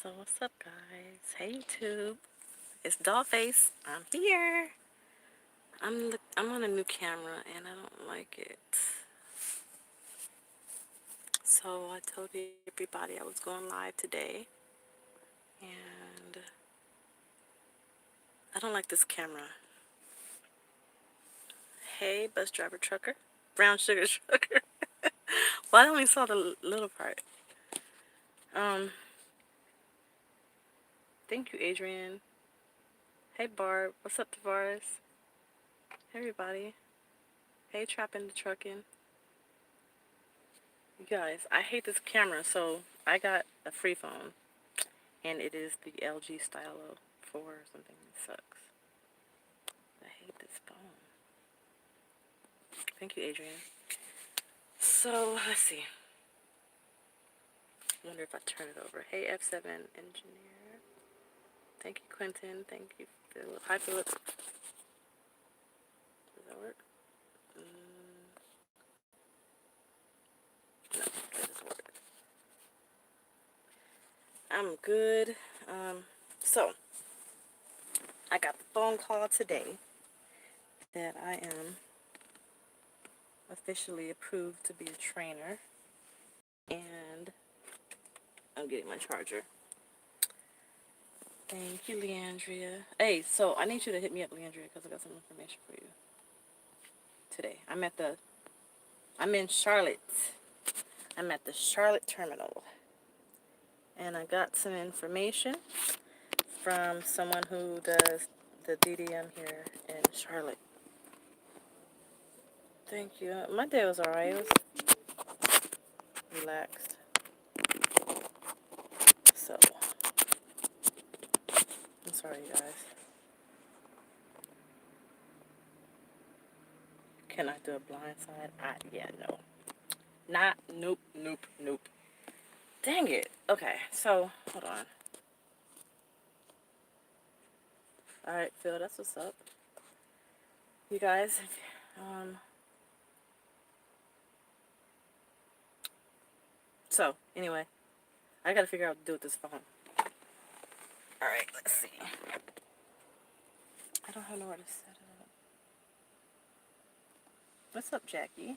So what's up, guys? Hey YouTube, it's Dollface. I'm here. I'm on a new camera and I don't like it. So I told everybody I was going live today, and I don't like this camera. Hey, bus driver trucker, brown sugar trucker. Well, I only saw the little part. Um, thank you, Adrian. Hey, Barb. What's up, Tavares? Hey, everybody. Hey, trapping the trucking. You guys, I hate this camera, so I got a free phone, and it is the LG Stylo 4 or something. It sucks. I hate this phone. Thank you, Adrian. So, let's see. I wonder if I turn it over. Hey, F7 engineer. Thank you, Quentin. Thank you, Philip. Hi, Philip. Does that work? No, that doesn't work. I'm good. So, I got the phone call today that I am officially approved to be a trainer, and I'm getting my charger. Thank you, Leandria. Hey, so I need you to hit me up, Leandria, because I got some information for you today. I'm in Charlotte. I'm at the Charlotte terminal, and I got some information from someone who does the DDM here in Charlotte. Thank you. My day was alright. It was relaxed. So, I'm sorry, you guys. Can I do a blind side? Yeah, no. Nope, nope, nope. Dang it. Okay, so, hold on. Alright, Phil, that's what's up. You guys, so, anyway, I gotta figure out what to do with this phone. Alright, let's see. I don't have nowhere to set it up. What's up, Jackie?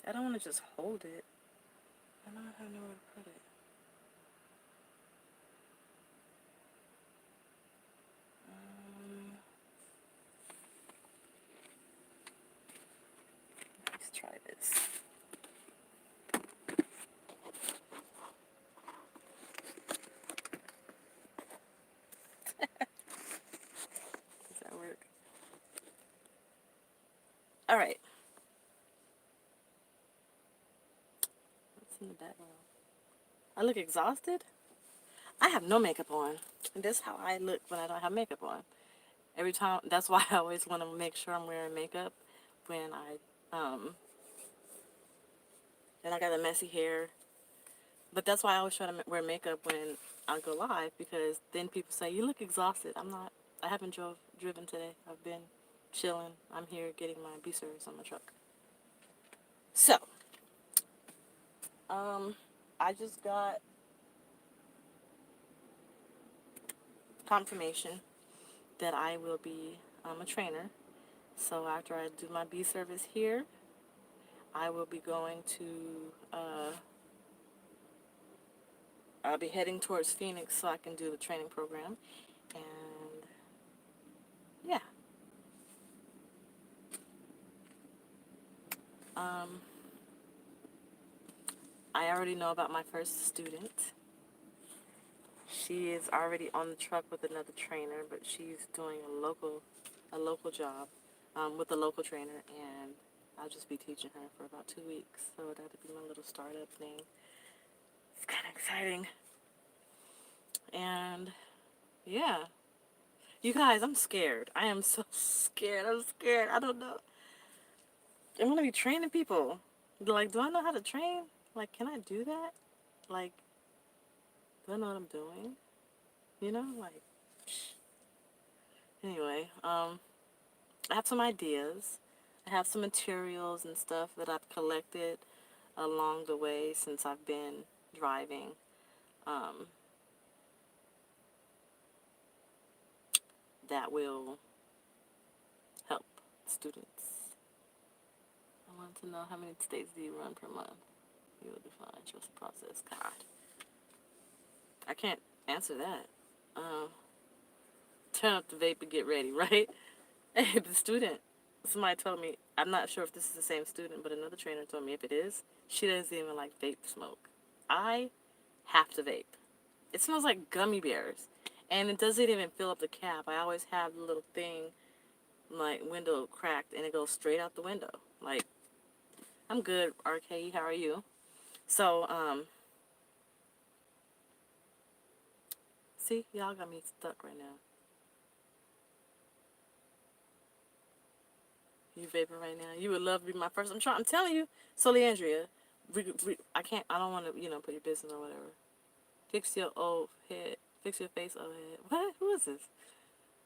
I don't want to just hold it. I don't have nowhere to put it. Let's try this. Does that work? Alright. What's in the background? I look exhausted? I have no makeup on. And that's how I look when I don't have makeup on. Every time, that's why I always want to make sure I'm wearing makeup when then I got the messy hair. But that's why I always try to wear makeup when I go live, because then people say, you look exhausted. I'm not. I haven't driven today. I've been chilling. I'm here getting my B service on my truck. So, I just got confirmation that I will be a trainer. So after I do my B service here, I will be going to, I'll be heading towards Phoenix so I can do the training program. And yeah. I already know about my first student. She is already on the truck with another trainer, but she's doing a local job with a local trainer, and I'll just be teaching her for about 2 weeks. So that'll be my little startup thing. It's kind of exciting. And yeah, you guys, I'm scared. I am so scared. I'm scared. I don't know. I'm gonna be training people. Like, do I know how to train? Like, can I do that? Like, do I know what I'm doing? You know, like, anyway, I have some ideas. I have some materials and stuff that I've collected along the way since I've been driving. um, that will help students. I want to know how many states do you run per month? You will define trust process. God, I can't answer that. Um, Turn up the vape and get ready, right? Hey, the student, somebody told me, I'm not sure if this is the same student, but another trainer told me if it is, she doesn't even like vape smoke. I have to vape. It smells like gummy bears, and it doesn't even fill up the cap. I always have the little thing, like window cracked, and it goes straight out the window. Like, I'm good, RK, how are you? So, see, y'all got me stuck right now. You vaping right now? You would love to be my first. I'm telling you. So, Leandria, I can't. I don't want to. Put your business or whatever. Fix your old head. Fix your face, old head. What? Who is this?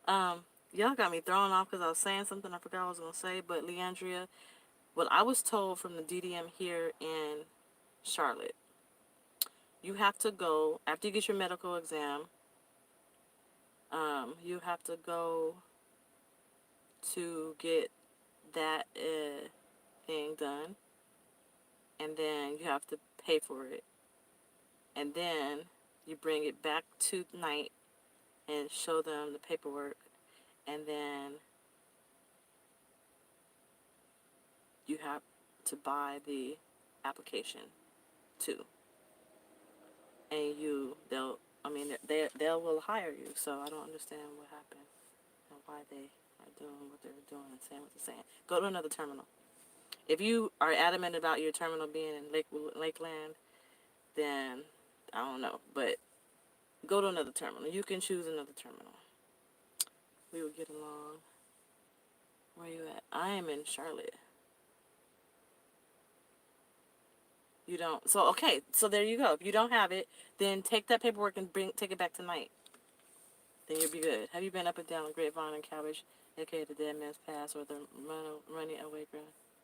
Y'all got me thrown off because I was saying something I forgot what I was gonna say. But Leandria, what I was told from the DDM here in Charlotte, you have to go after you get your medical exam. You have to go to get that thing done, and then you have to pay for it, and then you bring it back to night and show them the paperwork, and then you have to buy the application too, and they will hire you. So I don't understand what happened and why they are doing what they're doing and saying what they're saying. Go to another terminal. If you are adamant about your terminal being in Lakeland, then I don't know, but go to another terminal. You can choose another terminal. We will get along. Where are you at? I am in Charlotte. You don't. So, okay. So, there you go. If you don't have it, then take that paperwork and take it back tonight. Then you'll be good. Have you been up and down the Grapevine and Cabbage, aka the Dead Man's Pass, or the Running Away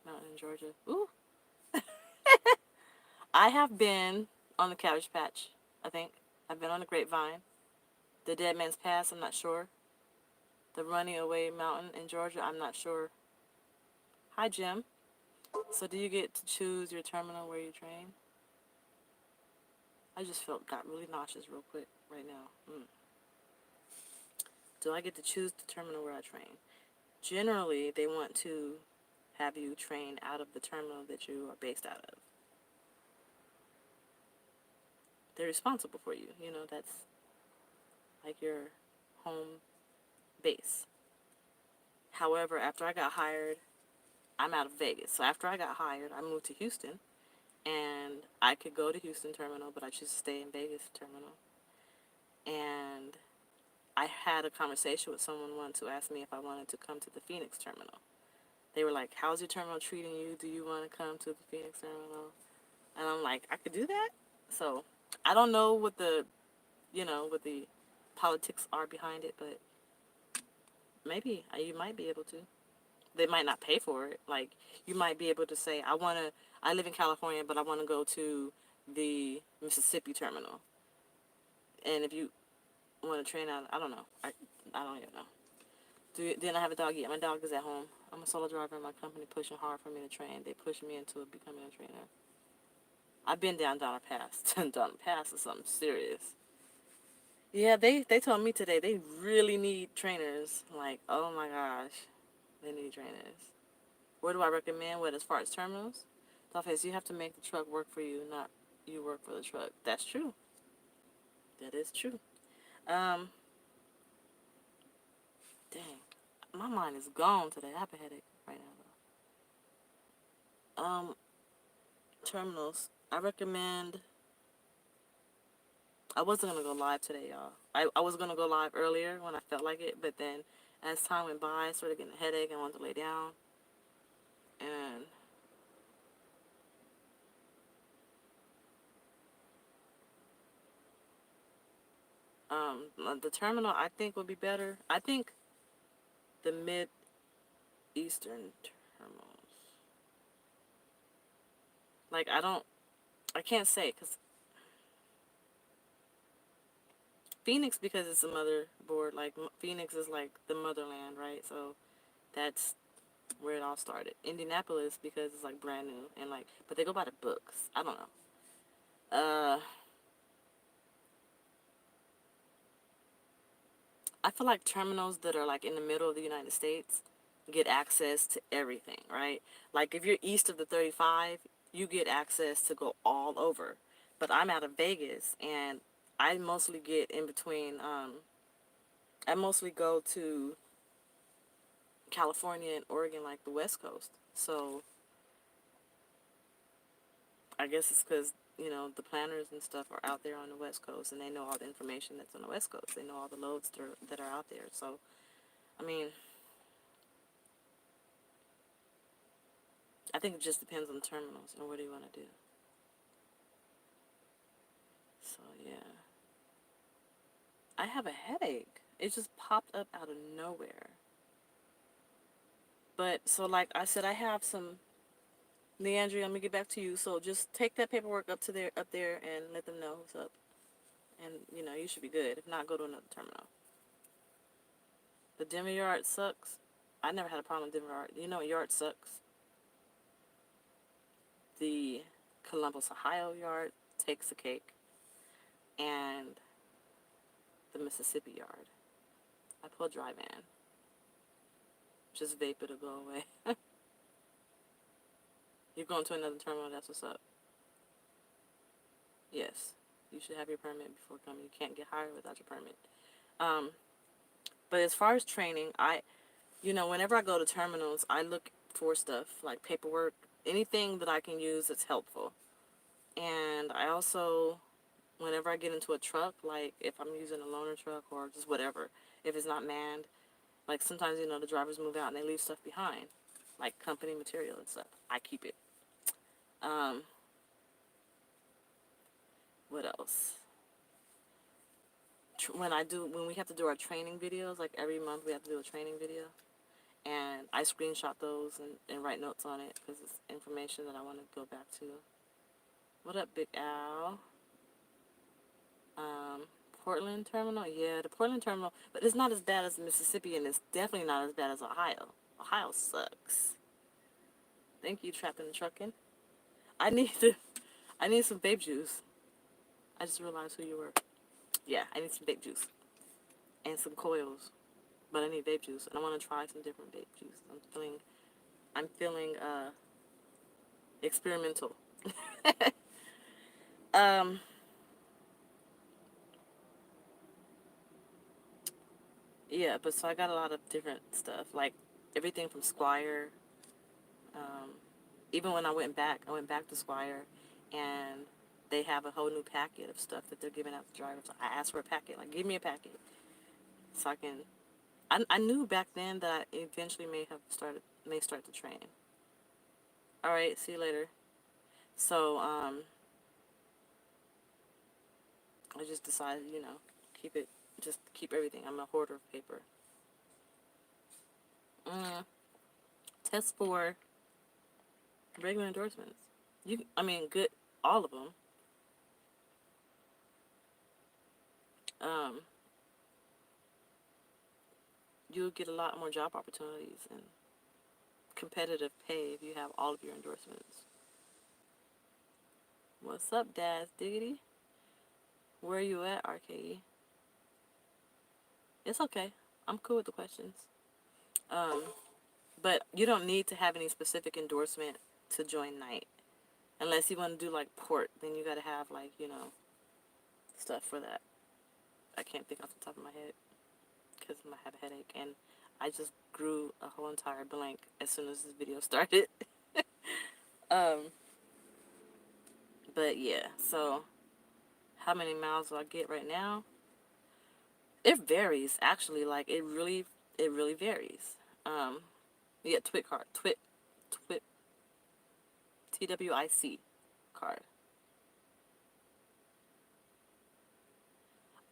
Mountain in Georgia? Ooh. I have been on the Cabbage Patch, I think. I've been on the Grapevine. The Dead Man's Pass, I'm not sure. The Running Away Mountain in Georgia, I'm not sure. Hi, Jim. So do you get to choose your terminal where you train? I just got really nauseous real quick right now. Do I get to choose the terminal where I train? Generally, they want to have you train out of the terminal that you are based out of. They're responsible for you. That's like your home base. However, after I got hired, I'm out of Vegas. So after I got hired, I moved to Houston. And I could go to Houston terminal, but I choose to stay in Vegas terminal. And I had a conversation with someone once who asked me if I wanted to come to the Phoenix terminal. They were like, how's your terminal treating you? Do you want to come to the Phoenix terminal? And I'm like, I could do that? So I don't know what what the politics are behind it, but maybe you might be able to. They might not pay for it. Like, you might be able to say, I live in California, but I want to go to the Mississippi terminal. And if you want to train out, I don't know. I don't even know. Then I have a dog yet. My dog is at home. I'm a solo driver in my company pushing hard for me to train. They push me into becoming a trainer. I've been down Donner Pass. Donner Pass is something serious. Yeah, they told me today they really need trainers. Like, oh my gosh, they need trainers. Where do I recommend? What, as far as terminals? DollFace, you have to make the truck work for you, not you work for the truck. That's true. That is true. Dang, my mind is gone today. I have a headache right now, though. Terminals. I recommend. I wasn't gonna go live today, y'all. I was gonna go live earlier when I felt like it, but then as time went by, I started getting a headache and wanted to lay down. And the terminal I think would be better. I think the mid-eastern terminals. Like, I can't say because Phoenix because it's a motherboard. Like Phoenix is like the motherland, right? So that's where it all started. Indianapolis because it's like brand new and like, but they go by the books. I don't know. I feel like terminals that are like in the middle of the United States get access to everything, right? Like if you're east of the 35, you get access to go all over. But I'm out of Vegas and I mostly get in between. I mostly go to California and Oregon, like the West Coast. So I guess it's because, you know, the planners and stuff are out there on the West Coast and they know all the information that's on the West Coast. They know all the loads that are out there. So, I mean, I think it just depends on the terminals and what do you want to do. So, yeah. I have a headache. It just popped up out of nowhere. But, so like I said, I have some, Leandria, let me get back to you. So just take that paperwork up there and let them know what's up. And, you know, you should be good. If not, go to another terminal. The Denver yard sucks. I never had a problem with Denver yard. You know what yard sucks? The Columbus, Ohio yard takes the cake. And the Mississippi yard. I pull dry van. Just vape, it'll go away. You're going to another terminal, that's what's up. Yes. You should have your permit before coming. You can't get hired without your permit. But as far as training, whenever I go to terminals, I look for stuff like paperwork, anything that I can use that's helpful. And I also, whenever I get into a truck, like if I'm using a loaner truck or just whatever, if it's not manned, like sometimes, the drivers move out and they leave stuff behind, like company material and stuff. I keep it. Um, what else? When we have to do our training videos, like every month we have to do a training video, and I screenshot those and write notes on it because it's information that I want to go back to. What up, Big Al? Portland terminal? Yeah, the Portland terminal, but it's not as bad as Mississippi, and it's definitely not as bad as Ohio. Ohio sucks. Thank you, Trapped in the Truckin'. I need I need some vape juice. I just realized who you were. Yeah, I need some vape juice and some coils, but I need vape juice, and I want to try some different vape juice. I'm feeling experimental. um, yeah, but so I got a lot of different stuff, like everything from Squire. Um, even when I went back to Squire, and they have a whole new packet of stuff that they're giving out to drivers. I asked for a packet, like give me a packet, so I can. I knew back then that I eventually may start to train. All right, see you later. So I just decided, keep it, just keep everything. I'm a hoarder of paper. Test for regular endorsements. Good, all of them. Um, you'll get a lot more job opportunities and competitive pay if you have all of your endorsements. What's up, Daz Diggity? Where are you at, RKE? It's okay. I'm cool with the questions. But you don't need to have any specific endorsement to join night. Unless you want to do like port, then you gotta have like, stuff for that. I can't think off the top of my head because I have a headache, and I just grew a whole entire blank as soon as this video started. But yeah, so how many miles do I get right now? It varies actually. Like it really varies. Yeah, TWIC card, TWIC, TWIC card.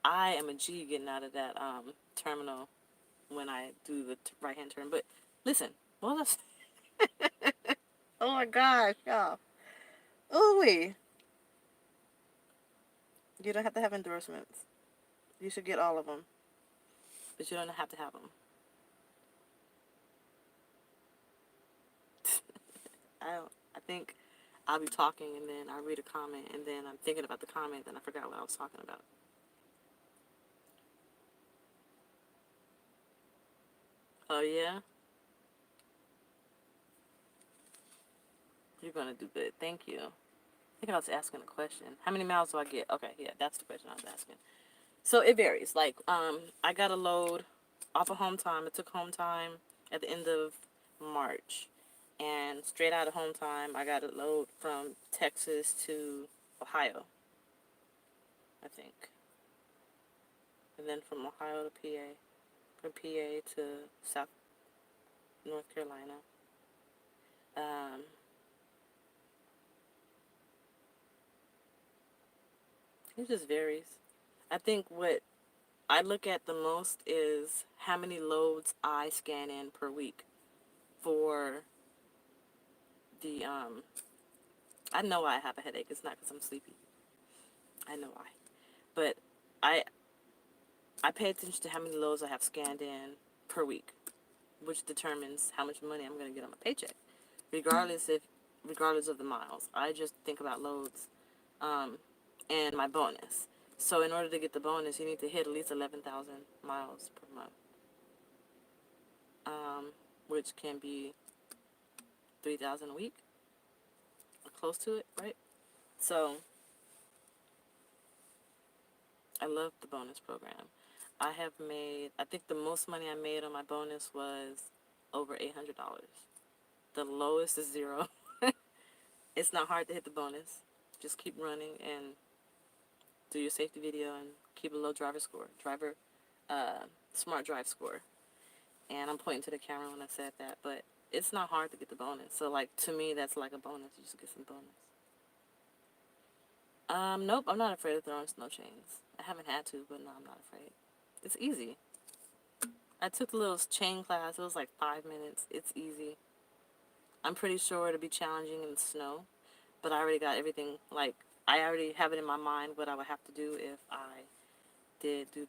I am a G getting out of that terminal when I do the right hand turn. But listen, what was oh my gosh, y'all. Ooh, you don't have to have endorsements. You should get all of them. But you don't have to have them. I think I'll be talking and then I read a comment and then I'm thinking about the comment and I forgot what I was talking about. Oh, yeah? You're going to do good. Thank you. I think I was asking a question. How many miles do I get? Okay, yeah, that's the question I was asking. So it varies. Like, I got a load off of home time. It took home time at the end of March. And straight out of home time, I got a load from Texas to Ohio, I think. And then from Ohio to PA. From PA to South North Carolina. It just varies. I think what I look at the most is how many loads I scan in per week for the, I know why I have a headache. It's not because I'm sleepy. I know why. But I I pay attention to how many loads I have scanned in per week, which determines how much money I'm going to get on my paycheck, regardless of the miles. I just think about loads, and my bonus. So in order to get the bonus, you need to hit at least 11,000 miles per month, which can be 3,000 a week, or close to it, right? So I love the bonus program. I think the most money I made on my bonus was over $800. The lowest is zero. It's not hard to hit the bonus. Just keep running and do your safety video and keep a low smart drive score. And I'm pointing to the camera when I said that, but it's not hard to get the bonus. So, like, to me, that's like a bonus. You just get some bonus. Nope, I'm not afraid of throwing snow chains. I haven't had to, but no, I'm not afraid. It's easy. I took the little chain class. It was like 5 minutes. It's easy. I'm pretty sure it'll be challenging in the snow, but I already got everything, like, I already have it in my mind what I would have to do if I did do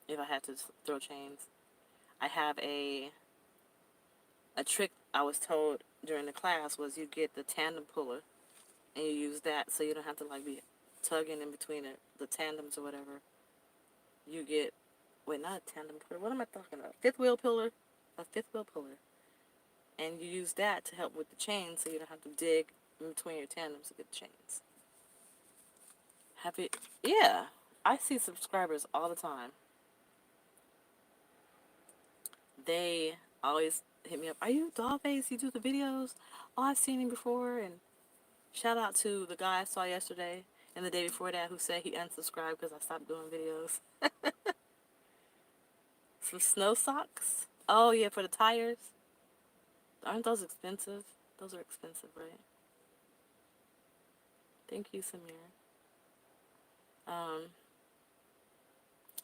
if I had to throw chains. I have a trick I was told during the class was you get the tandem puller and you use that so you don't have to, like, be tugging in between the tandems or whatever. You get, not a tandem puller, what am I talking about? Fifth wheel puller? A fifth wheel puller. And you use that to help with the chains so you don't have to dig in between your tandems to get the chains. Yeah, I see subscribers all the time. They always hit me up. Are you Dollface? You do the videos? Oh, I've seen him before. And shout out to the guy I saw yesterday and the day before that who said he unsubscribed because I stopped doing videos. Some snow socks? Oh, yeah, for the tires. Aren't those expensive? Those are expensive, right? Thank you, Samir.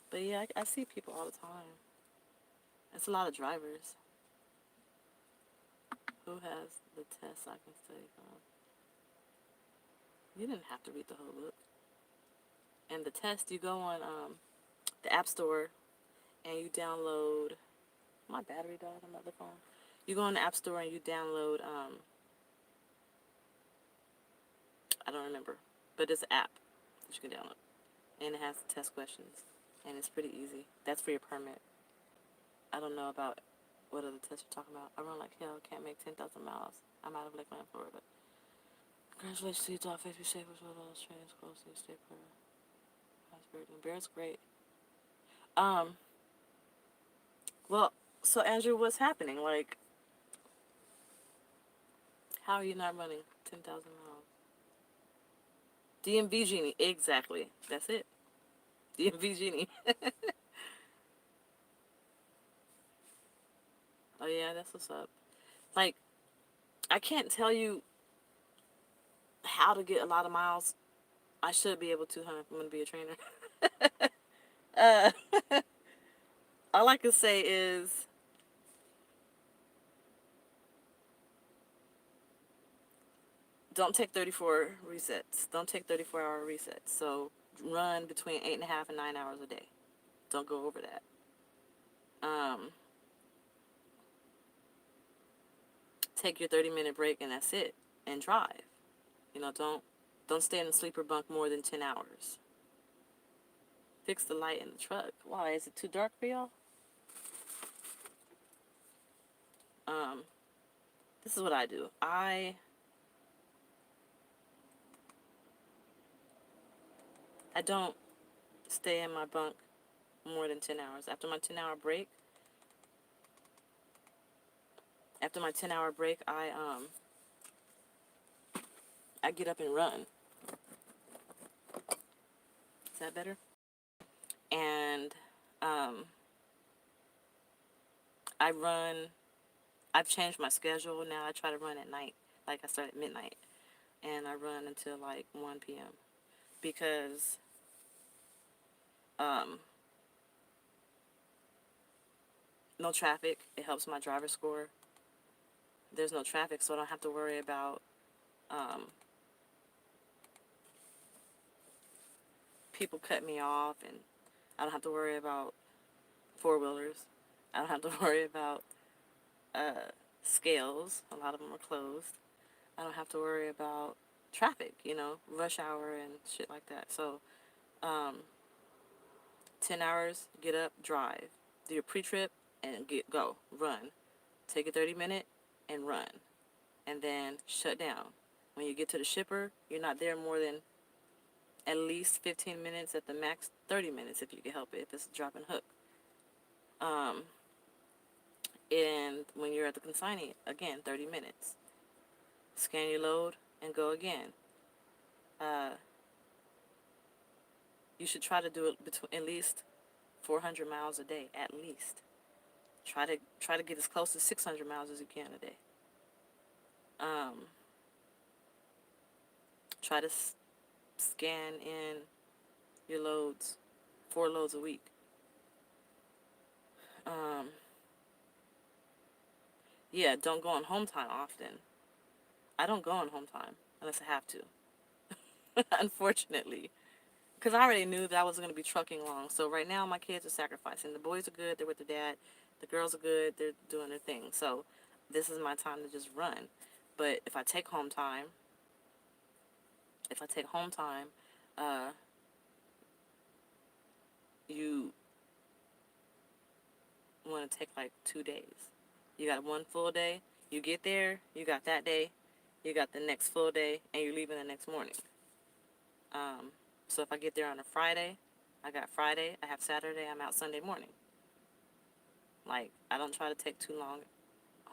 But yeah, I see people all the time. It's a lot of drivers. Who has the test I can study from? You didn't have to read the whole book. And the test, you go on the App Store and you download. My battery died on my other phone. You go on the App Store and you download. I don't remember, but it's an app that you can download, and it has test questions, and it's pretty easy. That's for your permit. I don't know about what other tests you're talking about. I run like hell. Can't make 10,000 miles. I'm out of Lakeland, Florida. Congratulations to you, Dollface. Be safe as well. Those trains close to your state prayer. Bear's great. Well, so Andrew, what's happening? Like, how are you not running 10,000 miles? DMV Genie, exactly. That's it. DMV Genie. Oh yeah, that's what's up. Like, I can't tell you how to get a lot of miles. I should be able to, huh? If I'm gonna be a trainer. uh, all I can say is don't take 34 resets. Don't take 34-hour resets. So run between 8.5 and 9 hours a day. Don't go over that. Take your 30-minute break and that's it. And drive. You know, don't stay in the sleeper bunk more than 10 hours. Fix the light in the truck. Why? Is it too dark for y'all? This is what I do. I don't stay in my bunk more than 10 hours. After my 10-hour break, I get up and run. Is that better? And I run. I've changed my schedule now. I try to run at night. Like I start at midnight, and I run until like 1 p.m. because no traffic. It helps my driver score. There's no traffic, so I don't have to worry about people cut me off, and I don't have to worry about four-wheelers. I don't have to worry about scales. A lot of them are closed. I don't have to worry about traffic, rush hour and shit like that. So 10 hours, get up, drive. Do your pre-trip and go, run. Take a 30-minute and run. And then shut down. When you get to the shipper, you're not there more than at least 15 minutes, at the max 30 minutes if you can help it, if it's a drop and hook. And when you're at the consignee, again, 30 minutes. Scan your load and go again. You should try to do it between at least 400 miles a day, at least. Try to get as close to 600 miles as you can a day. Try to scan in your loads, 4 loads a week. Yeah, don't go on home time often. I don't go on home time unless I have to, unfortunately. Because I already knew that I wasn't going to be trucking long. So right now my kids are sacrificing. The boys are good, they're with their dad. The girls are good, they're doing their thing. So this is my time to just run. But if I take home time, you want to take like 2 days. You got one full day, you get there, you got that day, you got the next full day, and you're leaving the next morning. So if I get there on a Friday, I got Friday, I have Saturday, I'm out Sunday morning. Like, I don't try to take too long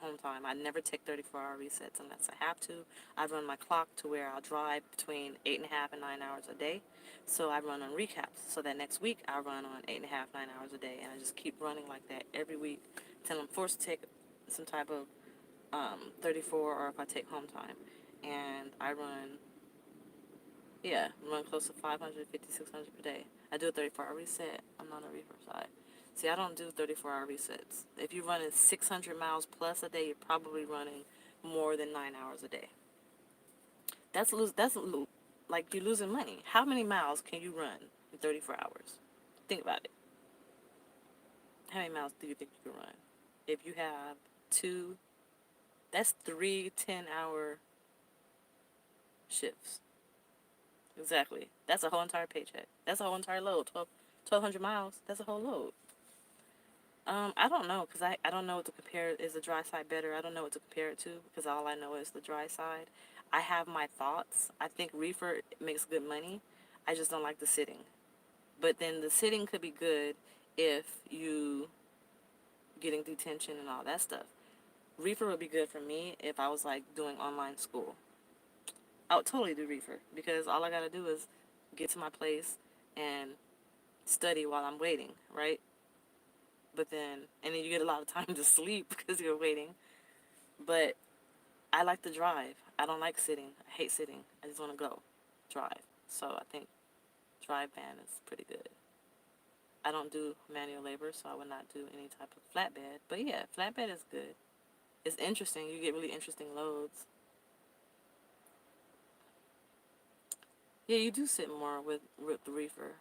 home time. I never take 34-hour resets unless I have to. I run my clock to where I'll drive between 8.5 and 9 hours a day. So I run on recaps. So that next week I run on 8.5, 9 hours a day, and I just keep running like that every week until I'm forced to take some type of 34, or if I take home time. And I run close to 550, 600 per day. I do a 34-hour reset. I'm not on the reefer side. See, I don't do 34-hour resets. If you're running 600 miles plus a day, you're probably running more than 9 hours a day. That's like you're losing money. How many miles can you run in 34 hours? Think about it. How many miles do you think you can run? If you have 2, that's 3 10-hour shifts. Exactly. That's a whole entire paycheck. That's a whole entire load. 1,200 miles. That's a whole load. I don't know, because I don't know what to compare. Is the dry side better? I don't know what to compare it to, because all I know is the dry side. I have my thoughts. I think reefer makes good money. I just don't like the sitting. But then the sitting could be good if you getting detention and all that stuff. Reefer would be good for me if I was like doing online school. I would totally do reefer, because all I gotta do is get to my place and study while I'm waiting, right? And then you get a lot of time to sleep because you're waiting. But I like to drive. I don't like sitting. I hate sitting. I just want to go drive. So I think drive ban is pretty good. I don't do manual labor, so I would not do any type of flatbed. But yeah, flatbed is good. It's interesting. You get really interesting loads. Yeah, you do sit more with the reefer.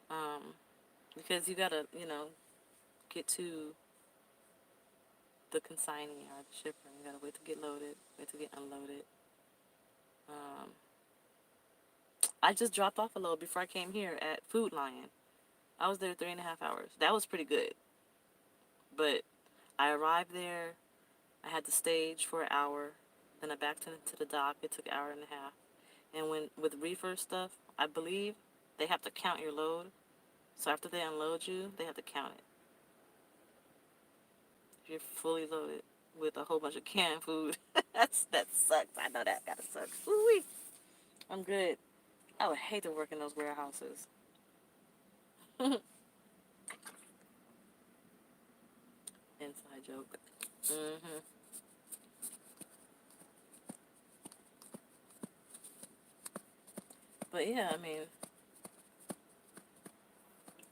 Um, because you gotta, get to the consignee or the shipper. You gotta wait to get loaded, wait to get unloaded. Um, I just dropped off a load before I came here at Food Lion. I was there 3.5 hours. That was pretty good. But I arrived there. I had to stage for an hour. Then I backed into the dock. It took an hour and a half. And when with reefer stuff, I believe they have to count your load. So after they unload you, they have to count it. If you're fully loaded with a whole bunch of canned food, that sucks. I know that gotta suck. Ooh-wee. I'm good. I would hate to work in those warehouses. Inside joke. Hmm. But yeah, I mean,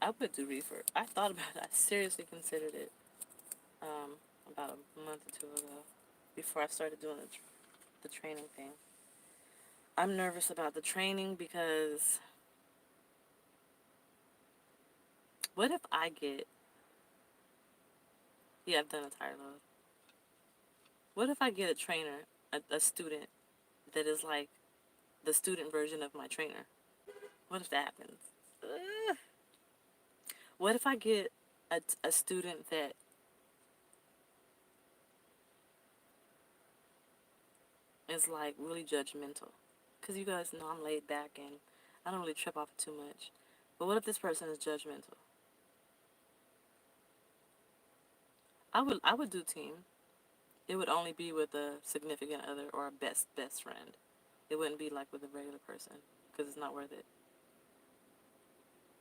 I would do reefer. I thought about it. I seriously considered it um, about a month or two ago before I started doing the training thing. I'm nervous about the training because what if I get, yeah, I've done a tire load. What if I get a trainer, a student that is like the student version of my trainer? What if that happens? Ugh. What if I get a student that is like really judgmental? Because you guys know I'm laid back and I don't really trip off it too much. But what if this person is judgmental? I would do team. It would only be with a significant other or a best friend. It wouldn't be like with a regular person because it's not worth it.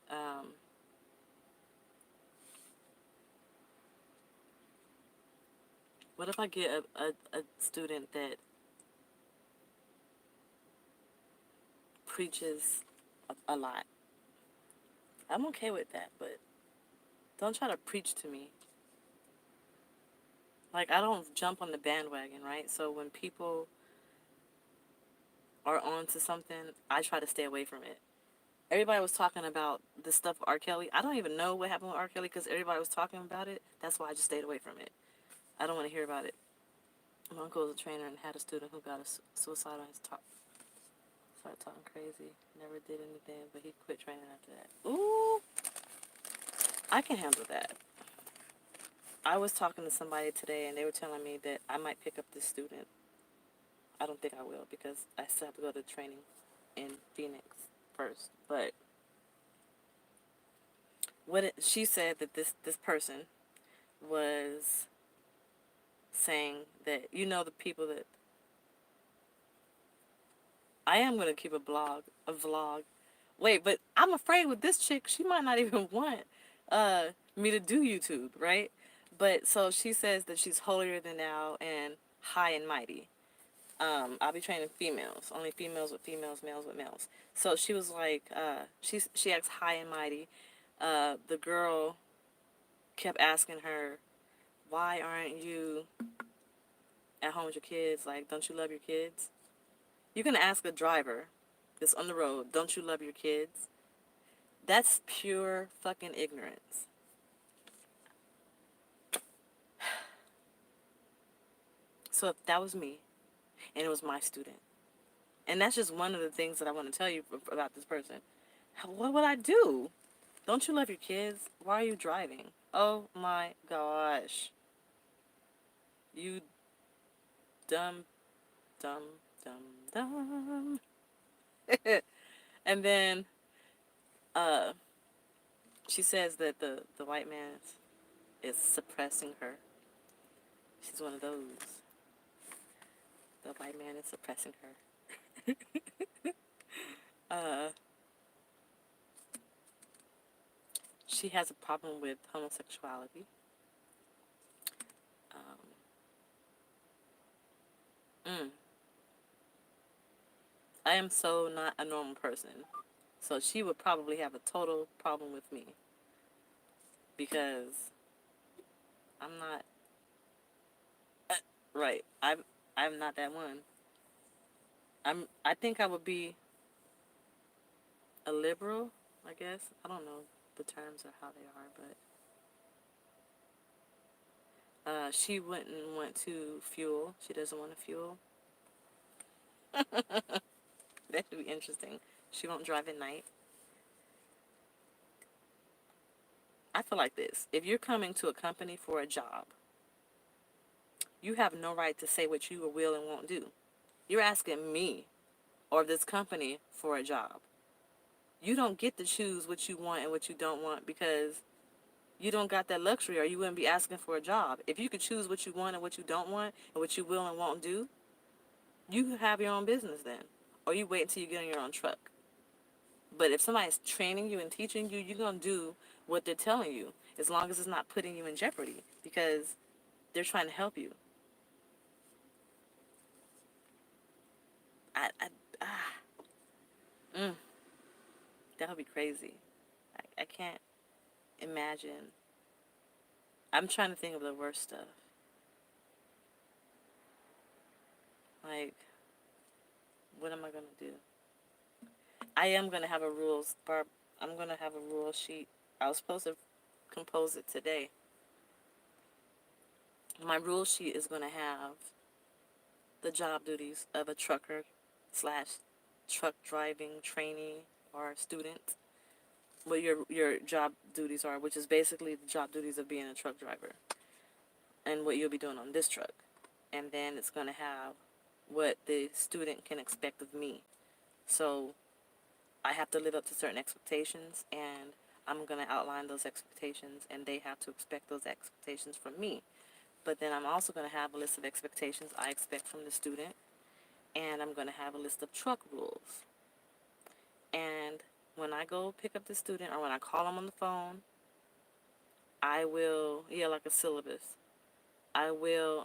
Um, what if I get a student that preaches a lot? I'm okay with that, but don't try to preach to me. Like, I don't jump on the bandwagon, right? So when people are on to something, I try to stay away from it. Everybody was talking about this stuff with R. Kelly. I don't even know what happened with R. Kelly because everybody was talking about it. That's why I just stayed away from it. I don't want to hear about it. My uncle was a trainer and had a student who got a suicide on his top. Started talking crazy. Never did anything, but he quit training after that. Ooh, I can handle that. I was talking to somebody today and they were telling me that I might pick up this student. I don't think I will because I still have to go to training in Phoenix first. But she said that this person was saying that the people that I am gonna keep a vlog. Wait, but I'm afraid with this chick, she might not even want me to do YouTube, right? But so she says that she's holier than thou and high and mighty. I'll be training females, only females with females, males with males. So she was like, she acts high and mighty. The girl kept asking her, why aren't you at home with your kids? Like, don't you love your kids? You can ask a driver that's on the road, don't you love your kids? That's pure fucking ignorance. So if that was me, and it was my student, and that's just one of the things that I want to tell you about this person, what would I do? Don't you love your kids? Why are you driving? Oh my gosh. You dumb, dumb, dumb, dumb. And then uh, she says that the white man is suppressing her. She's one of those. The white man is suppressing her. uh, she has a problem with homosexuality. Mm, I am so not a normal person. So she would probably have a total problem with me because I'm not right. I'm not that one. I think I would be a liberal, I guess. I don't know the terms or how they are, but she wouldn't want to fuel. She doesn't want to fuel. That should be interesting. She won't drive at night. I feel like this. If you're coming to a company for a job, you have no right to say what you will and won't do. You're asking me or this company for a job. You don't get to choose what you want and what you don't want because you don't got that luxury, or you wouldn't be asking for a job. If you could choose what you want and what you don't want and what you will and won't do, you have your own business then. Or you wait until you get on your own truck. But if somebody's training you and teaching you, you're going to do what they're telling you, as long as it's not putting you in jeopardy, because they're trying to help you. I, I ah, mm, that would be crazy. I can't imagine. I'm trying to think of the worst stuff. Like, what am I going to do? I am going to have a rules, Barb. I'm going to have a rule sheet. I was supposed to compose it today. My rule sheet is going to have the job duties of a trucker slash truck driving trainee or student. What your job duties are, which is basically the job duties of being a truck driver, and what you'll be doing on this truck. And then it's going to have what the student can expect of me. So I have to live up to certain expectations, and I'm going to outline those expectations, and they have to expect those expectations from me. But then I'm also going to have a list of expectations I expect from the student, and I'm going to have a list of truck rules. And when I go pick up the student, or when I call them on the phone, I will, yeah, like a syllabus. I will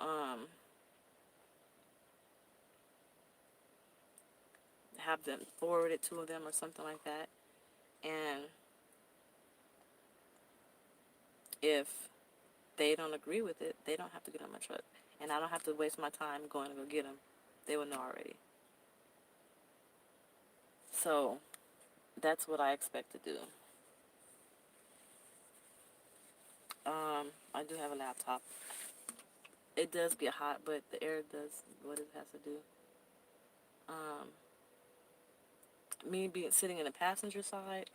have them forward it to them or something like that. And if they don't agree with it, they don't have to get on my truck. And I don't have to waste my time going to go get them. They will know already. So that's what I expect to do. I do have a laptop. It does get hot, but the air does what it has to do. Um, Me being sitting in the passenger side,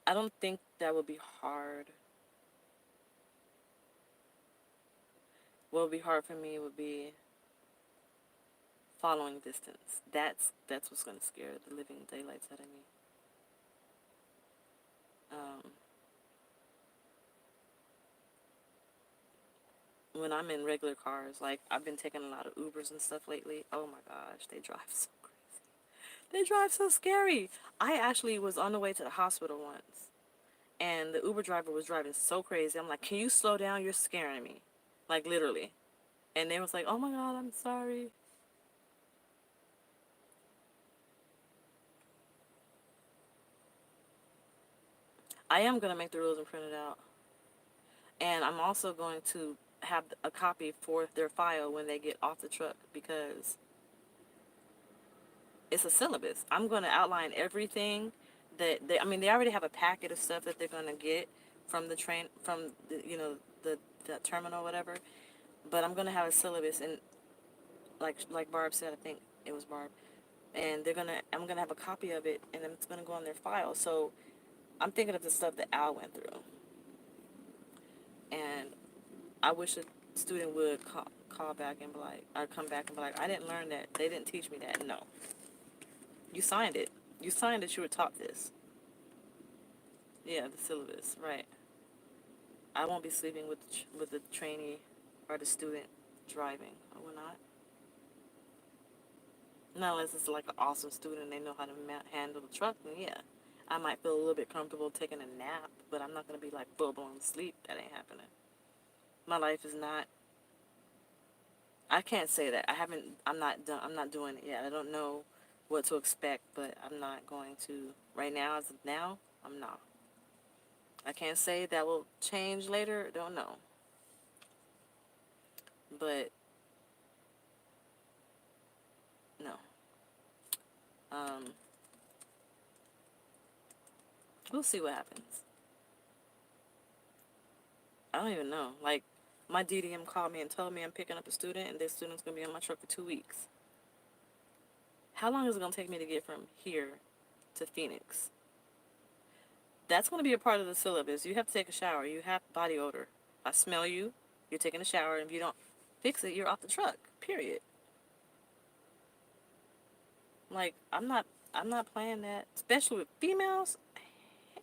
I don't think that would be hard. What would be hard for me would be following distance. That's what's gonna scare the living daylights out of me. Um, when I'm in regular cars, like I've been taking a lot of Ubers and stuff lately. Oh my gosh, they drive so crazy. They drive so scary. I actually was on the way to the hospital once, and the Uber driver was driving so crazy. I'm like, "Can you slow down? You're scaring me." Like literally. And they was like, "Oh my God, I'm sorry." I am gonna make the rules and print it out. And I'm also going to have a copy for their file when they get off the truck, because it's a syllabus. I'm going to outline everything that they, I mean, they already have a packet of stuff that they're going to get from the train, from the, the terminal or whatever. But I'm going to have a syllabus, and like Barb said, I think it was Barb, and I'm going to have a copy of it, and it's going to go on their file. So I'm thinking of the stuff that Al went through, and I wish a student would call back and be like, or come back and be like, "I didn't learn that. They didn't teach me that." No, you signed it. You signed that you were taught this. Yeah, the syllabus, right. I won't be sleeping with the trainee or the student driving. I will not. Not unless it's like an awesome student and they know how to handle the truck. Then yeah, I might feel a little bit comfortable taking a nap, but I'm not gonna be like full blown sleep. That ain't happening. My life is not. I can't say that. I haven't. I'm not done. I'm not doing it yet. I don't know what to expect, but I'm not going to right now. As of now, I'm not. I can't say that will change later. Don't know. But no. We'll see what happens. I don't even know. Like, my DDM called me and told me I'm picking up a student, and this student's going to be on my truck for 2 weeks. How long is it going to take me to get from here to Phoenix? That's going to be a part of the syllabus. You have to take a shower. You have body odor. If I smell you, you're taking a shower, and if you don't fix it, you're off the truck. Period. Like, I'm not playing that. Especially with females.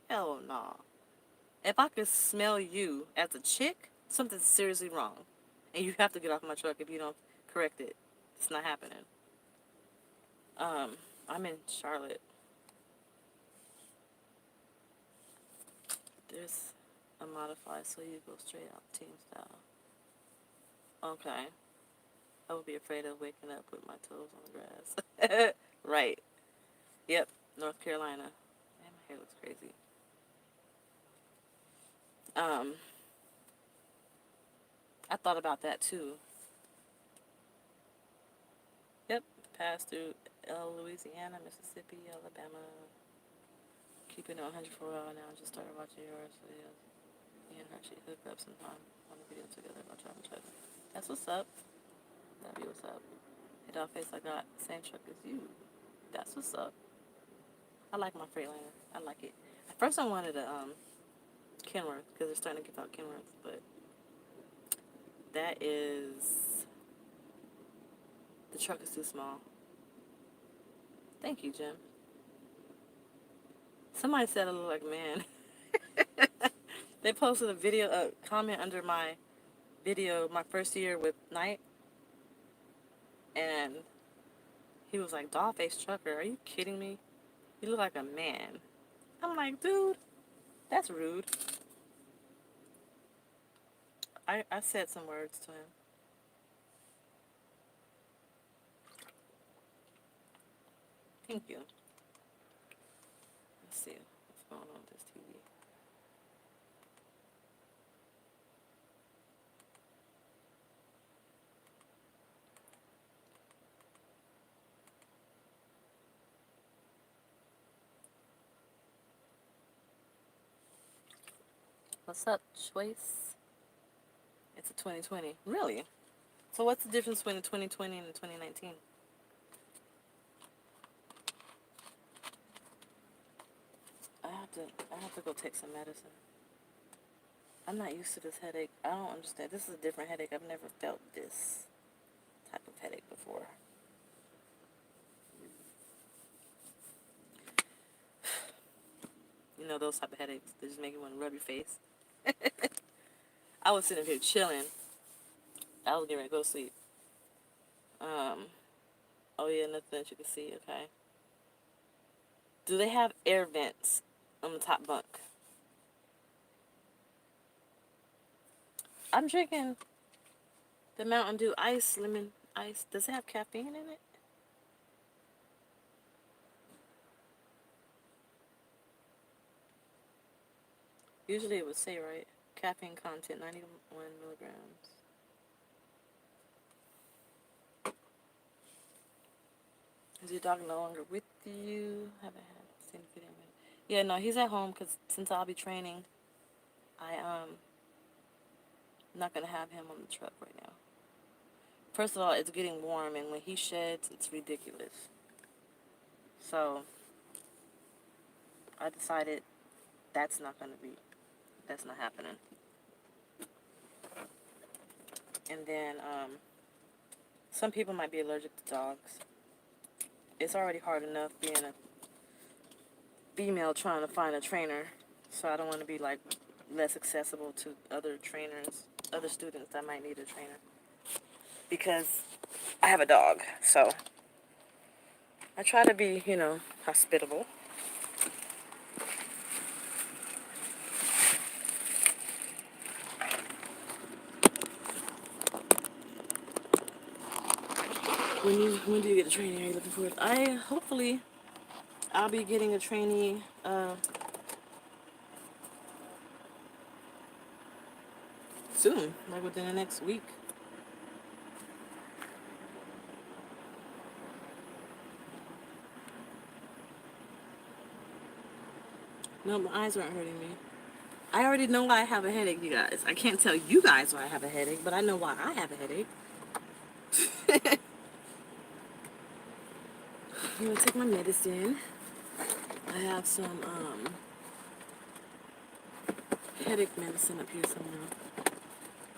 Hell no. If I could smell you as a chick, something's seriously wrong. And you have to get off my truck if you don't correct it. It's not happening. I'm in Charlotte. There's a modified so you go straight out team style. Okay. I would be afraid of waking up with my toes on the grass. Right. Yep. North Carolina. Man, my hair looks crazy. I thought about that too. Yep. Passed through Louisiana, Mississippi, Alabama. Keeping it 104 hours now. Just started watching yours. So yeah. Me and her actually hooked up sometime on the video together about travel truck. That's what's up. That'd be what's up. Hey, DollFace, I got the same truck as you. That's what's up. I like my Freightliner. I like it. At first, I wanted a Kenworth because they're starting to give out Kenworths, but that is the truck is too small. Thank you, Jim. Somebody said I look like a man. They posted a comment under my video, my first year with Knight, and he was like, DollFaceTrucker, are you kidding me? You look like a man. I'm like, dude, that's rude. I said some words to him. Thank you. Let's see what's going on with this TV. What's up, Choice? It's a 2020. Really? So what's the difference between the 2020 and the 2019? I have to go take some medicine. I'm not used to this headache. I don't understand. This is a different headache. I've never felt this type of headache before. You know those type of headaches that just make you want to rub your face? I was sitting here chilling. I was getting ready to go to sleep. Oh yeah, nothing that you can see, okay. Do they have air vents on the top bunk? I'm drinking the Mountain Dew ice, lemon ice. Does it have caffeine in it? Usually it would say, right? Caffeine content, 91 milligrams. Is your dog no longer with you? Haven't seen a video. Yeah, no, he's at home because since I'll be training, I'm not going to have him on the truck right now. First of all, it's getting warm, and when he sheds, it's ridiculous. So, I decided that's not happening. And then, some people might be allergic to dogs. It's already hard enough being a female trying to find a trainer, so I don't want to be, like, less accessible to other trainers, other students that might need a trainer. Because I have a dog, so I try to be, hospitable. When do you get a trainee? Are you looking for it? Hopefully I'll be getting a trainee soon, like within the next week. No, my eyes aren't hurting me. I already know why I have a headache, you guys. I can't tell you guys why I have a headache, but I know why I have a headache. I'm gonna take my medicine. I have some headache medicine up here somewhere.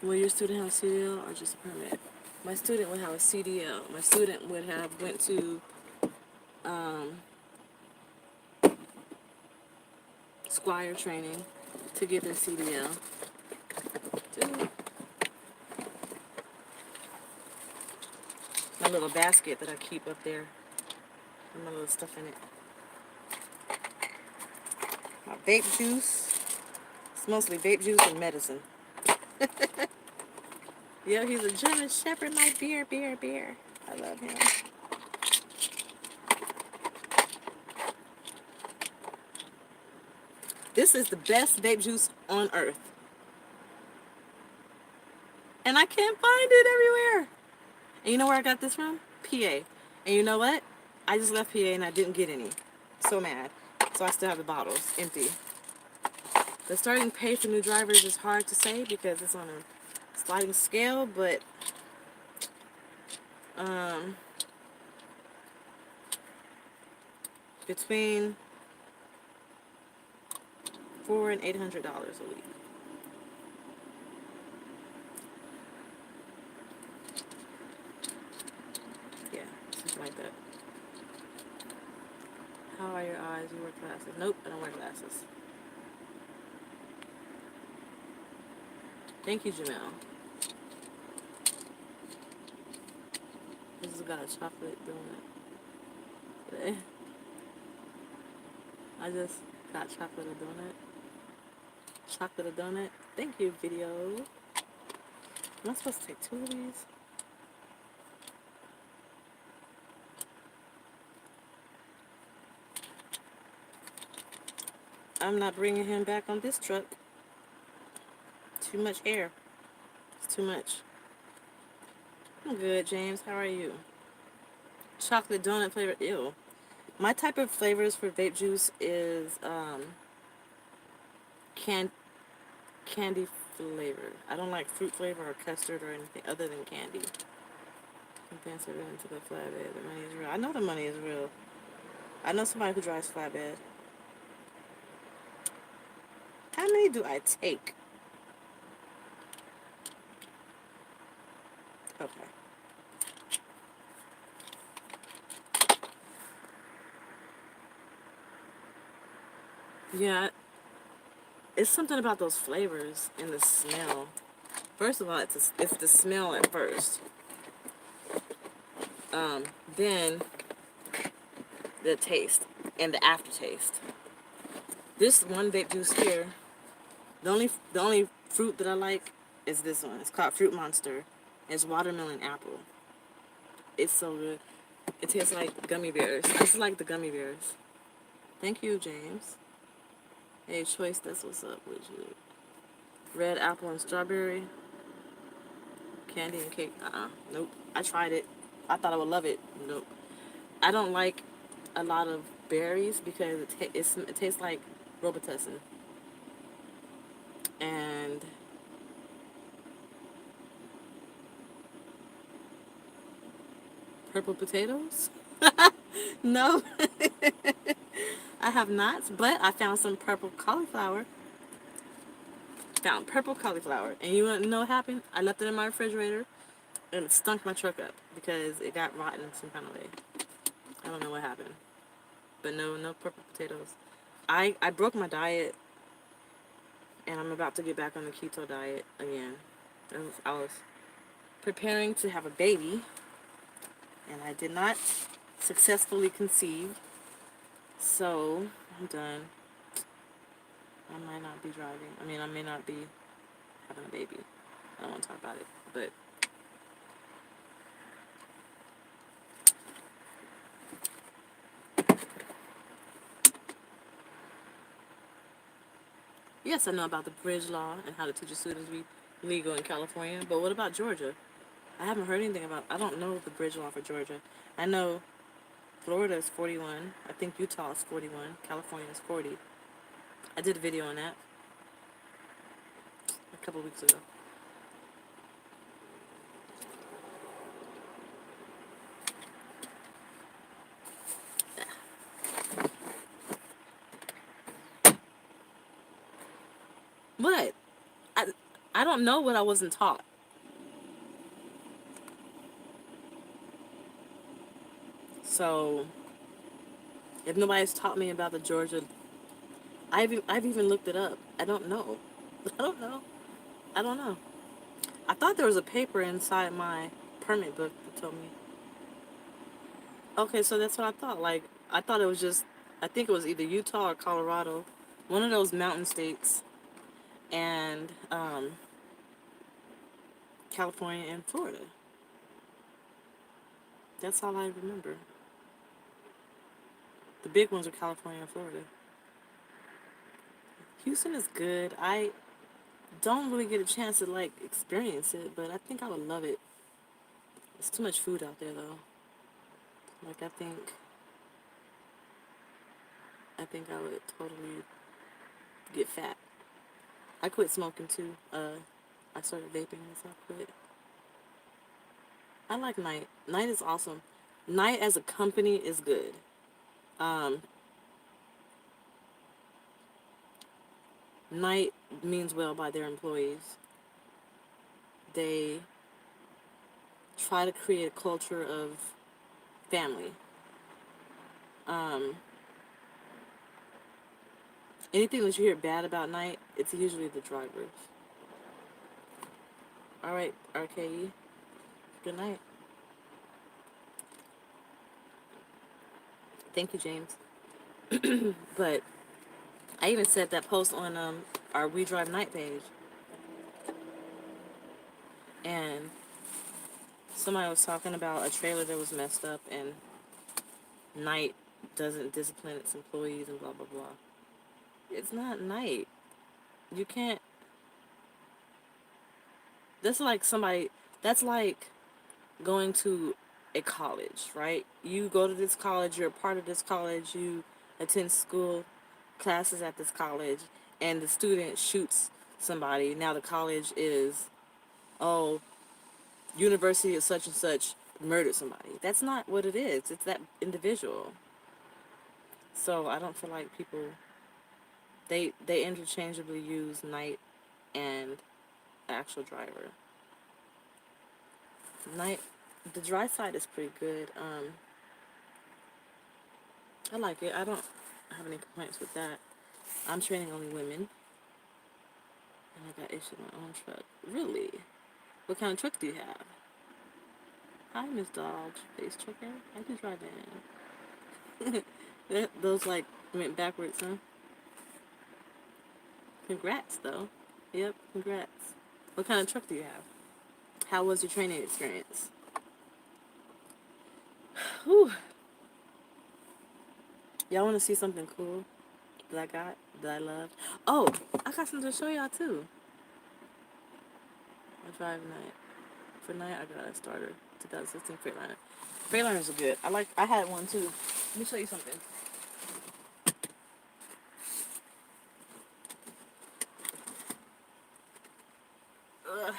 Will your student have a CDL or just a permit? My student would have a CDL. My student would have went to Squire training to get their CDL. Dude. My little basket that I keep up there. And my little stuff in it. My vape juice. It's mostly vape juice and medicine. Yeah, he's a German Shepherd. My beer. I love him. This is the best vape juice on earth. And I can't find it everywhere. And you know where I got this from? PA. And you know what? I just left PA and I didn't get any. So mad. So I still have the bottles empty. The starting pay for new drivers is hard to say because it's on a sliding scale, but between $400 and $800 a week. Yeah, something like that. How are your eyes? You wear glasses? Nope, I don't wear glasses. Thank you, Jamel. This has got a chocolate donut today. I just got chocolate a donut. Chocolate a donut. Thank you, video. Am I supposed to take 2 of these? I'm not bringing him back on this truck. Too much air. It's too much. I'm good, James. How are you? Chocolate donut flavor. Ew. My type of flavors for vape juice is candy flavor. I don't like fruit flavor or custard or anything other than candy. Compensate into the flatbed. The money is real. I know the money is real. I know somebody who drives flatbed. How many do I take? Okay. Yeah, it's something about those flavors and the smell. First of all, it's the smell at first. Then the taste and the aftertaste. This one vape juice here, the only fruit that I like is this one. It's called Fruit Monster. It's watermelon apple. It's so good. It tastes like gummy bears. It's like the gummy bears. Thank you, James. Hey, Choice, that's what's up with you. Red apple and strawberry. Candy and cake. Nope. I tried it. I thought I would love it. Nope. I don't like a lot of berries because it tastes like Robitussin. And purple potatoes? No. I have not, but I found some purple cauliflower. Found purple cauliflower. And you want to know what happened? I left it in my refrigerator and it stunk my truck up because it got rotten some kind of way. I don't know what happened. But no purple potatoes. I broke my diet and I'm about to get back on the keto diet again. I was preparing to have a baby and I did not successfully conceive. So, I'm done. I might not be driving. I mean, I may not be having a baby. I don't want to talk about it, but yes, I know about the bridge law and how to teach your students to be legal in California. But what about Georgia? I haven't heard anything about. I don't know the bridge law for Georgia. I know Florida is 41. I think Utah is 41. California is 40. I did a video on that a couple weeks ago. But I, I don't know what I wasn't taught. So if nobody's taught me about the Georgia, I've even looked it up. I don't know. I don't know. I don't know. I thought there was a paper inside my permit book that told me. Okay, so that's what I thought. Like, I thought it was just, I think it was either Utah or Colorado, one of those mountain states, and California and Florida. That's all I remember. The big ones are California and Florida. Houston is good. I don't really get a chance to like experience it, but I think I would love it. It's too much food out there though. Like I think I would totally get fat. I quit smoking too. I started vaping and so I quit. I like night. Night is awesome. Night as a company is good. Um, Night means well by their employees. They try to create a culture of family. Um, Anything that you hear bad about night, it's usually the drivers. All right, RKE. Good night. Thank you, James. But I even said that post on our We Drive Night page, and somebody was talking about a trailer that was messed up, and Night doesn't discipline its employees and blah blah blah. It's not Night. You can't. That's like somebody. That's like going to a college, right? You go to this college. You're a part of this college. You attend school classes at this college, and the student shoots somebody. Now the college is, oh, University of such and such murdered somebody. That's not what it is. It's that individual. So I don't feel like people they interchangeably use night and actual driver. Night, the dry side is pretty good. I like it. I don't have any complaints with that. I'm training only women, and I got issued my own truck. Really? What kind of truck do you have? Hi, Miss DollFaceTrucker. I can drive that. Those like went backwards, huh? Congrats, though. Yep, congrats. What kind of truck do you have? How was your training experience? Whew. Y'all want to see something cool that I got, that I love? Oh, I got something to show y'all, too. I drive night. For night, I got a starter. 2016 Freightliner. Freightliners are good. I had one, too. Let me show you something. Ugh.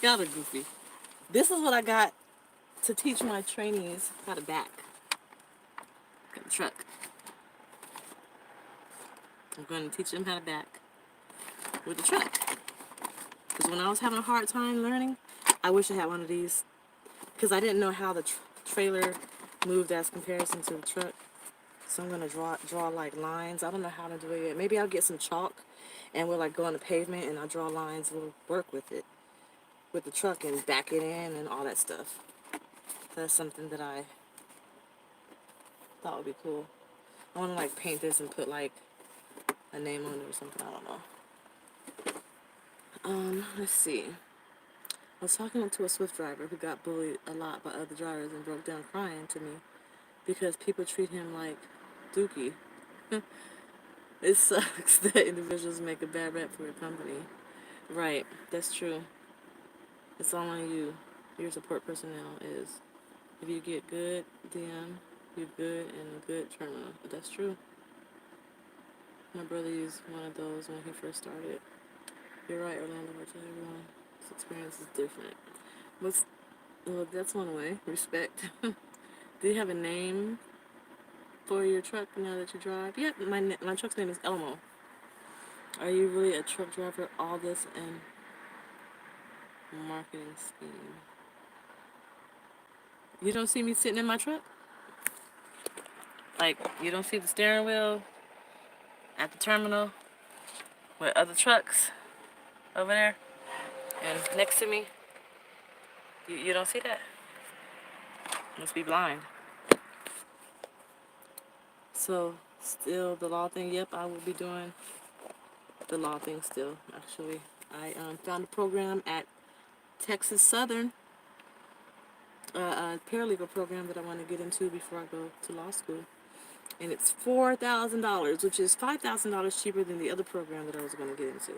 Y'all are goofy. This is what I got to teach my trainees how to back. Got the truck. I'm going to teach them how to back with the truck. Because when I was having a hard time learning, I wish I had one of these. Because I didn't know how the trailer moved as comparison to the truck. So I'm going to draw like lines. I don't know how to do it yet. Maybe I'll get some chalk and we'll like go on the pavement and I'll draw lines. We'll work with it. With the truck and back it in and all that stuff. That's something that I thought would be cool. I want to like paint this and put like a name on it or something. I don't know. Let's see. I was talking to a Swift driver who got bullied a lot by other drivers and broke down crying to me because people treat him like Dookie. It sucks that individuals make a bad rep for your company. Right, that's true. It's all on you. Your support personnel is. If you get good, DM. You're good and a good terminal. That's true. My brother used one of those when he first started. You're right, Orlando. To everyone, this experience is different. What's well? That's one way. Respect. Do you have a name for your truck now that you drive? Yeah, my truck's name is Elmo. Are you really a truck driver? All this and marketing scheme. You don't see me sitting in my truck? Like, you don't see the steering wheel at the terminal with other trucks over there and next to me? You don't see that? Must be blind. So, still the law thing. Yep, I will be doing the law thing still, actually. I found a program at Texas Southern, a paralegal program that I want to get into before I go to law school. And it's $4,000, which is $5,000 cheaper than the other program that I was going to get into.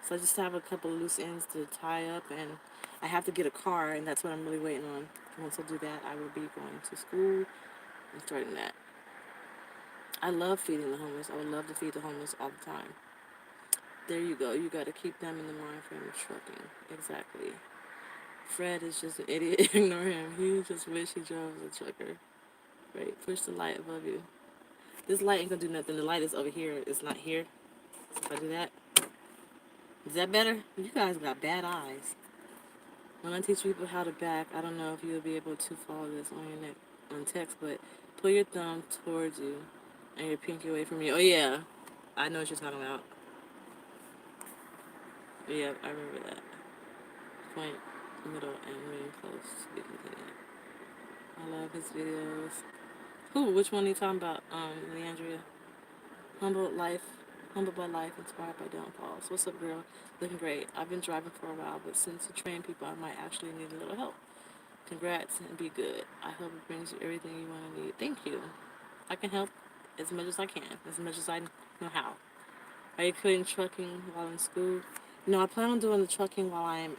So I just have a couple of loose ends to tie up, and I have to get a car, and that's what I'm really waiting on. Once I do that, I will be going to school and starting that. I love feeding the homeless. I would love to feed the homeless all the time. There you go. You got to keep them in the mind frame of trucking. Exactly. Fred is just an idiot. Ignore him. He just wish he drove as a trucker. Right? Push the light above you. This light ain't gonna do nothing. The light is over here. It's not here. So if I do that, is that better? You guys got bad eyes. When I teach people how to back, I don't know if you'll be able to follow this on your neck on text, but pull your thumb towards you and your pinky away from you. Oh yeah, I know what you're talking about. Yeah, I remember that. Point, middle, and ring close to be continued. I love his videos. Who? Which one are you talking about, Leandria? Humbled life, humbled by life, inspired by downfalls. What's up, girl? Looking great. I've been driving for a while, but since you train people, I might actually need a little help. Congrats and be good. I hope it brings you everything you want to need. Thank you. I can help as much as I can, as much as I know how. Are you quitting trucking while in school? No, I plan on doing the trucking while I'm.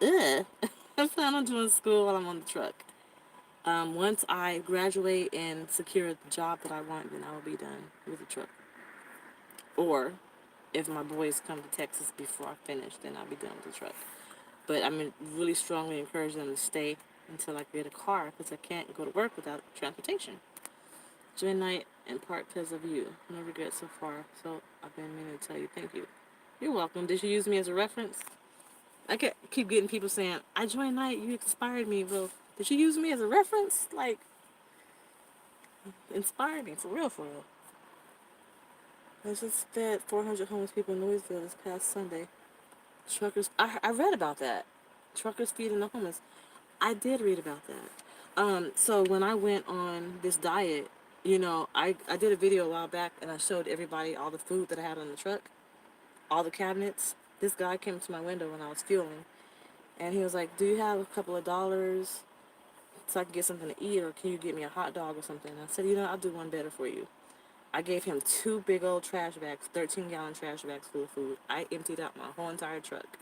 Ugh. I plan on doing school while I'm on the truck. Once I graduate and secure the job that I want, then I will be done with the truck. Or if my boys come to Texas before I finish, then I'll be done with the truck. But I'm really strongly encourage them to stay until I get a car because I can't go to work without transportation. Join night in part because of you. No regrets so far. So I've been meaning to tell you thank you. You're welcome. Did you use me as a reference? I keep getting people saying, I joined night, you inspired me. Well, did you use me as a reference? Like, inspired me, for real, for real. I just fed 400 homeless people in Louisville this past Sunday. Truckers, I read about that. Truckers feeding the homeless. I did read about that. So when I went on this diet, I did a video a while back and I showed everybody all the food that I had on the truck, all the cabinets. This guy came to my window when I was fueling, and he was like, "Do you have a couple of dollars so I can get something to eat, or can you get me a hot dog or something?" And I said, I'll do one better for you. I gave him 2 big old trash bags, 13-gallon trash bags full of food. I emptied out my whole entire truck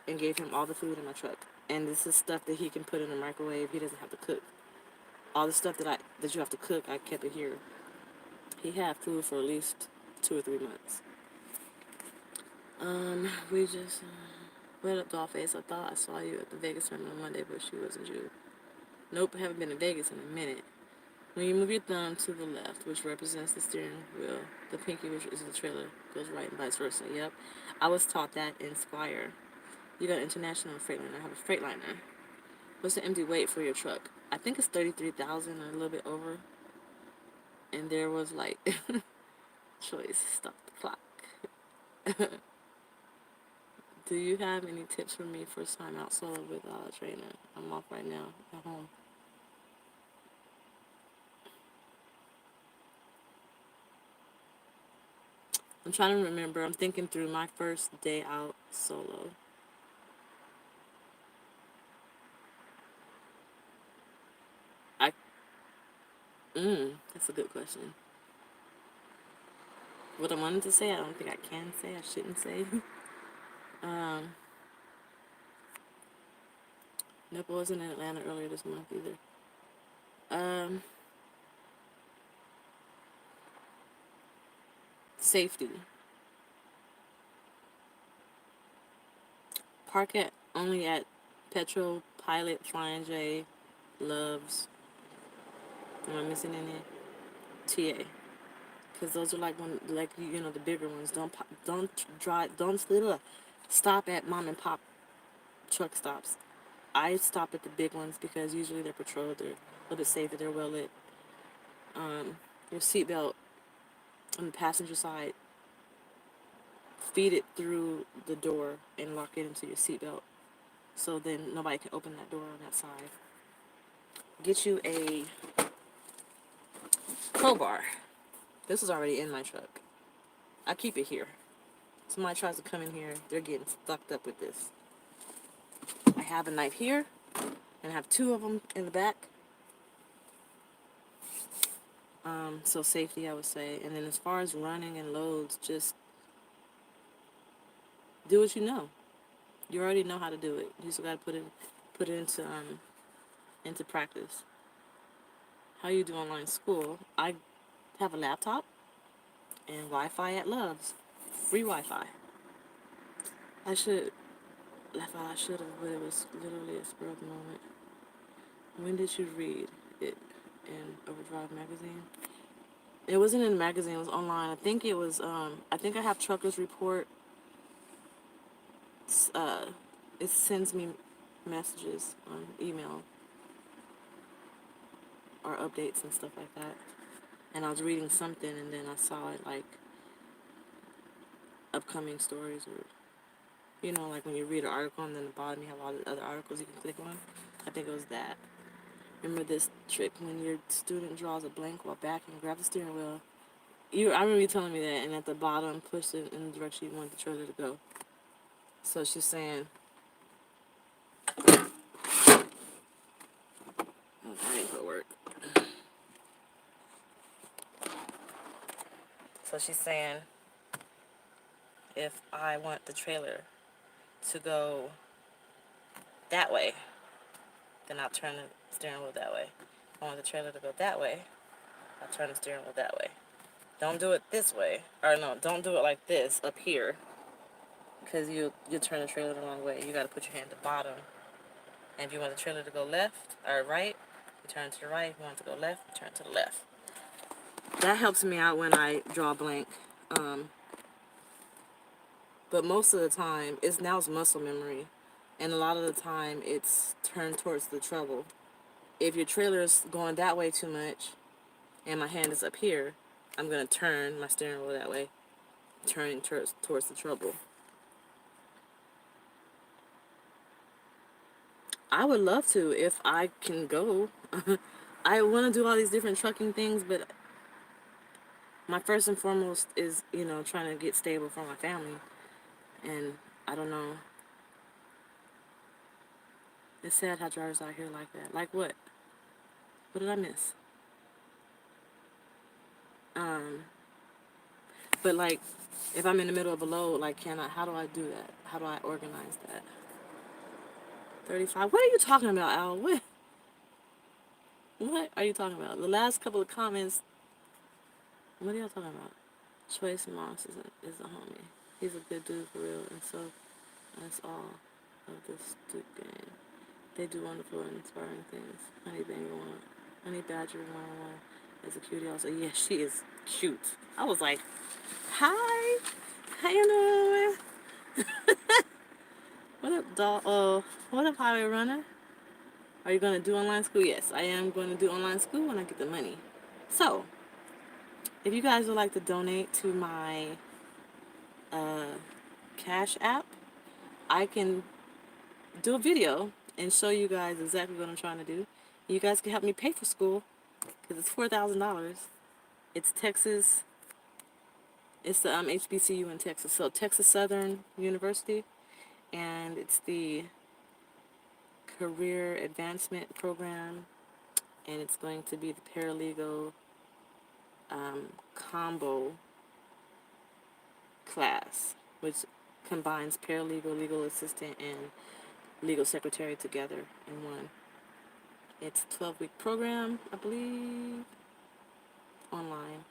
and gave him all the food in my truck. And this is stuff that he can put in the microwave. He doesn't have to cook. All the stuff that you have to cook, I kept it here. He had food for at least 2 or 3 months. We just what up, Dollface? I thought I saw you at the Vegas terminal Monday, but she wasn't you. Nope, I haven't been to Vegas in a minute. When you move your thumb to the left, which represents the steering wheel, the pinky, which is the trailer, goes right and vice versa. Yep, I was taught that in Squire. You got international Freightliner. I have a Freightliner. What's the empty weight for your truck? I think it's 33,000 or a little bit over. And there was like, choice, stop the clock. Do you have any tips for me for time out solo without a trainer? I'm off right now at home. I'm trying to remember. I'm thinking through my first day out solo. I that's a good question. What I wanted to say, I don't think I can say. I shouldn't say. um, nope, I wasn't in Atlanta earlier this month either. Um, Safety. Park at only at Petro, Pilot, Flying J, Loves. Am I missing any? TA. Because those are like the bigger ones. Don't drive. Don't stop at mom and pop truck stops. I stop at the big ones because usually they're patrolled. They're a little bit safer. They're well lit. Your seatbelt on the passenger side. Feed it through the door and lock it into your seatbelt. So then nobody can open that door on that side. Get you a crowbar. This is already in my truck. I keep it here. Somebody tries to come in here, they're getting stuck up with this. I have a knife here, and I have 2 of them in the back. So safety, I would say. And then as far as running and loads, just do what you know. You already know how to do it. You just gotta put it into practice. How you do online school? I have a laptop and Wi-Fi at Love's, free Wi-Fi. I should have, but it was literally a spur of the moment. When did you read it in Overdrive magazine? It wasn't in the magazine, it was online. I think it was, I think I have Truckers Report. It sends me messages on email or updates and stuff like that. And I was reading something and then I saw it like upcoming stories or, like when you read an article and then at the bottom you have all the other articles you can click on. I think it was that. Remember this trick when your student draws a blank while backing, grab the steering wheel. I remember you telling me that, and at the bottom, push it in the direction you want the trailer to go. So she's saying, oh, that ain't gonna work. So she's saying, if I want the trailer to go that way, then I'll turn the steering wheel that way. If I want the trailer to go that way, I'll turn the steering wheel that way. Don't do it this way. Or no, don't do it like this up here. Because you'll turn the trailer the wrong way. You got to put your hand at the bottom. And if you want the trailer to go left or right, you turn to the right. If you want it to go left, you turn to the left. That helps me out when I draw blank. But most of the time, it's muscle memory. And a lot of the time, it's turned towards the trouble. If your trailer is going that way too much, and my hand is up here, I'm going to turn my steering wheel that way, turning towards the trouble. I would love to if I can go. I want to do all these different trucking things, but my first and foremost is, trying to get stable for my family. And I don't know. It's sad how drivers out here like that. Like what? What did I miss? But like, if I'm in the middle of a load, like, how do I do that? How do I organize that? 35. What are you talking about, Al? What are you talking about? The last couple of comments, what are y'all talking about? Choice Moss is a homie. He's a good dude for real, and so that's all of this Duke gang. They do wonderful and inspiring things. Honey Banger One, Honey Badger 101 is a cutie also. Yeah, she is cute. I was like, hi, how you doing? What up, doll? What up, Highway Runner? Are you gonna do online school? Yes, I am going to do online school when I get the money. So, if you guys would like to donate to my Cash App, I can do a video and show you guys exactly what I'm trying to do. You guys can help me pay for school because it's $4,000. It's Texas. It's the HBCU in Texas. So Texas Southern University, and it's the Career Advancement Program, and it's going to be the paralegal combo class, which combines paralegal, legal assistant, and legal secretary together in one. It's a 12-week program, I believe, online.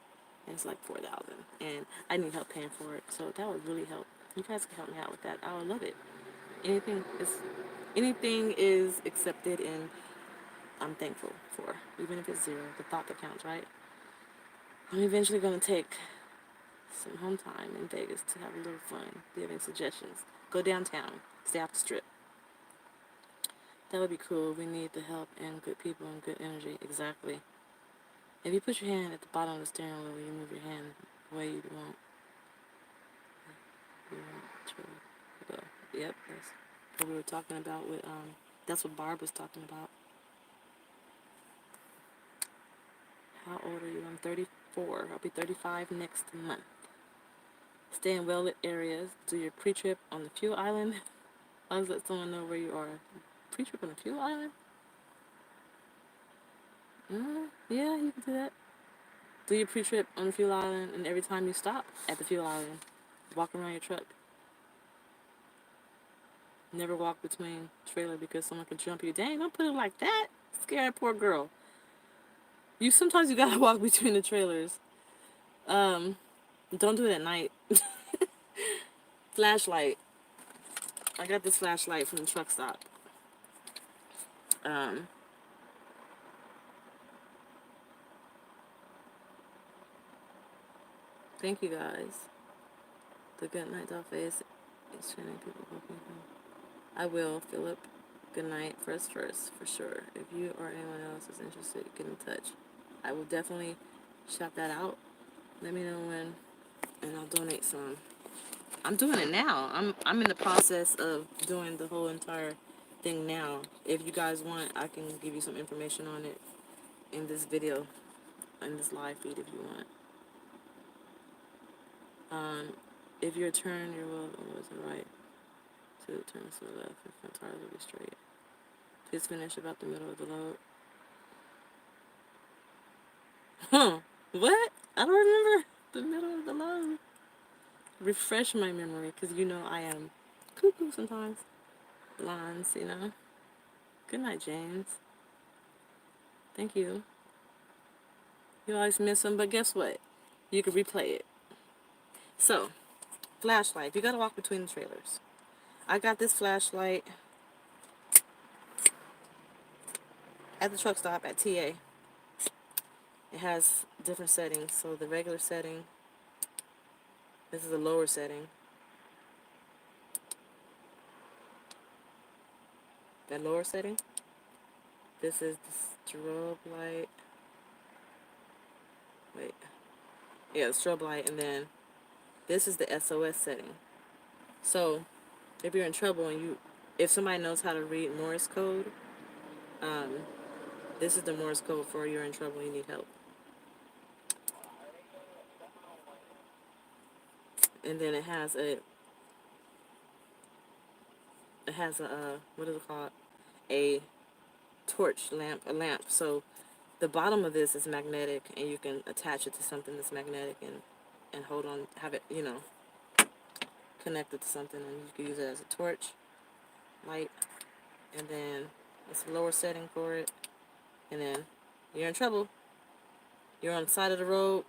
and it's like 4,000, and I need help paying for it. So that would really help. You guys can help me out with that. I would love it. Anything is accepted, and I'm thankful for, even if it's zero. The thought that counts, right? I'm eventually gonna take some home time in Vegas to have a little fun. Do you have any suggestions? Go downtown. Stay off the strip. That would be cool. We need the help and good people and good energy. Exactly. If you put your hand at the bottom of the steering wheel, you move your hand the way you want. You want to go. Yep, that's what we were talking about with, that's what Barb was talking about. How old are you? I'm 34. I'll be 35 next month. Stay in well-lit areas. Do your pre-trip on the fuel island. Always let someone know where you are. Pre-trip on the fuel island? Yeah, you can do that. Do your pre-trip on the fuel island, and every time you stop at the fuel island, walk around your truck. Never walk between trailer because someone can jump you. Dang, don't put it like that. Scare that poor girl. Sometimes you gotta walk between the trailers. Don't do it at night. Flashlight. I got this flashlight from the truck stop. Thank you guys. The good night DollFace is training people. I will, Philip. Good night. First, for sure. If you or anyone else is interested, get in touch. I will definitely shout that out. Let me know when, and I'll donate some. I'm doing it now. I'm in the process of doing the whole entire thing now. If you guys want, I can give you some information on it in this video, in this live feed if you want. If you turn your wheel to the right, to turn to the left, your front tires will be straight. Please finish about the middle of the load. What? I don't remember the middle of the load. Refresh my memory, because I am cuckoo sometimes. Lines, Good night, James. Thank you. You always miss them, but guess what? You can replay it. So, flashlight. You gotta walk between the trailers. I got this flashlight at the truck stop at TA. It has different settings. So the regular setting, this is the lower setting. That lower setting. This is the strobe light. Wait. Yeah, the strobe light, and then this is the SOS setting. So if you're in trouble and if somebody knows how to read Morse code, this is the Morse code for you're in trouble, you need help. And then it has a what is it called? A torch lamp, a lamp. So the bottom of this is magnetic, and you can attach it to something that's magnetic and hold on, have it, connected to something, and you can use it as a torch light. And then it's a lower setting for it. And then you're in trouble. You're on the side of the road.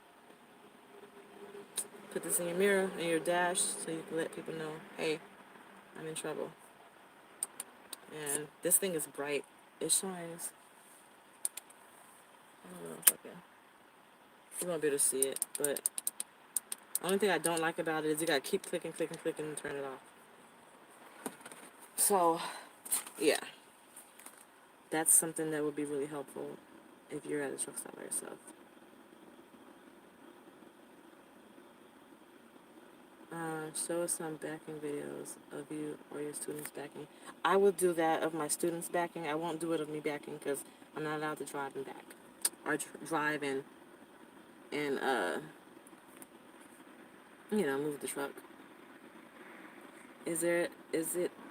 Put this in your mirror, in your dash, so you can let people know, hey, I'm in trouble. And this thing is bright. It shines. I don't know if I can. You won't be able to see it, but the only thing I don't like about it is you gotta keep clicking, and turn it off. So, yeah. That's something that would be really helpful if you're at a truck stop by yourself. Show us some backing videos of you or your students backing. I will do that of my students backing. I won't do it of me backing because I'm not allowed to drive and back. Or drive and move the truck. Is it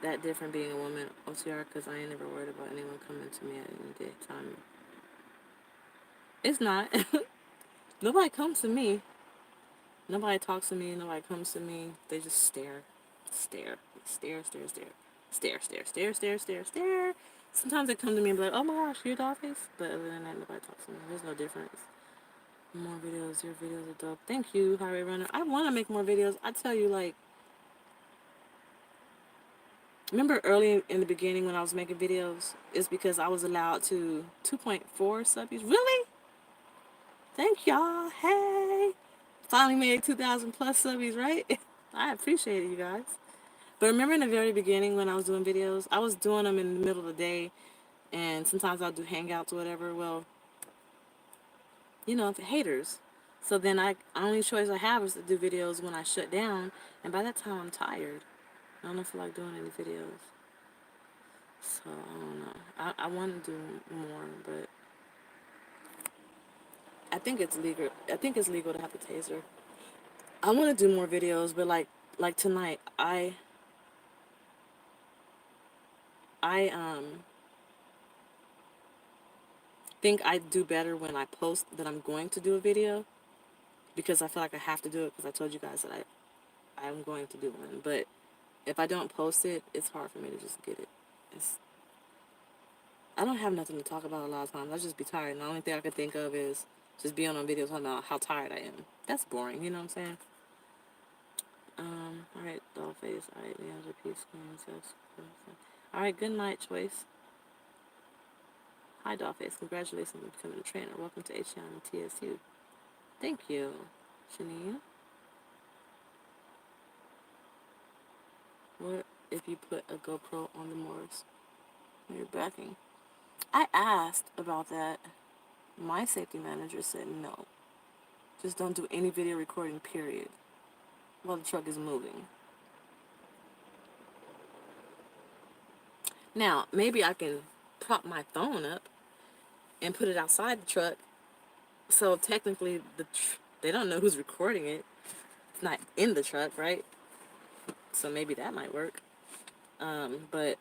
that different being a woman, OTR? Because I ain't never worried about anyone coming to me at any time. It's not. Nobody comes to me. Nobody talks to me. Nobody comes to me. They just stare. Stare. Sometimes they come to me and be like, oh my gosh, you're DollFace? But other than that, nobody talks to me. There's no difference. More videos. Your videos are dope. Thank you, Highway Runner. I want to make more videos. I tell you, like, remember early in the beginning when I was making videos? It's because I was allowed to 2.4 subbies. Really? Thank y'all. Hey. Finally made 2,000 plus subbies, right? I appreciate it, you guys. But remember in the very beginning when I was doing videos, I was doing them in the middle of the day, and sometimes I'll do hangouts or whatever. Well, you know, the haters. So then only choice I have is to do videos when I shut down, and by that time I'm tired. I don't feel like doing any videos. So I don't know. I want to do more, but I think it's legal. I think it's legal to have a taser. I want to do more videos, but like tonight, I think I do better when I post that I'm going to do a video, because I feel like I have to do it, because I told you guys that I'm going to do one. But if I don't post it, it's hard for me to just get it. I don't have nothing to talk about a lot of times. I just be tired, and the only thing I can think of is just being on videos talking about how tired I am. That's boring, you know what I'm saying? Alright, Dollface. Alright, Leandra, peace, queen, sex. Alright, good night, Choice. Hi, Dollface. Congratulations on becoming a trainer. Welcome to HM and TSU. Thank you, Janine. What if you put a GoPro on the Morris when you're backing? I asked about that. My safety manager said no. Just don't do any video recording, period, while the truck is moving. Now, maybe I can prop my phone up and put it outside the truck, so technically they don't know who's recording it. It's not in the truck, right? So maybe that might work. But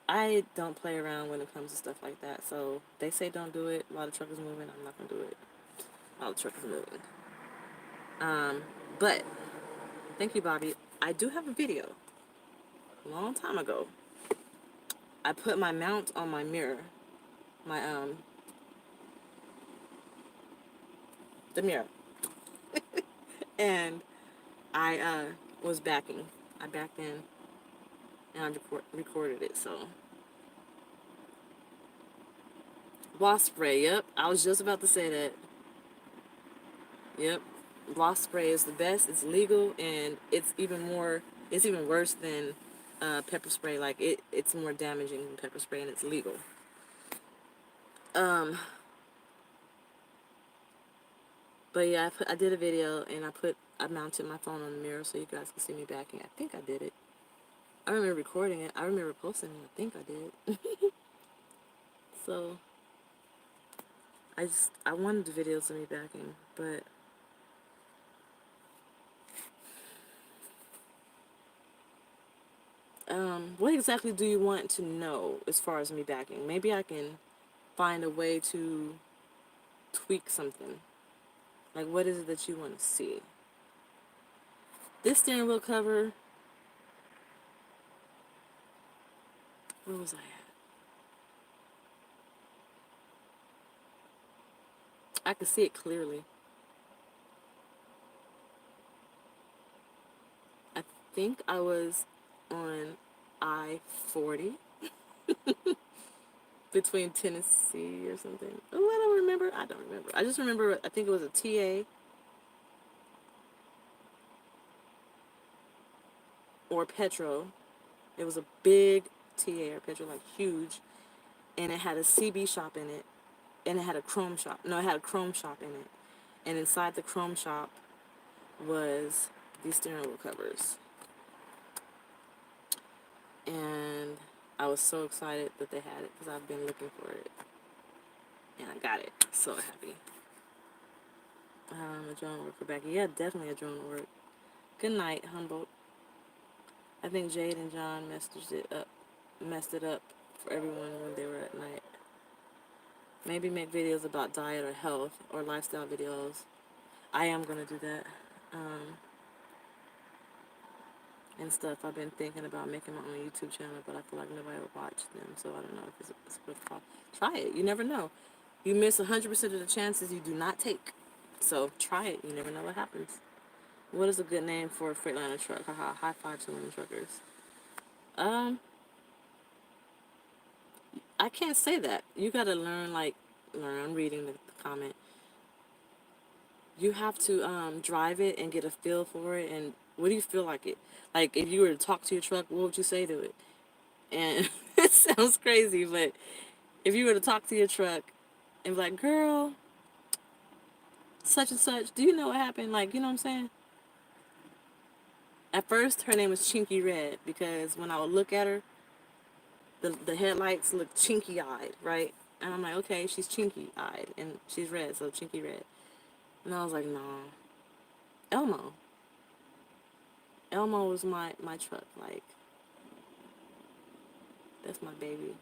I don't play around when it comes to stuff like that. So they say don't do it while the truck is moving. I'm not gonna do it while the truck is moving. But thank you, Bobby. I do have a video. A long time ago, I put my mount on my mirror, my the mirror, and I was backing. I backed in, and I recorded it. So wasp spray. Yep, I was just about to say that. Yep, wasp spray is the best. It's legal, and it's even more. It's even worse than pepper spray. Like it's more damaging than pepper spray, and it's legal. But yeah, I did a video, and I mounted my phone on the mirror so you guys can see me backing. I think I did it. I remember recording it. I remember posting it. I think I did. So I wanted the videos of me backing, but what exactly do you want to know as far as me backing? Maybe I can find a way to tweak something. Like, what is it that you want to see? This steering wheel cover, where was I at? I could see it clearly. I think I was on I-40 between Tennessee or something. Oh, I don't remember. I don't remember. I just remember, I think it was a TA or Petro. It was a big TA or Petro, like huge, and it had a CB shop in it, and it had a chrome shop. No, it had a chrome shop in it, and inside the chrome shop was these steering wheel covers. And I was so excited that they had it because I've been looking for it, and I got it. So happy. A drone work for Becky. Yeah, definitely a drone work. Good night, Humboldt. I think Jade and John messed it up for everyone when they were at night. Maybe make videos about diet or health or lifestyle videos. I am gonna do that. And stuff. I've been thinking about making my own YouTube channel, but I feel like nobody will watch them, so I don't know if it's worthwhile. Try it. You never know. You miss 100% of the chances you do not take. So try it. You never know what happens. What is a good name for a Freightliner truck? Haha, high five to women truckers. Um, I can't say that. You gotta learn, I'm reading the comment. You have to drive it and get a feel for it. And what do you feel like it? Like, if you were to talk to your truck, what would you say to it? And it sounds crazy, but if you were to talk to your truck and be like, girl, such and such, do you know what happened? Like, you know what I'm saying? At first, her name was Chinky Red because when I would look at her, the headlights looked chinky-eyed, right? And I'm like, okay, she's chinky-eyed, and she's red, so Chinky Red. And I was like, nah. Elmo. Elmo was my truck. Like, that's my baby.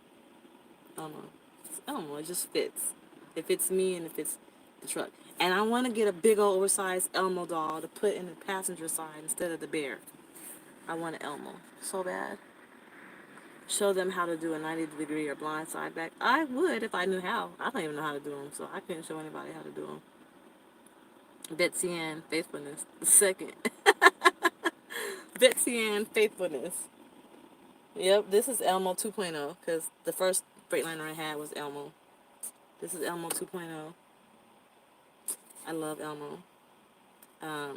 Elmo. It's Elmo. It just fits. It fits me and it fits the truck. And I want to get a big old oversized Elmo doll to put in the passenger side instead of the bear. I want an Elmo so bad. Show them how to do a 90-degree or blind side back. I would if I knew how. I don't even know how to do them, so I couldn't show anybody how to do them. Betsy Ann Faithfulness. The second. Betsy Ann Faithfulness. Yep, this is Elmo 2.0 because the first Freightliner I had was Elmo. This is Elmo 2.0. I love Elmo. I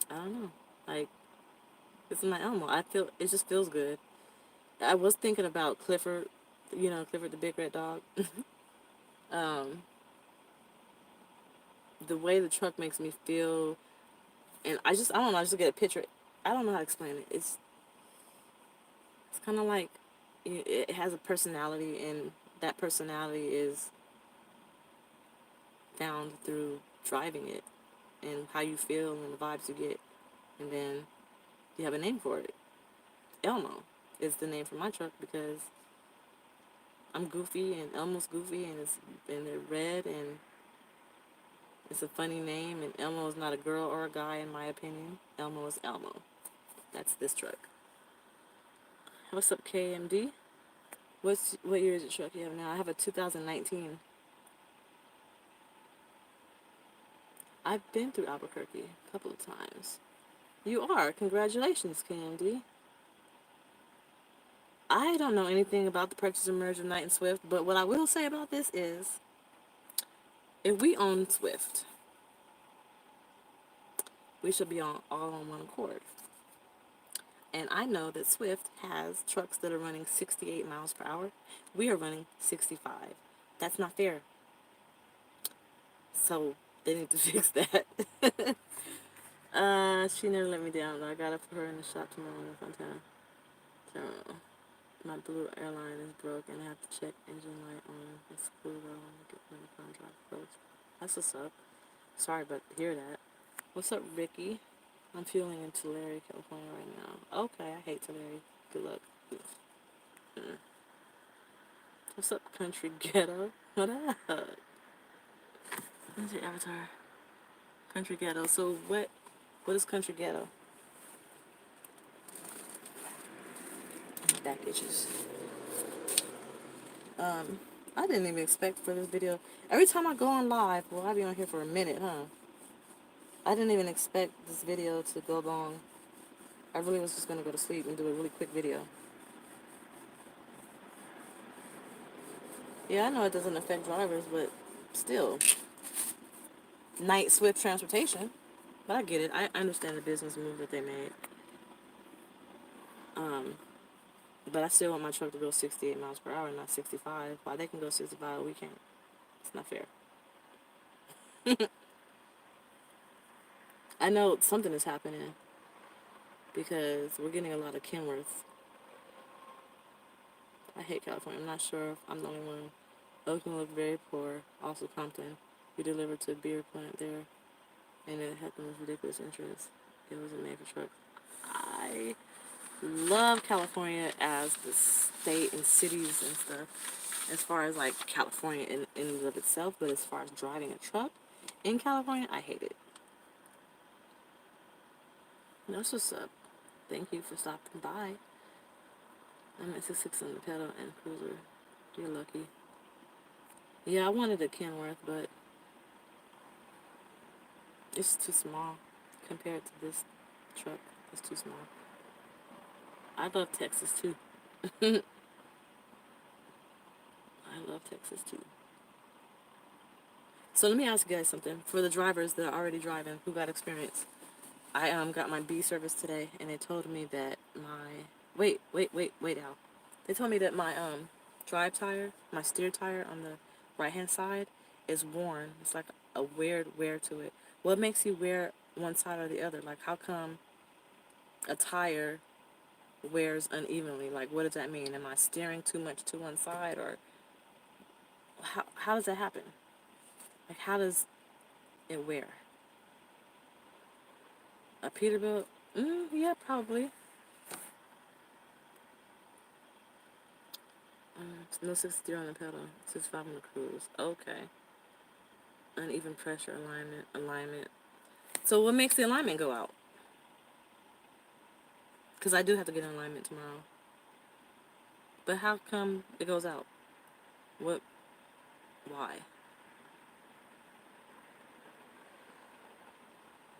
don't know. Like, this is my Elmo. It just feels good. I was thinking about Clifford, Clifford the big red dog. The way the truck makes me feel, and I don't know, I just get a picture. I don't know how to explain it. It's kind of like it has a personality, and that personality is found through driving it and how you feel and the vibes you get. And then you have a name for it. Elmo is the name for my truck because I'm goofy and Elmo's goofy, and they're red, and it's a funny name, and Elmo is not a girl or a guy in my opinion. Elmo is Elmo. That's this truck. What's up, KMD? What year is the truck you have now? I have a 2019. I've been through Albuquerque a couple of times. You are. Congratulations, KMD. I don't know anything about the purchase and merge of Knight and Swift, but what I will say about this is, if we own Swift, we should be all on one accord. And I know that Swift has trucks that are running 68 miles per hour. We are running 65. That's not fair. So they need to fix that. She never let me down, though. I gotta put her in the shop tomorrow in Fontana. So, my blue airline is broke and I have to check engine light on. It's cool though. I'm get when the contract closed. That's what's up. Sorry, but hear that. What's up, Ricky? I'm fueling in Tulare, California right now. Okay, I hate Tulare. Good luck. What's up, Country Ghetto? What up? What's your avatar? Country Ghetto. So what is Country Ghetto? Back itches. I didn't even expect for this video. Every time I go on live, well, I'll be on here for a minute, huh? I didn't even expect this video to go long. I really was just gonna go to sleep and do a really quick video. Yeah, I know it doesn't affect drivers, but still. Night Swift Transportation. But I get it. I understand the business move that they made. But I still want my truck to go 68 miles per hour, not 65. Why they can go 65, we can't. It's not fair. I know something is happening because we're getting a lot of Kenworth. I hate California. I'm not sure if I'm the only one. Oakland looked very poor. Also Compton. We delivered to a beer plant there, and it had the most ridiculous entrance. It was a mega truck. I love California as the state and cities and stuff, as far as like California in and of itself, but as far as driving a truck in California, I hate it. That's what's up. Thank you for stopping by. I'm at 66 on the pedal and cruiser. You're lucky. Yeah, I wanted a Kenworth, but it's too small compared to this truck. It's too small. I love Texas too. I love Texas too. So let me ask you guys something. For the drivers that are already driving, who got experience, I got my B service today, and they told me that my wait Al. They told me that my drive tire, my steer tire on the right hand side, is worn. It's like a weird wear to it. What makes you wear one side or the other? Like, how come a tire wears unevenly? Like, what does that mean? Am I steering too much to one side, or how does that happen? Like, how does it wear? A Peterbilt? Yeah, probably. No 60 on the pedal, 65 on the cruise. Okay. Uneven pressure alignment. So what makes the alignment go out? Because I do have to get in alignment tomorrow. But how come it goes out? What? Why?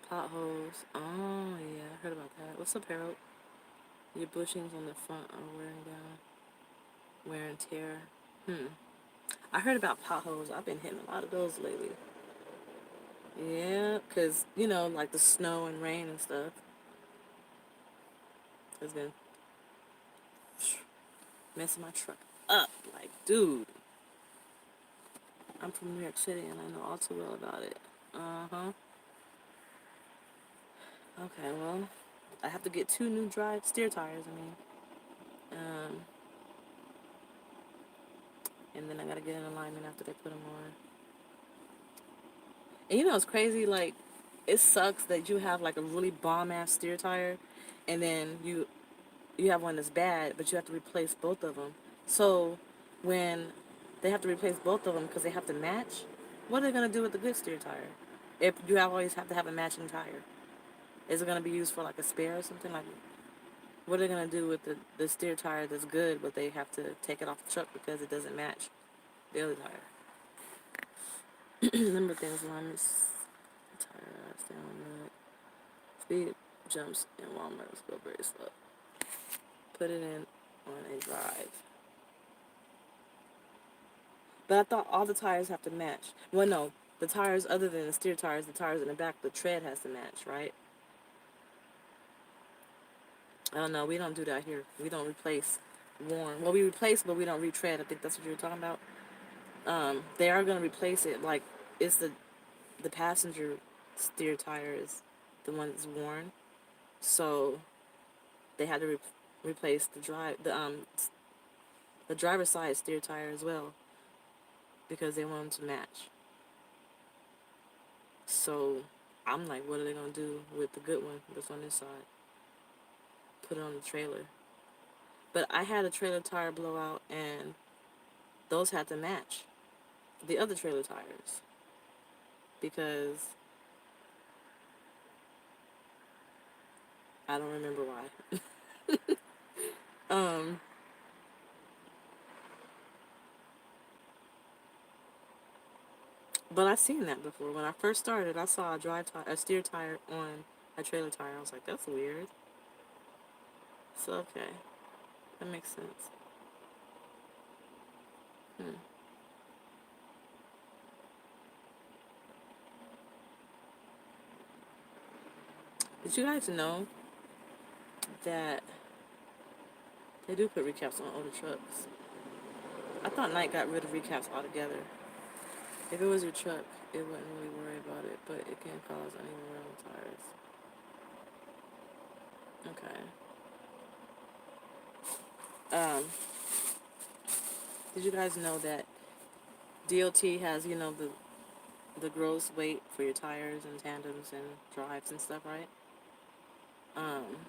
Potholes. Oh, yeah, I heard about that. What's up, Harold? Your bushings on the front are wearing down. Wear and tear. I heard about potholes. I've been hitting a lot of those lately. Yeah, because, like the snow and rain and stuff has been messing my truck up. Like, dude, I'm from New York City and I know all too well about it. Uh-huh. Okay, well, I have to get 2 new steer tires, Um, and then I gotta get in alignment after they put them on. And it's crazy, like, it sucks that you have, like, a really bomb-ass steer tire, and then you have one that's bad, but you have to replace both of them. So, when they have to replace both of them because they have to match, what are they gonna do with the good steer tire? If you always have to have a matching tire. Is it gonna be used for, like, a spare or something? Like, what are they gonna do with the steer tire that's good, but they have to take it off the truck because it doesn't match the other tire? Number things, alignments, tire, stay on that. Speed jumps in Walmart, go very slow. Put it in on a drive. But I thought all the tires have to match. Well, no, the tires other than the steer tires, the tires in the back, the tread has to match, right? I don't know. We don't do that here. We don't replace worn. Well, we replace, but we don't retread. I think that's what you were talking about. They are gonna replace it. Like, it's the passenger steer tire is the one that's worn, so they had to replace the driver's side steer tire as well because they want them to match. So I'm like, what are they gonna do with the good one that's on this side? Put it on the trailer. But I had a trailer tire blowout, and those had to match the other trailer tires because I don't remember why. um, but I've seen that before. When I first started, I saw a steer tire on a trailer tire. I was like, that's weird. So okay, that makes sense. Hmm. Did you guys know that they do put recaps on older trucks? I thought Nike got rid of recaps altogether. If it was your truck, it wouldn't really worry about it, but it can cause uneven wear on tires. Okay. Did you guys know that DOT has, the gross weight for your tires and tandems and drives and stuff, right? Um,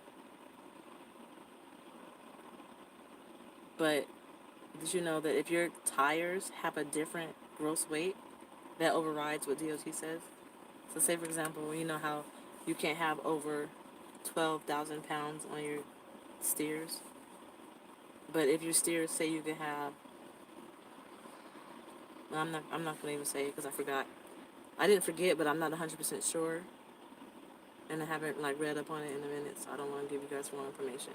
but did you know that if your tires have a different gross weight, that overrides what DOT says? So say, for example, you know how you can't have over 12,000 pounds on your steers? But if your steers say you can have I'm not gonna even say it because I forgot. I didn't forget, but I'm not 100% sure, and I haven't like read up on it in a minute, so I don't want to give you guys wrong information.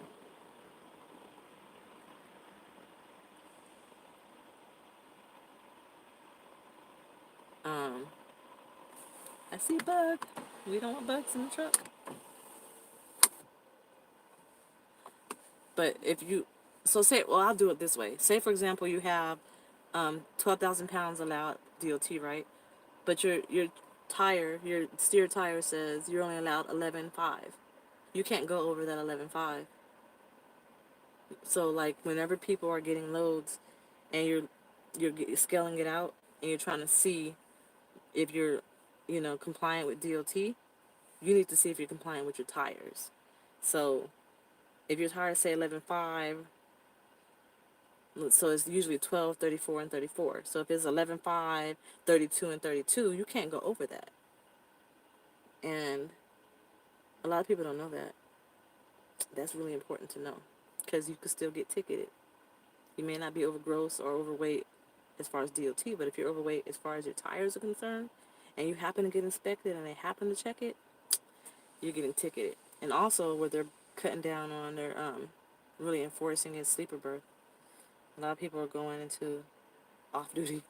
Um, I see bug. We don't want bugs in the truck. But if you, so say, well, I'll do it this way. Say for example, you have 12,000 pounds allowed DOT, right? But your tire, your steer tire says you're only allowed 11.5. You can't go over that 11.5. So like whenever people are getting loads and you're scaling it out and you're trying to see if you're, compliant with DOT, you need to see if you're compliant with your tires. So if your tires say 11.5, so it's usually 12, 34, and 34. So if it's 11.5, 32, and 32, you can't go over that. And a lot of people don't know that. That's really important to know because you could still get ticketed. You may not be over gross or overweight as far as DOT, but if you're overweight as far as your tires are concerned and you happen to get inspected and they happen to check it, you're getting ticketed. And also where they're cutting down on their really enforcing is sleeper berth. A lot of people are going into off duty.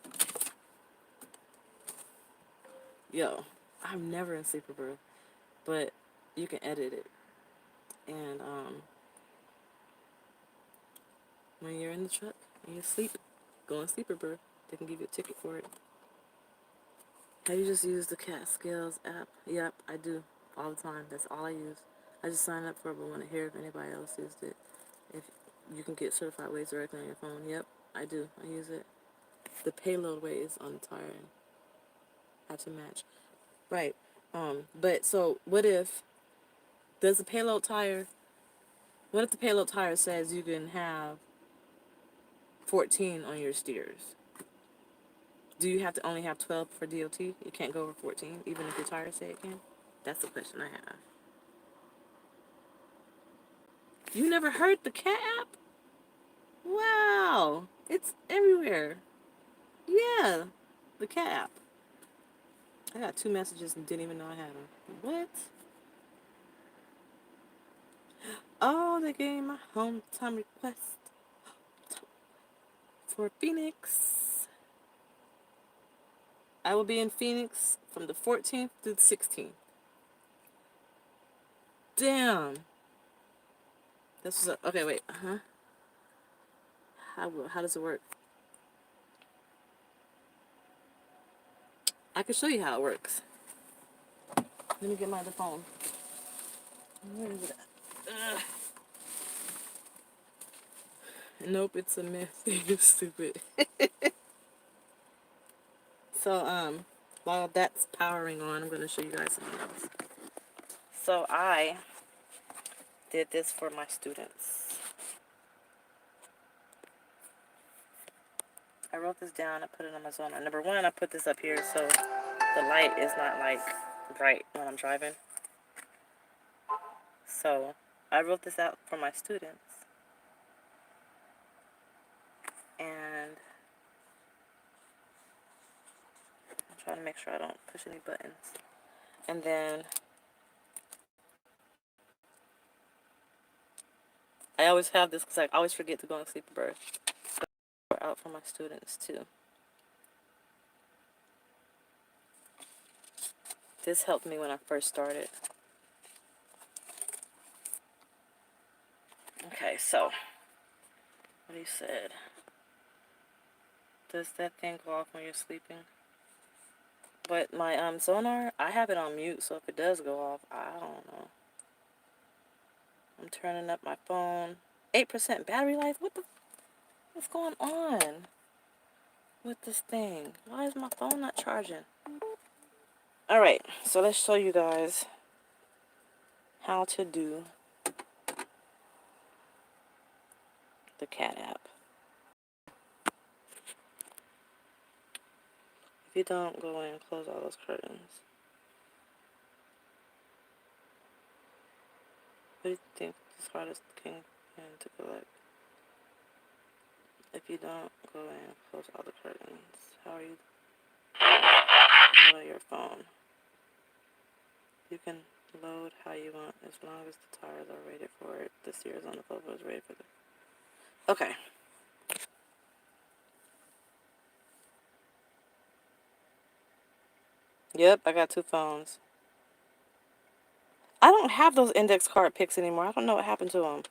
Yo, I'm never in sleeper berth, but you can edit it. And when you're in the truck and you sleep, go in sleeper berth. They can give you a ticket for it. Have you just used the Cat Scales app? Yep, I do all the time. That's all I use. I just sign up for it, but want to hear if anybody else used it. If you can get certified weights directly on your phone. Yep, I do. I use it. The payload weight is on the tire and have to match. Right. But so what if does the payload tire? What if the payload tire says you can have 14 on your steers? Do you have to only have 12 for DOT? You can't go over 14, even if your tires say it can? That's the question I have. You never heard the Cat app? Wow. It's everywhere. Yeah. The Cat app. I got 2 messages and didn't even know I had them. What? Oh, they gave my hometown request for Phoenix. I will be in Phoenix from the 14th to the 16th. Damn. This was okay, wait. Huh? How does it work? I can show you how it works. Let me get my other phone. Where is it at? Nope, it's a myth. You're stupid. So, while that's powering on, I'm going to show you guys something else. So, I did this for my students. I wrote this down. I put it on my zone. Number one, I put this up here so the light is not like bright when I'm driving. So, I wrote this out for my students. And I'm trying to make sure I don't push any buttons. And then I always have this because I always forget to go in sleeper berth. So out for my students too. This helped me when I first started. Okay, so what he said. Does that thing go off when you're sleeping? But my sonar, I have it on mute, so if it does go off, I don't know. I'm turning up my phone. 8% battery life? What's going on with this thing? Why is my phone not charging? Alright, so let's show you guys how to do the Cat app. If you don't, go in and close all those curtains. What do you think is hardest thing to collect? If you don't, go and close all the curtains. How are you? Load your phone. You can load how you want as long as the tires are rated for it. The series on the Volvo is rated for the... Okay. Yep, I got 2 phones. I don't have those index card pics anymore. I don't know what happened to them.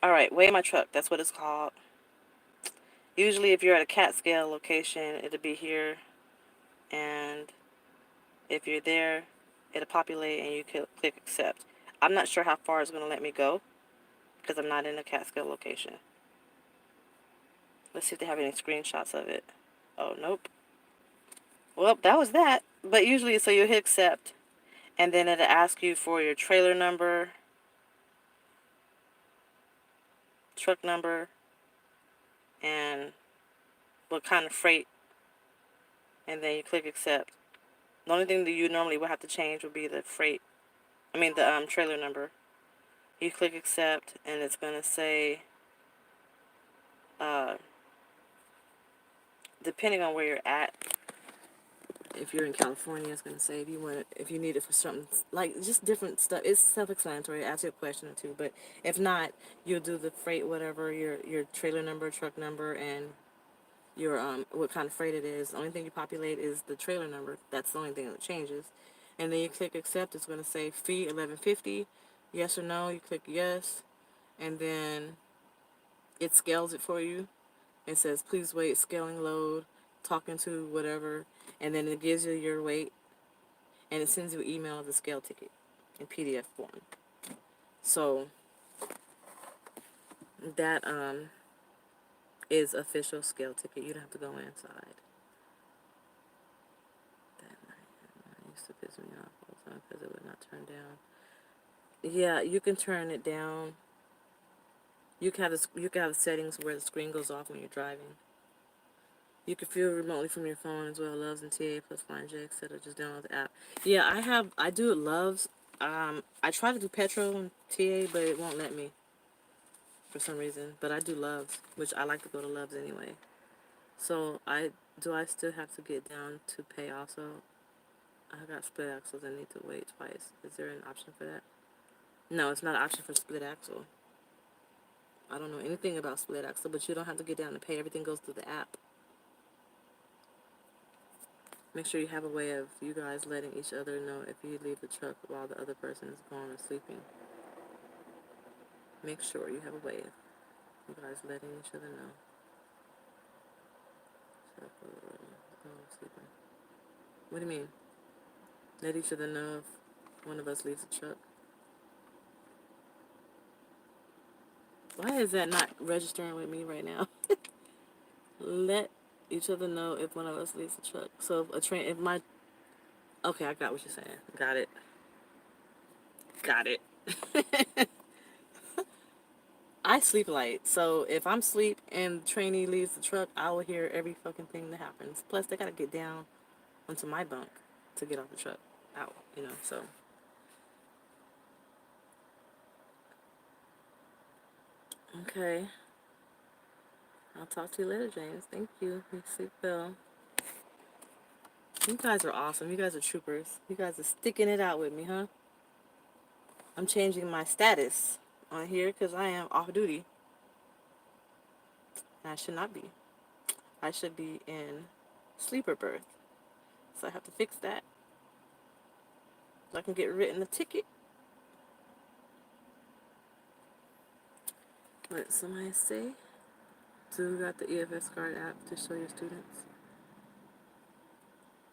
Alright, weigh my truck. That's what it's called. Usually if you're at a cat scale location, it'll be here. And if you're there, it'll populate and you click accept. I'm not sure how far it's going to let me go because I'm not in a cat scale location. Let's see if they have any screenshots of it. Oh, nope. Well, that was that. But usually, so you hit accept, and then it'll ask you for your trailer number, truck number, and what kind of freight, and then you click accept. The only thing that you normally would have to change would be the the trailer number. You click accept, and it's going to say, uh, depending on where you're at, if you're in California, it's going to say if you need it for something, like just different stuff. It's self-explanatory. Ask you a question or two. But if not, you'll do the freight, whatever, your trailer number, truck number, and your what kind of freight it is. The only thing you populate is the trailer number. That's the only thing that changes. And then you click accept. It's going to say fee $11.50. Yes or no. You click yes. And then it scales it for you. It says, please wait, scaling load, talking to whatever, and then it gives you your weight, and it sends you an email of the scale ticket in PDF form. So that is official scale ticket. You don't have to go inside. That night used to piss me off all the time because it would not turn down. Yeah, you can turn it down. You can have settings where the screen goes off when you're driving. You can view remotely from your phone as well. Loves and TA plus Find J, etc. Just download the app. Yeah, I do it Loves. I try to do Petro and TA, but it won't let me for some reason. But I do Loves, which I like to go to Loves anyway. So I still have to get down to pay also? I got split axles. I need to wait twice. Is there an option for that? No, it's not an option for split axle. I don't know anything about split axle, but you don't have to get down to pay. Everything goes through the app. Make sure you have a way of you guys letting each other know if you leave the truck while the other person is gone or sleeping. Make sure you have a way of you guys letting each other know. Sleeping. What do you mean? Let each other know if one of us leaves the truck. Why is that not registering with me right now? Let each other know if one of us leaves the truck. So okay, I got what you're saying. Got it. Got it. I sleep light, so if I'm asleep and the trainee leaves the truck, I will hear every fucking thing that happens. Plus, they gotta get down onto my bunk to get off the truck. Out, so. Okay. I'll talk to you later, James. Thank you. You sleep well. You guys are awesome. You guys are troopers. You guys are sticking it out with me, huh? I'm changing my status on here because I am off duty. And I should not be. I should be in sleeper berth. So I have to fix that. So I can get written a ticket. What did somebody say? So you got the EFS card app to show your students?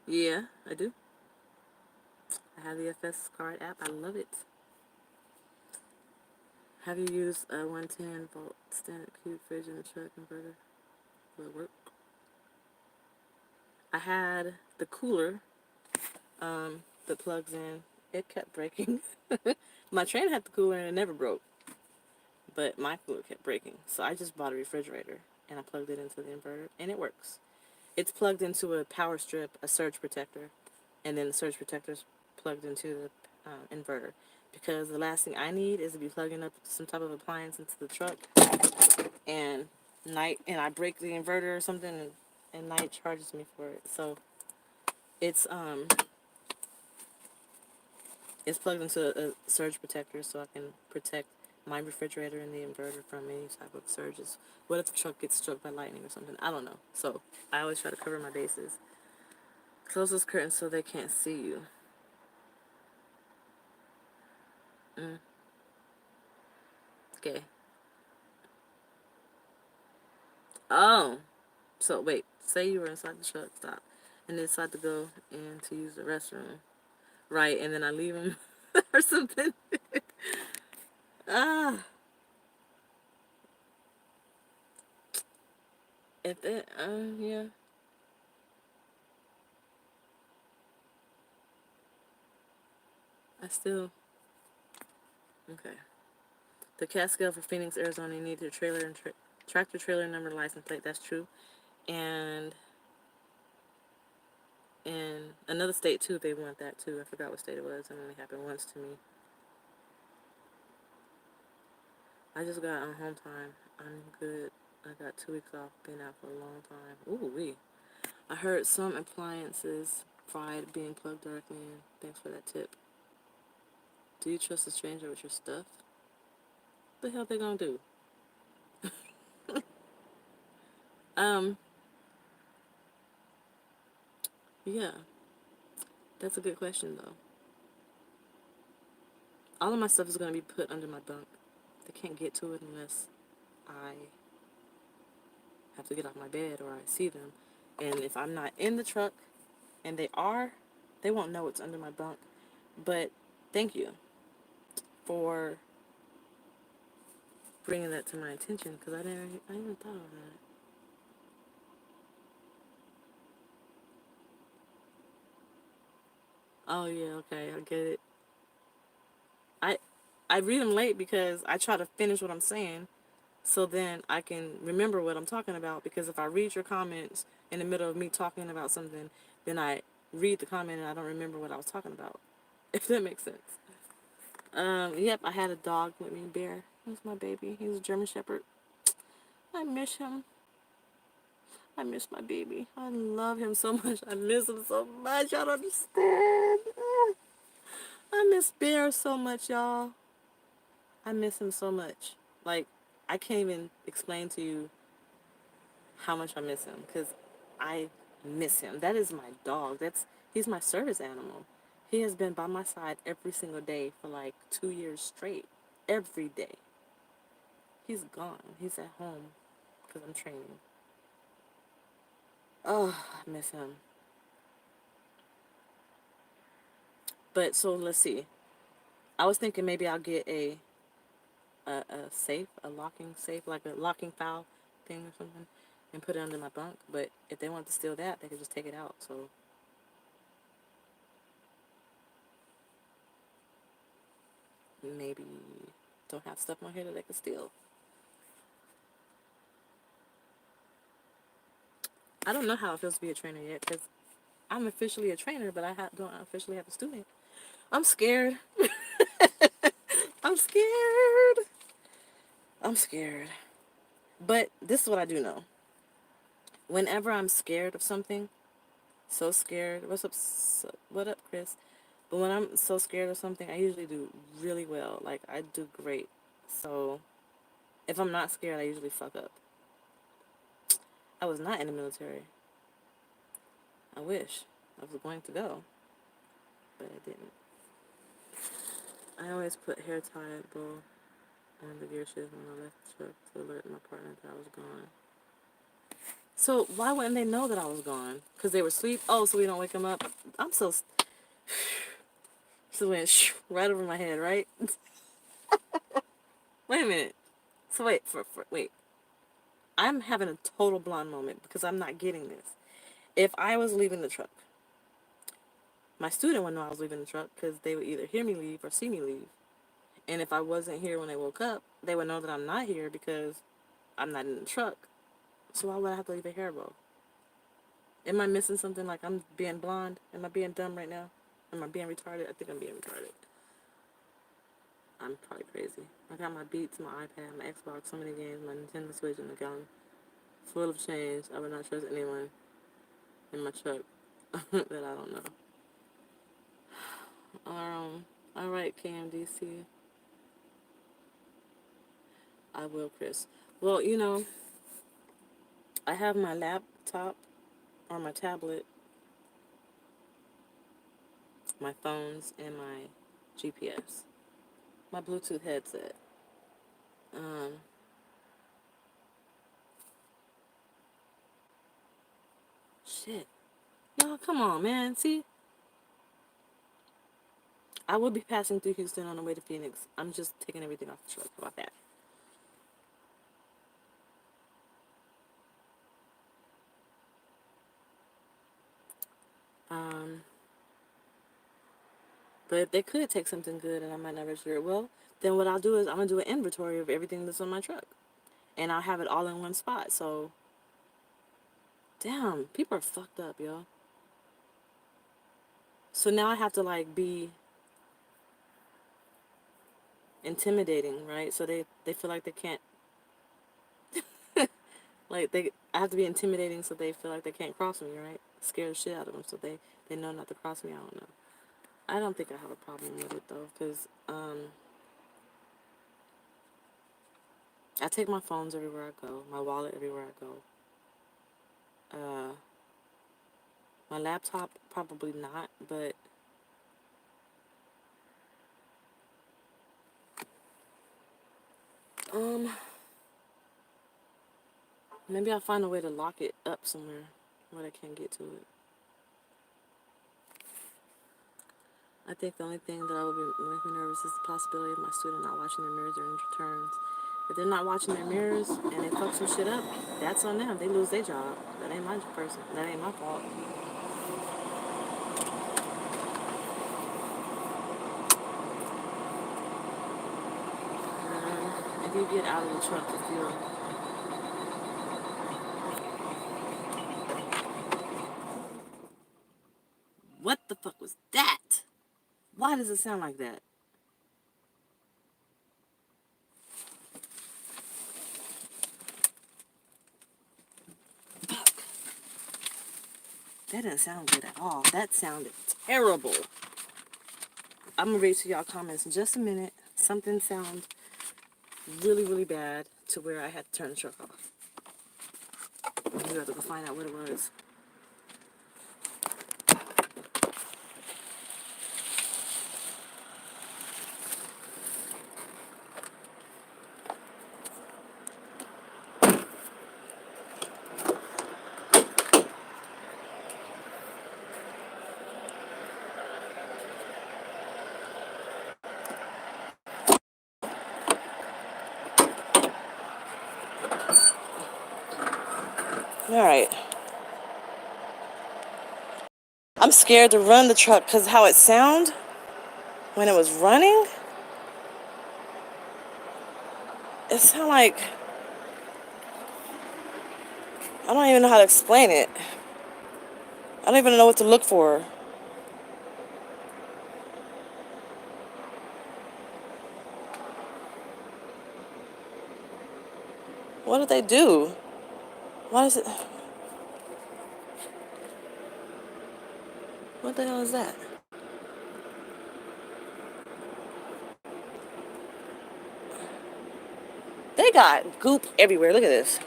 Yeah, I do. I have the EFS card app. I love it. Have you used a 110 volt standard cube fridge in the truck inverter? Will it work? I had the cooler that plugs in. It kept breaking. My train had the cooler and it never broke. But my cooler kept breaking. So I just bought a refrigerator and I plugged it into the inverter and it works. It's plugged into a power strip, a surge protector, and then the surge protector's plugged into the inverter. because the last thing I need is to be plugging up some type of appliance into the truck and I break the inverter or something, and night charges me for it. So it's it's plugged into a surge protector, so I can protect my refrigerator and the inverter from any type of surges. What if the truck gets struck by lightning or something? I don't know. So I always try to cover my bases. Close those curtains so they can't see you. Okay. Oh. So wait, say you were inside the truck, stop, and then decide to go in to use the restroom. Right, and then I leave him or something. Ah. If that, yeah. I still, okay. The Catskill for Phoenix, Arizona, you need your trailer and tractor trailer number, license plate. That's true. And in another state too, they want that too. I forgot what state it was. It only happened once to me. I just got on home time. I'm good. I got 2 weeks off. Been out for a long time. Ooh wee. I heard some appliances fried being plugged directly in. Thanks for that tip. Do you trust a stranger with your stuff? What the hell they gonna do? Um, yeah, that's a good question though. All of my stuff is gonna be put under my bunk. They can't get to it unless I have to get off my bed or I see them. And if I'm not in the truck and they are, they won't know it's under my bunk. But thank you for bringing that to my attention because I even thought of that. Oh yeah, okay, I get it. I I read them late because I try to finish what I'm saying so then I can remember what I'm talking about, because if I read your comments in the middle of me talking about something, then I read the comment and I don't remember what I was talking about. If that makes sense. Yep, I had a dog with me, Bear. He was my baby. He was a German Shepherd. I miss him. I miss my baby. I love him so much. I miss him so much. Y'all don't understand. I miss Bear so much, y'all. I miss him so much. Like, I can't even explain to you how much I miss him, because I miss him. That is my dog. He's my service animal. He has been by my side every single day for like 2 years straight. Every day. He's gone. He's at home because I'm training. Oh, I miss him. But so let's see. I was thinking maybe I'll get a safe, a locking safe, like a locking foul thing or something, and put it under my bunk. But if they want to steal that, they could just take it out. So maybe don't have stuff on here that they could steal. I don't know how it feels to be a trainer yet, because I'm officially a trainer, but don't officially have a student. I'm scared. I'm scared. I'm scared. But this is what I do know. Whenever I'm scared of something, so scared. What up, Chris? But when I'm so scared of something, I usually do really well. Like, I do great. So, if I'm not scared, I usually fuck up. I was not in the military. I wish. I was going to go, but I didn't. I always put hair tie bow on the gear shift when I left the truck to alert my partner that I was gone. So why wouldn't they know that I was gone? Because they were asleep? Oh, so we don't wake them up? I'm so... So it went right over my head, right? Wait a minute. So wait. I'm having a total blonde moment because I'm not getting this. If I was leaving the truck, my student would know I was leaving the truck because they would either hear me leave or see me leave. And if I wasn't here when they woke up, they would know that I'm not here because I'm not in the truck. So why would I have to leave a hair bow? Am I missing something? Like, I'm being blonde? Am I being dumb right now? Am I being retarded? I think I'm being retarded. I'm probably crazy. I got my Beats, my iPad, my Xbox, so many games, my Nintendo Switch, and the gallon full of change. I would not trust anyone in my truck that I don't know. All right, KMDC. I will, Chris. Well, you know, I have my laptop or my tablet, my phones, and my GPS, my Bluetooth headset. Um, shit. Y'all, come on, man. See, I will be passing through Houston on the way to Phoenix. I'm just taking everything off the truck. How about that? Um, but they could take something good and I might not register it. Well, then what I'll do is I'm going to do an inventory of everything that's on my truck. And I'll have it all in one spot. So, damn, people are fucked up, yo. So now I have to, like, be intimidating, right? So they feel like they can't, like, I have to be intimidating so they feel like they can't cross me, right? Scare the shit out of them so they know not to cross me. I don't know. I don't think I have a problem with it, though, because, I take my phones everywhere I go, my wallet everywhere I go. My laptop, probably not, but maybe I'll find a way to lock it up somewhere where they can't get to it. I think the only thing that would make me nervous is the possibility of my student not watching their mirrors during turns. If they're not watching their mirrors and they fuck some shit up, that's on them. They lose their job. That ain't my person. That ain't my fault. If you get out of the truck, if you're... What the fuck was that? Why does it sound like that? Fuck. That didn't sound good at all. That sounded terrible. I'm gonna read to y'all comments in just a minute. Something sounds really, really bad to where I had to turn the truck off. You have to go find out what it was. All right. I'm scared to run the truck because how it sounded when it was running. It sounded like, I don't even know how to explain it. I don't even know what to look for. What did they do? Why is it? What the hell is that? They got goop everywhere. Look at this.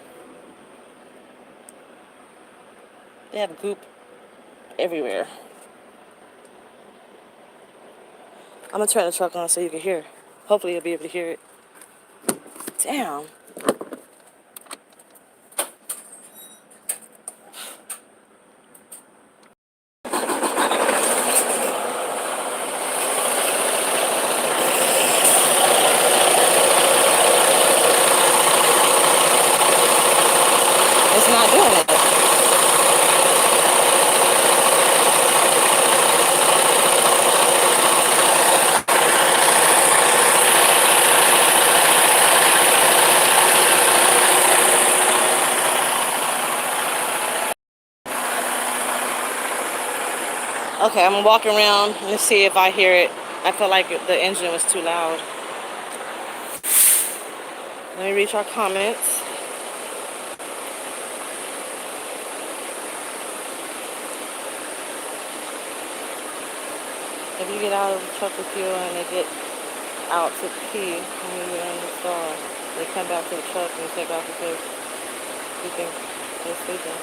They have goop everywhere. I'm gonna turn the truck on so you can hear. Hopefully you'll be able to hear it. Damn. It's not doing it. Okay, I'm gonna walk around and see if I hear it. I feel like the engine was too loud. Let me read your comments. If you get out of the truck with you and they get out to pee when you're in the stall, they come back to the truck and take off because you think they're sleeping.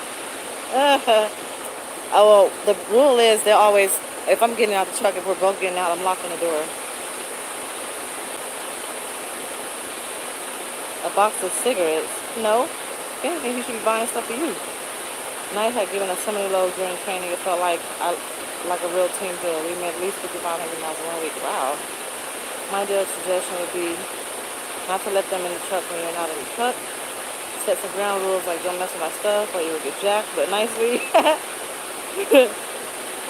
Oh, well, the rule is they're always, if I'm getting out the truck, if we're both getting out, I'm locking the door. A box of cigarettes? No. If anything, he should be buying stuff for you. Knight had given us so many loads during training, it felt like a real team deal. We made at least 5,500 miles in 1 week. Wow. My deal suggestion would be not to let them in the truck when you're not in the truck. Set some ground rules like don't mess with my stuff or you will get jacked, but nicely.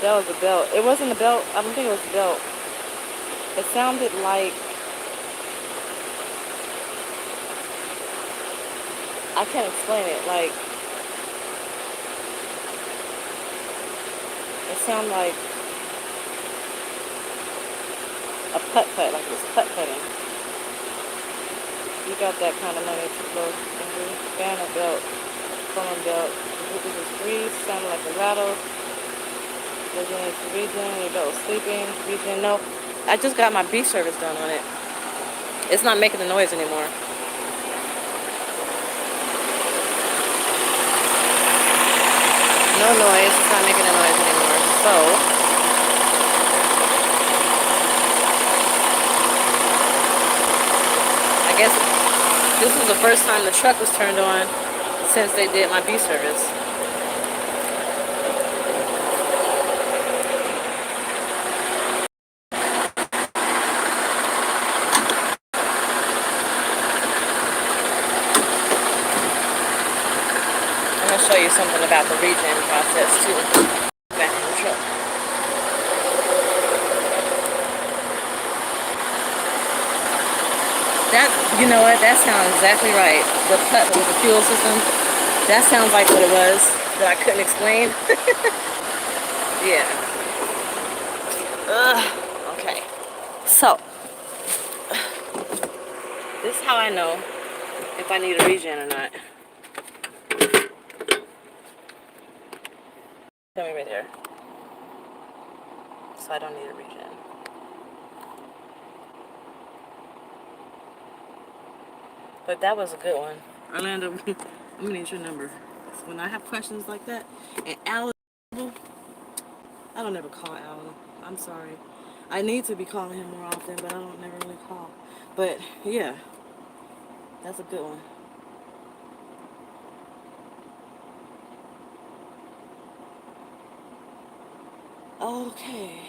That was the belt. It wasn't the belt. I don't think it was the belt. It sounded like, I can't explain it. Like, it sounded like a putt-putt, like it was putt-putting. You got that kind of money to blow. Banner belt, phone belt. This is grease, sounded like a rattle. There's only region, your belt was sleeping. Region, no. I just got my B service done on it. It's not making the noise anymore. No noise, it's not making a noise anymore. So, I guess this is the first time the truck was turned on since they did my B service. I'm going to show you something about the regen process too. Back in the truck. That, you know what, that sounds exactly right. The putt with the fuel system, that sounds like what it was that I couldn't explain. Yeah. Okay. So, this is how I know if I need a regen or not. Tell me right there. So I don't need a regen. But that was a good one. Orlando, I'm gonna need your number. So when I have questions like that, and Alan, I don't ever call Alan. I'm sorry. I need to be calling him more often, but I don't never really call. But yeah, that's a good one. Okay.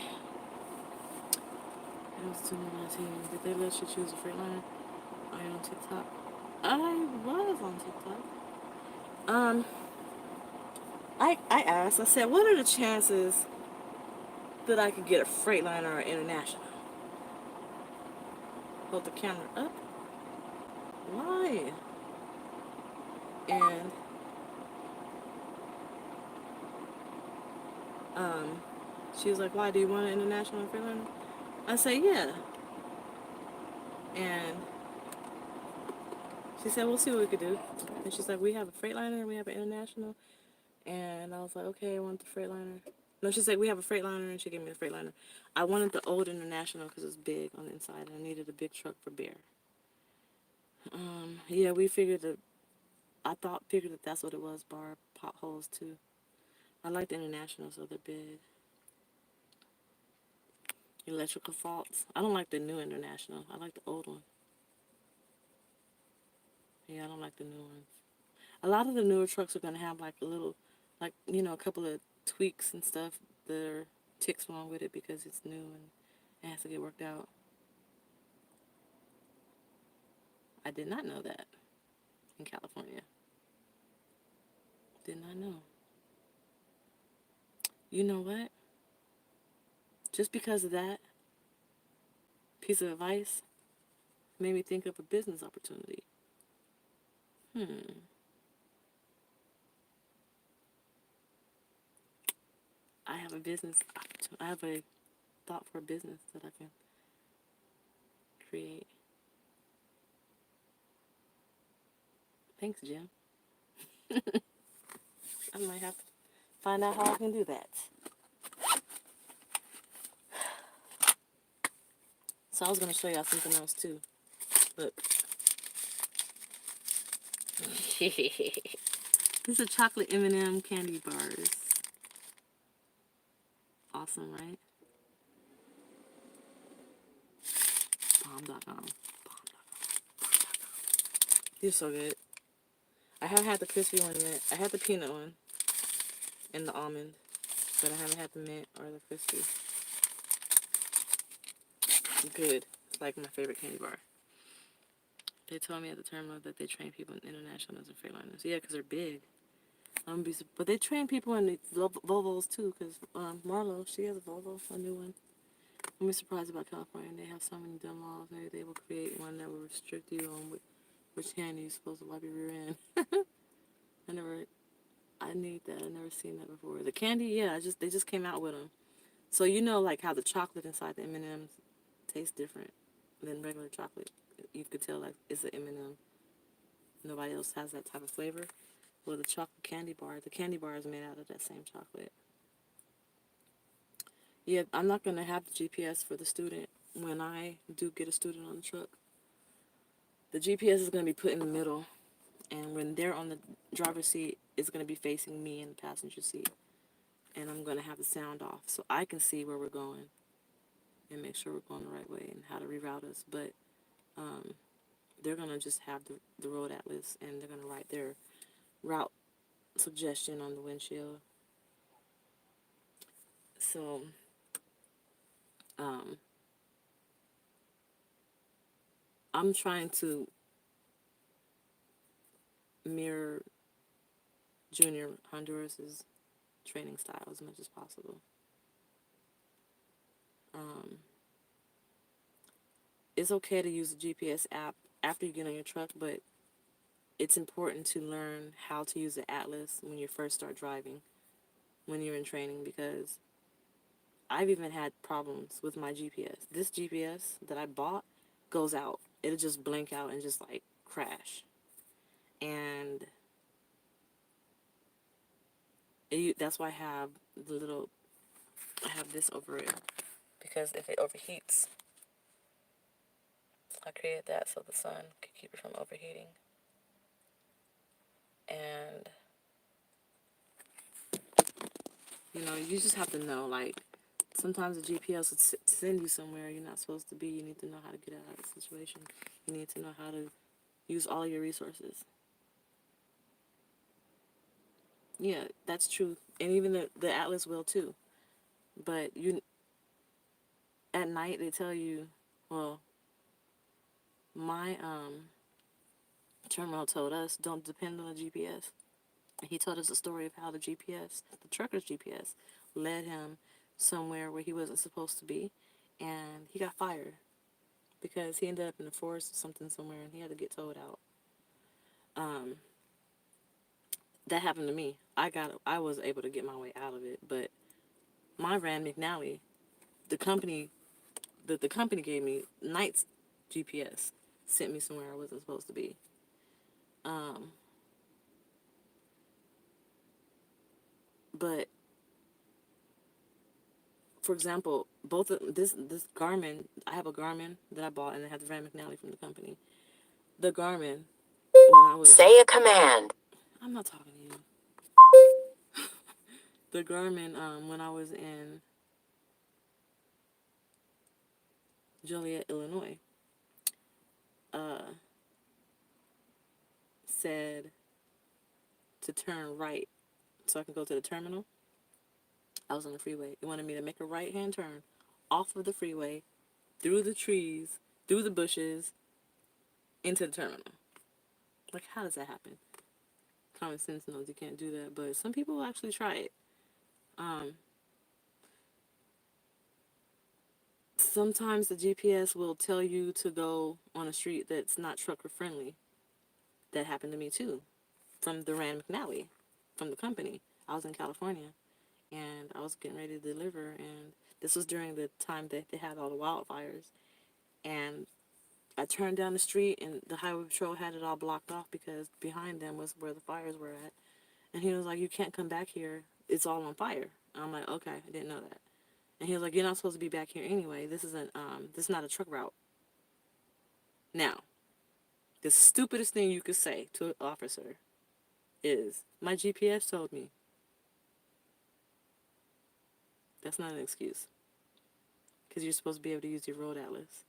I was tuning on my team. Did they let you choose a Freightliner? Are you on TikTok? I was on TikTok. Um, I asked, I said, what are the chances that I could get a Freightliner or International? Hold the camera up. Why? And, she was like, why, do you want an International or Freightliner? I said, yeah. And she said, we'll see what we could do. And she's like, we have a Freightliner and we have an International. And I was like, okay, I want the Freightliner. No, she said, we have a Freightliner, and she gave me the Freightliner. I wanted the old International because it's big on the inside, and I needed a big truck for Bear. Yeah, we figured that, figured that that's what it was, bar potholes, too. I like the International, so they're big. Electrical faults. I don't like the new International. I like the old one. Yeah, I don't like the new ones. A lot of the newer trucks are going to have, like, a little, like, you know, a couple of tweaks and stuff that are ticks wrong with it because it's new and it has to get worked out. I did not know that in California. Did not know. You know what? Just because of that piece of advice made me think of a business opportunity. I have a business opportunity. I have a thought for a business that I can create. Thanks, Jim. I might have to find out how I can do that. So I was going to show y'all something else too. Look. These are chocolate M&M candy bars. Awesome, right? Bomb.com. These are so good. I haven't had the crispy one yet. I had the peanut one and the almond, but I haven't had the mint or the crispy. Good. It's like my favorite candy bar. They told me at the terminal that they train people in international and Freightliners. Yeah, because they're big. But they train people in the Volvos too, because Marlo, she has a Volvo, a new one. I'm be surprised about California. They have so many dumb laws. Maybe they will create one that will restrict you on which hand you're supposed to wipe your rear end. I need that. I've never seen that before. The candy, yeah, they just came out with them. So you know, like how the chocolate inside the M&Ms tastes different than regular chocolate. You could tell like it's an M&M. Nobody else has that type of flavor. Well, the chocolate candy bar is made out of that same chocolate. Yeah, I'm not going to have the GPS for the student when I do get a student on the truck. The GPS is going to be put in the middle, and when they're on the driver's seat, it's going to be facing me in the passenger seat. And I'm going to have the sound off so I can see where we're going and make sure we're going the right way and how to reroute us. But they're going to just have the road atlas, and they're going to write their route suggestion on the windshield. So I'm trying to mirror Junior Honduras's training style as much as possible. It's okay to use the GPS app after you get on your truck, but it's important to learn how to use the atlas when you first start driving, when you're in training, because I've even had problems with my GPS. This GPS that I bought goes out. It'll just blink out and just like crash. And that's why I have I have this over it, because if it overheats, I created that so the sun can keep it from overheating. And you just have to know, like, sometimes the GPS would send you somewhere you're not supposed to be. You need to know how to get out of the situation. You need to know how to use all your resources. Yeah, that's true. And even the atlas will too. But at night they tell you, well, my terminal told us, don't depend on the GPS. He told us a story of how the trucker's GPS, led him somewhere where he wasn't supposed to be, and he got fired because he ended up in the forest or something somewhere, and he had to get towed out. That happened to me. I was able to get my way out of it, but my Rand McNally, the company the company gave me, Knight's GPS, sent me somewhere I wasn't supposed to be. But for example, both of this Garmin, I have a Garmin that I bought, and I have the Rand McNally from the company. The Garmin, when I was say a command. I'm not talking to you. The Garmin, when I was in Joliet, Illinois, said to turn right so I can go to the terminal. I was on the freeway. It wanted me to make a right-hand turn off of the freeway, through the trees, through the bushes, into the terminal. Like, how does that happen? Common sense knows you can't do that, but some people actually try it. Sometimes the GPS will tell you to go on a street that's not trucker friendly. That happened to me too, from the Rand McNally, from the company. I was in California, and I was getting ready to deliver, and this was during the time that they had all the wildfires, and I turned down the street, and the highway patrol had it all blocked off because behind them was where the fires were at. And he was like, "You can't come back here. It's all on fire." And I'm like, "Okay, I didn't know that." And he was like, "You're not supposed to be back here anyway. This is not a truck route." Now, the stupidest thing you could say to an officer is, "My GPS told me." That's not an excuse, because you're supposed to be able to use your road atlas.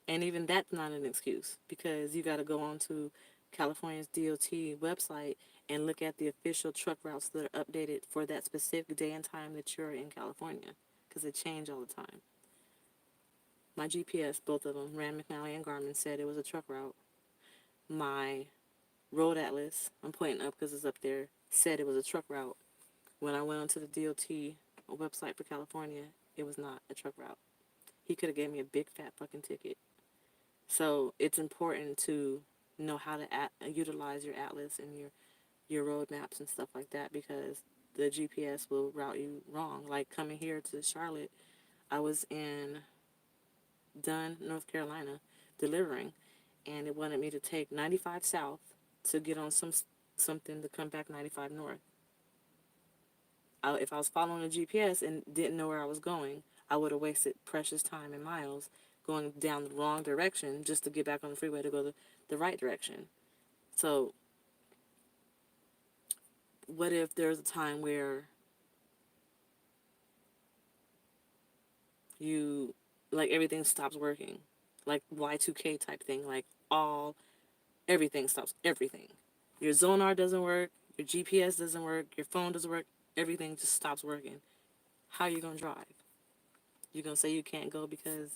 And even that's not an excuse, because you got to go on to California's DOT website and look at the official truck routes that are updated for that specific day and time that you're in California, because they change all the time. My GPS, both of them, Rand McNally and Garmin, said it was a truck route. My road atlas, I'm pointing up because it's up there, said it was a truck route. When I went onto the DOT website for California, it was not a truck route. He could have gave me a big fat fucking ticket. So it's important to know how to utilize your atlas and your road maps and stuff like that, because the GPS will route you wrong. Like coming here to Charlotte, I was in Dunn, North Carolina, delivering, and it wanted me to take 95 south to get on something to come back 95 north. If I was following the GPS and didn't know where I was going, I would have wasted precious time and miles going down the wrong direction just to get back on the freeway to go the right direction. So what if there's a time where you, like, everything stops working, like Y2K type thing, like everything stops, everything. Your Zonar doesn't work, your GPS doesn't work, your phone doesn't work, everything just stops working. How are you going to drive? You going to say you can't go because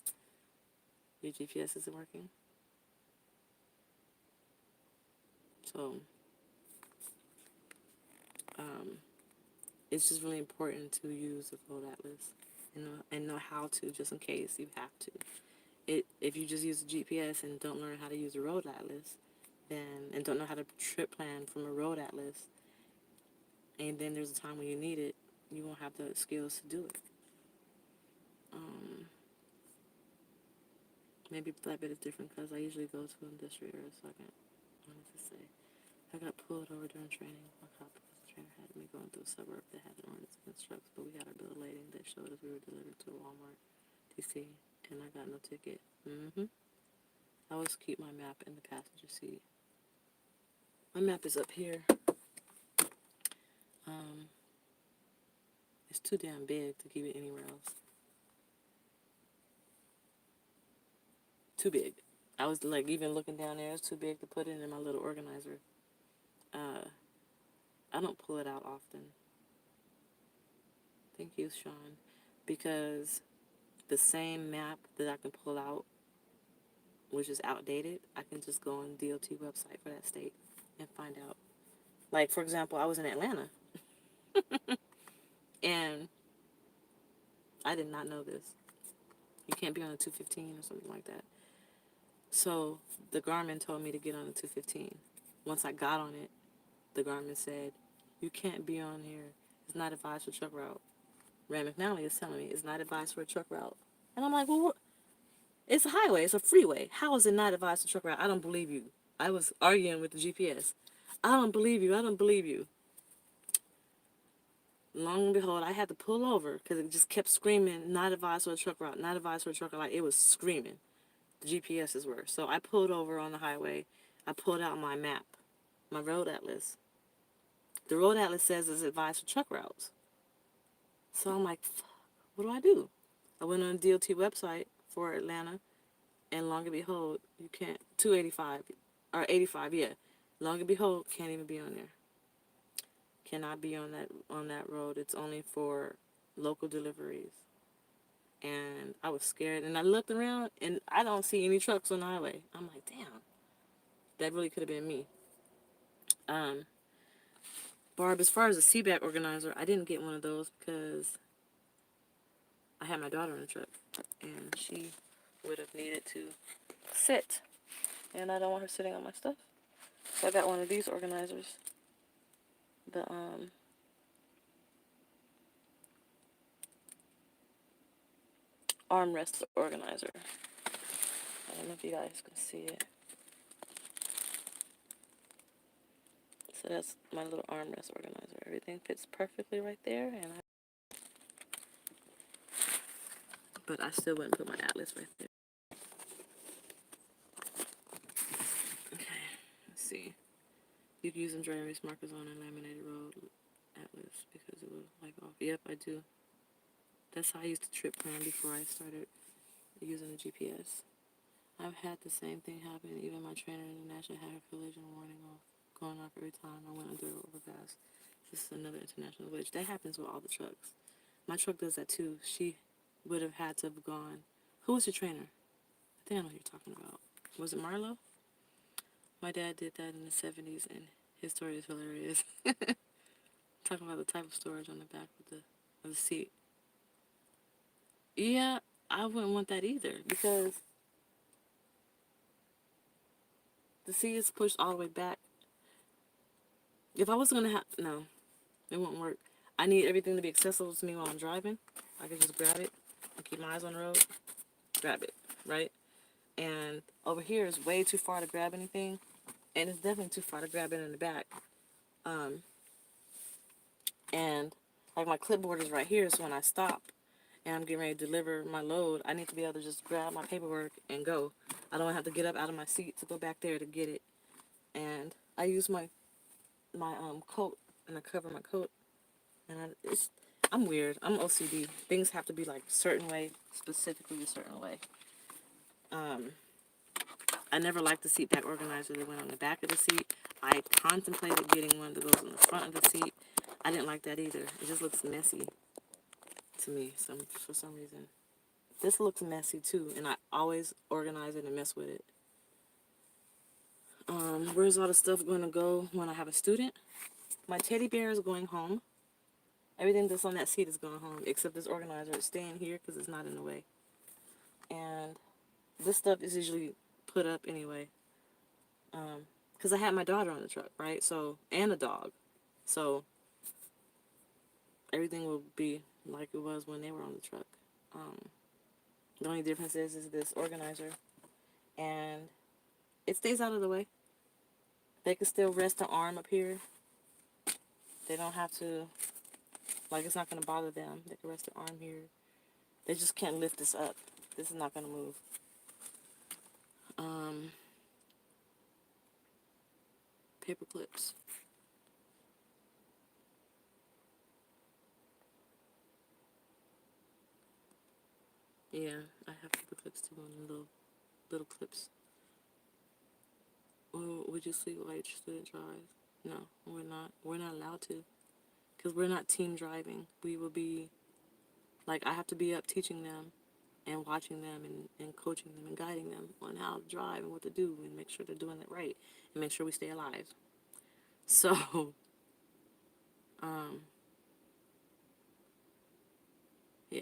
your GPS isn't working? So, it's just really important to use the road atlas and know how to, just in case you have to. If you just use the GPS and don't learn how to use a road atlas, and don't know how to trip plan from a road atlas, and then there's a time when you need it, you won't have the skills to do it. Maybe that bit is different because I usually go to industrial areas, so I can honestly say. I got pulled over during training. My cop because the trainer had me going through a suburb that had an ordinance against trucks, but we got our bill of lading that showed us we were delivering to a Walmart, DC, and I got no ticket. I always keep my map in the passenger seat. My map is up here. It's too damn big to keep it anywhere else. Too big. I was like, even looking down there, it's too big to put it in my little organizer. I don't pull it out often. Thank you, Sean. Because the same map that I can pull out, which is outdated, I can just go on the DOT website for that state and find out. Like, for example, I was in Atlanta, and I did not know this. You can't be on a 215 or something like that. So the Garmin told me to get on the 215. Once I got on it, the Garmin said, "You can't be on here. It's not advised for truck route." Rand McNally is telling me it's not advised for a truck route. And I'm like, well, what? It's a highway. It's a freeway. How is it not advised for truck route? I don't believe you. I was arguing with the GPS. I don't believe you. I don't believe you. Long and behold, I had to pull over because it just kept screaming, not advised for a truck route, not advised for a truck route. Like, it was screaming. The GPSs were. So I pulled over on the highway. I pulled out my map, my road atlas. The road atlas says it's advised for truck routes. So I'm like, what do I do? I went on the DOT website for Atlanta, and long and behold, you can't, 285, or 85, yeah. Long and behold, can't even be on there. Cannot be on that road. It's only for local deliveries. And I was scared, and I looked around, and I don't see any trucks on the highway. I'm like, damn, that really could have been me. Barb, as far as a seatback organizer, I didn't get one of those because I had my daughter in the truck, and she would have needed to sit, and I don't want her sitting on my stuff. So I got one of these organizers, the armrest organizer. I don't know if you guys can see it. So that's my little armrest organizer. Everything fits perfectly right there, but I still wouldn't put my atlas right there. Okay, let's see. You can use them dry erase markers on a laminated road atlas because it will like off. Yep, I do. That's how I used to trip plan before I started using the GPS. I've had the same thing happen. Even my trainer international had her collision warning off, going off every time I went under overpass. This is another international glitch. That happens with all the trucks. My truck does that too. She would have had to have gone. Who was your trainer? I think I know who you're talking about. Was it Marlo? My dad did that in the 70s, and his story is hilarious. Talking about the type of storage on the back of the seat. Yeah, I wouldn't want that either because the seat is pushed all the way back. If I was gonna have no, it won't work. I need everything to be accessible to me while I'm driving. I can just grab it and keep my eyes on the road. Grab it, right? And over here is way too far to grab anything, and it's definitely too far to grab it in the back. And like my clipboard is right here, so when I stop and I'm getting ready to deliver my load, I need to be able to just grab my paperwork and go. I don't have to get up out of my seat to go back there to get it. And I use my coat, and I cover my coat, and I'm weird. I'm OCD. Things have to be like a certain way, specifically a certain way. I never liked the seat back organizer that went on the back of the seat. I contemplated getting one that goes on the front of the seat. I didn't like that either. It just looks messy to me for some reason. This looks messy too, and I always organize it and mess with it. Where's all the stuff going to go when I have a student? My teddy bear is going home. Everything that's on that seat is going home, except this organizer is staying here because it's not in the way. And this stuff is usually put up anyway. Because I had my daughter on the truck, right? So, and a dog. So, everything will be like it was when they were on the truck. The only difference is this organizer. And it stays out of the way. They can still rest the arm up here. They don't have to, like, it's not going to bother them. They can rest their arm here. They just can't lift this up. This is not going to move. Paper clips. Yeah, I have paper clips too on little clips. Would you sleep while your student drives? No, we're not. We're not allowed to. Because we're not team driving. We will be, like, I have to be up teaching them and watching them and coaching them and guiding them on how to drive and what to do and make sure they're doing it right and make sure we stay alive. So, yeah.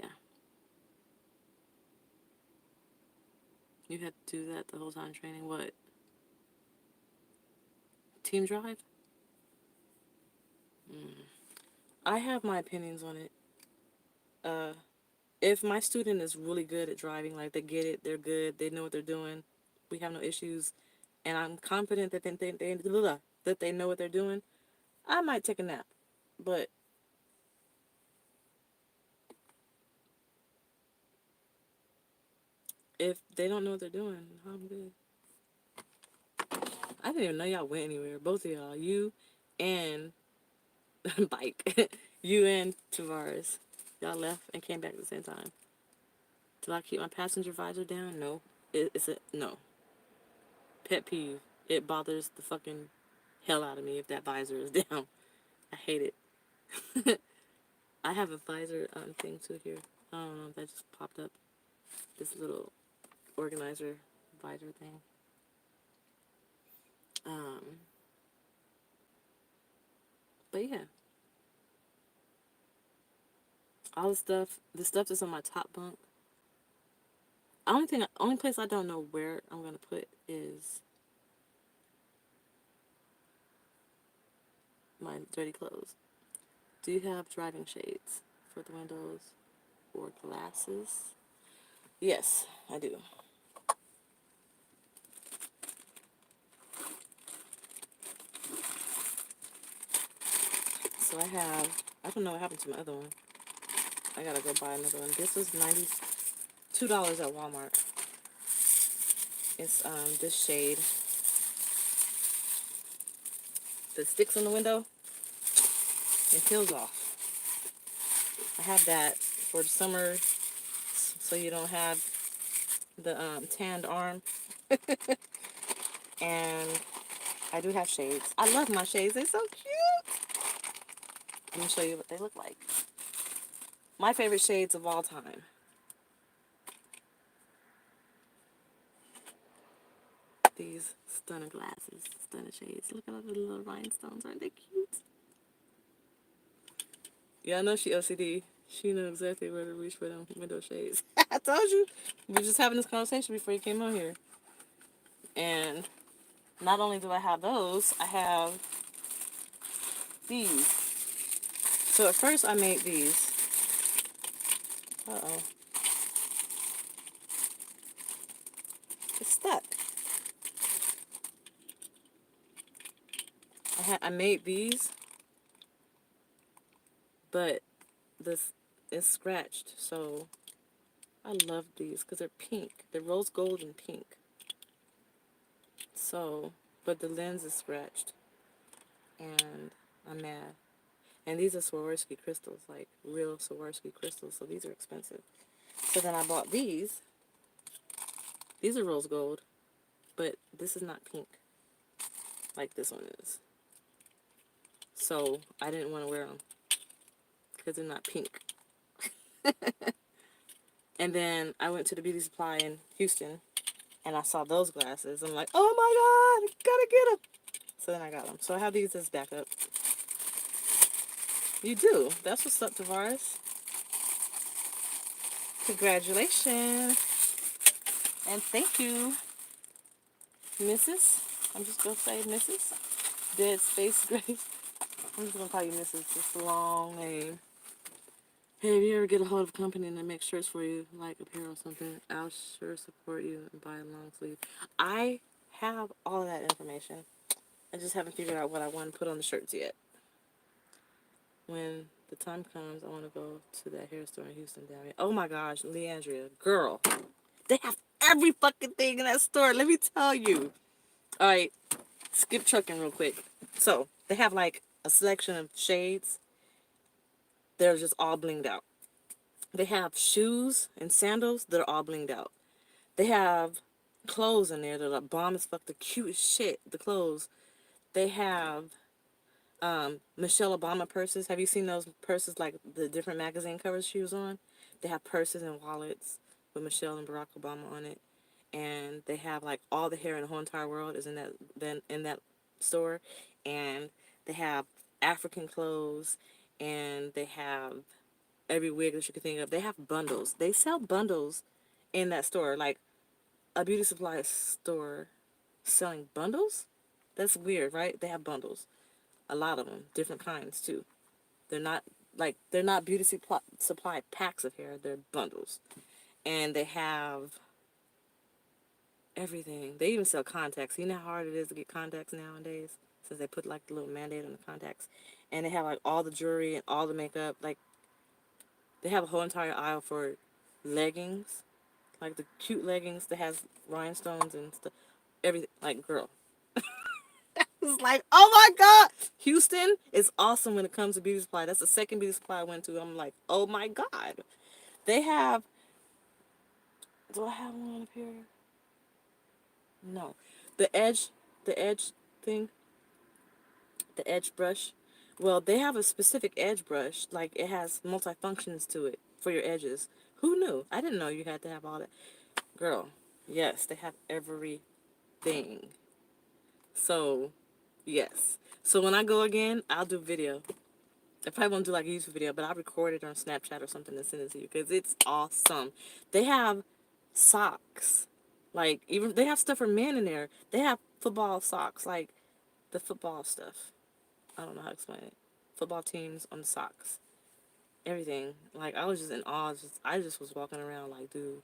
You had to do that the whole time training. What? Team drive? I have my opinions on it. If my student is really good at driving, like they get it, they're good, they know what they're doing, we have no issues, and I'm confident that they know what they're doing, I might take a nap. But if they don't know what they're doing, I'm good. I didn't even know y'all went anywhere. Both of y'all, you and Bike, you and Tavares, y'all left and came back at the same time. Did I keep my passenger visor down? No. It's a no. Pet peeve. It bothers the fucking hell out of me if that visor is down. I hate it. I have a visor thing too here. I don't know, that just popped up. This little organizer visor thing. But yeah. All the stuff that's on my top bunk. Only place I don't know where I'm gonna put is my dirty clothes. Do you have driving shades for the windows or glasses? Yes, I do. So I don't know what happened to my other one. I gotta go buy another one. This was $92 at Walmart. It's this shade that sticks on the window and peels off. I have that for the summer, so you don't have the tanned arm. And I do have shades. I love my shades. They're so cute. Let me show you what they look like. My favorite shades of all time. These stunner glasses, stunner shades. Look at all the little rhinestones. Aren't they cute? Yeah, I know she OCD. She knew exactly where to reach for them window shades. I told you. We were just having this conversation before you came on here. And not only do I have those, I have these. So at first I made these. Uh-oh. It's stuck. I made these, but this is scratched. So I love these because they're pink. They're rose gold and pink. So, but the lens is scratched. And I'm mad. And these are Swarovski crystals, like real Swarovski crystals. So these are expensive. So then I bought these. These are rose gold, but this is not pink like this one is. So I didn't want to wear them because they're not pink. And then I went to the beauty supply in Houston and I saw those glasses. I'm like, oh my God, I gotta get them. So then I got them. So I have these as backup. You do. That's what's up, Tavares. Congratulations. And thank you, Mrs. I'm just going to say Mrs. Dead Space Grace. I'm just going to call you Mrs. It's a long name. Hey, if you ever get a hold of a company and they make shirts for you, like apparel or something, I'll sure support you and buy a long sleeve. I have all of that information. I just haven't figured out what I want to put on the shirts yet. When the time comes, I want to go to that hair store in Houston down here. Oh my gosh, Leandria, girl. They have every fucking thing in that store. Let me tell you. All right, skip trucking real quick. So, they have like a selection of shades. They're just all blinged out. They have shoes and sandals that are all blinged out. They have clothes in there that are bomb as fuck, the cutest shit, the clothes. They have Michelle Obama purses. Have you seen those purses like the different magazine covers she was on? They have purses and wallets with Michelle and Barack Obama on it. And they have like all the hair in the whole entire world is in that store. And they have African clothes and they have every wig that you can think of. They have bundles. They sell bundles in that store. Like a beauty supply store selling bundles? That's weird, right? They have bundles. A lot of them, different kinds too. They're not beauty supply packs of hair. They're bundles, and they have everything. They even sell contacts. You know how hard it is to get contacts nowadays, since they put like the little Mandate on the contacts. And they have like all the jewelry and all the makeup. Like they have a whole entire aisle for leggings, like the cute leggings that has rhinestones and stuff. Everything, like girl. It's like, oh my God, Houston is awesome when it comes to beauty supply. That's the second beauty supply I went to. I'm like, oh my God. They have, do I have one up here? No. The edge thing, the edge brush. Well, they have a specific edge brush. Like, it has multi-functions to it for your edges. Who knew? I didn't know you had to have all that. Girl, yes, they have everything. So, yes. So when I go again, I'll do video. I probably won't do like a YouTube video, but I'll record it on Snapchat or something and send it to you because it's awesome. They have socks. Like, even they have stuff for men in there. They have football socks, like the football stuff. I don't know how to explain it. Football teams on the socks. Everything. Like, I was just in awe. I just was walking around like, dude.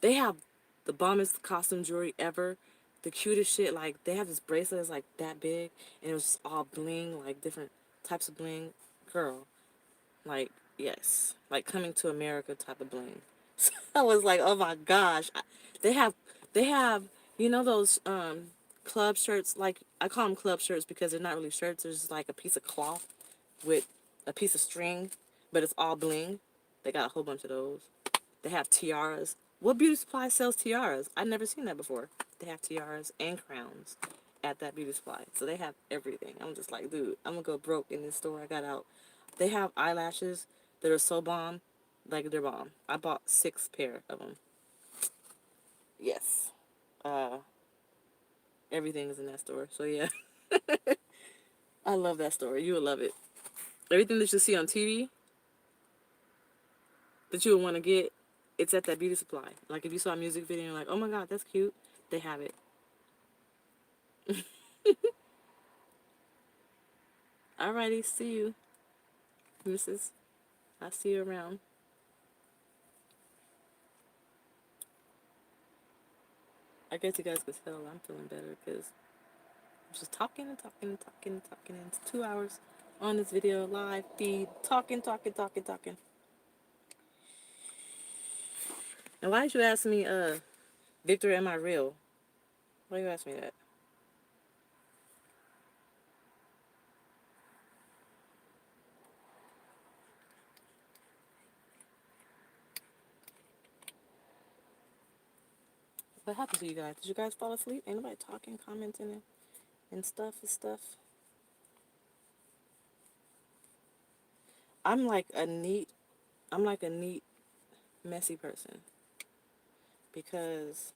They have the bombest costume jewelry ever. The cutest shit. Like, they have this bracelet that's like that big, and it was just all bling, like different types of bling, girl, like, yes, like Coming to America type of bling. So I was like, oh my gosh. They have, they have, you know those club shirts, like, I call them club shirts because they're not really shirts, there's like a piece of cloth with a piece of string, but it's all bling. They got a whole bunch of those. They have tiaras. What beauty supply sells tiaras? I've never seen that before. They have tiaras and crowns at that beauty supply. So they have everything. I'm just like, dude, I'm gonna go broke in this store I got out. They have eyelashes that are so bomb, like they're bomb. I bought 6 pair of them. Yes. Uh, Everything is in that store. So yeah, I love that store. You will love it. Everything that you see on TV that you would want to get, it's at that beauty supply. Like if you saw a music video and you're like, oh my god, that's cute, they have it. Alrighty, see you, Mrs. I'll see you around. I guess you guys could tell I'm feeling better because I'm just talking and talking and talking and talking. And it's 2 hours on this video live feed, talking, talking, talking, talking. And why did you ask me, Victor, am I real? Why you ask me that? What happened to you guys? Did you guys fall asleep? Ain't nobody talking, commenting, and stuff and stuff. I'm like a neat, I'm like a neat, messy person because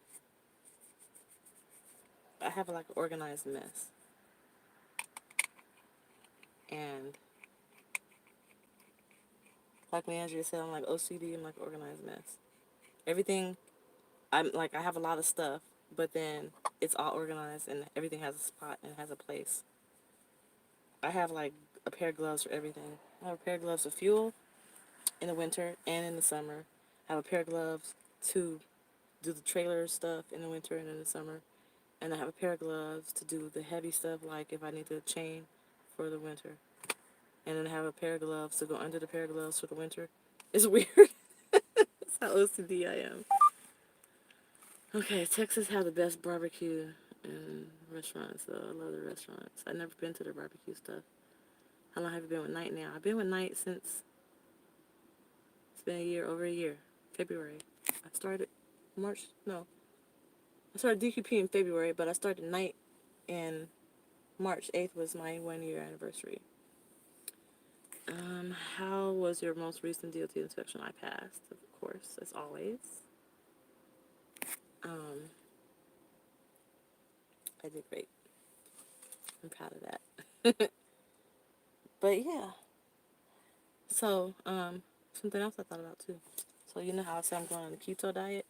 I have like an organized mess. And like Leandria said, I'm like OCD, I'm like organized mess. Everything, I'm like, I have a lot of stuff, but then it's all organized and everything has a spot and has a place. I have like a pair of gloves for everything. I have a pair of gloves for fuel in the winter and in the summer. I have a pair of gloves to do the trailer stuff in the winter and in the summer. And I have a pair of gloves to do the heavy stuff, like if I need to chain for the winter. And then I have a pair of gloves to go under the pair of gloves for the winter. It's weird. That's how OCD I am. Okay, Texas have the best barbecue and restaurants, though. I love the restaurants. I've never been to the barbecue stuff. How long have you been with Night now? I've been with Night since it's been a year, over a year. February. I started March, no. I started DQP in February, but I started Night in March 8th was my 1 year anniversary. How was your most recent DOT inspection? I passed, of course, as always. I did great. I'm proud of that. But yeah. So, something else I thought about too. So you know how I said I'm going on the keto diet?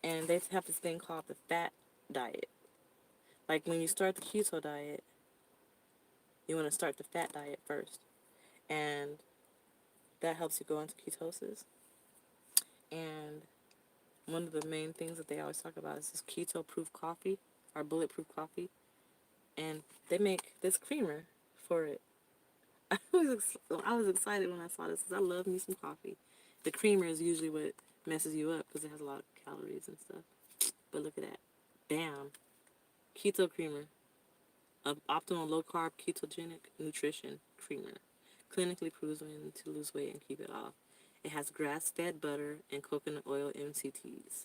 And they have this thing called the fat diet. Like when you start the keto diet, you want to start the fat diet first. And that helps you go into ketosis. And one of the main things that they always talk about is this keto-proof coffee, or bulletproof coffee. And they make this creamer for it. I was excited when I saw this because I love me some coffee. The creamer is usually what messes you up because it has a lot of calories and stuff. But look at that. Bam. Keto creamer. Optimal low-carb ketogenic nutrition creamer. Clinically proven to lose weight and keep it off. It has grass-fed butter and coconut oil MCTs.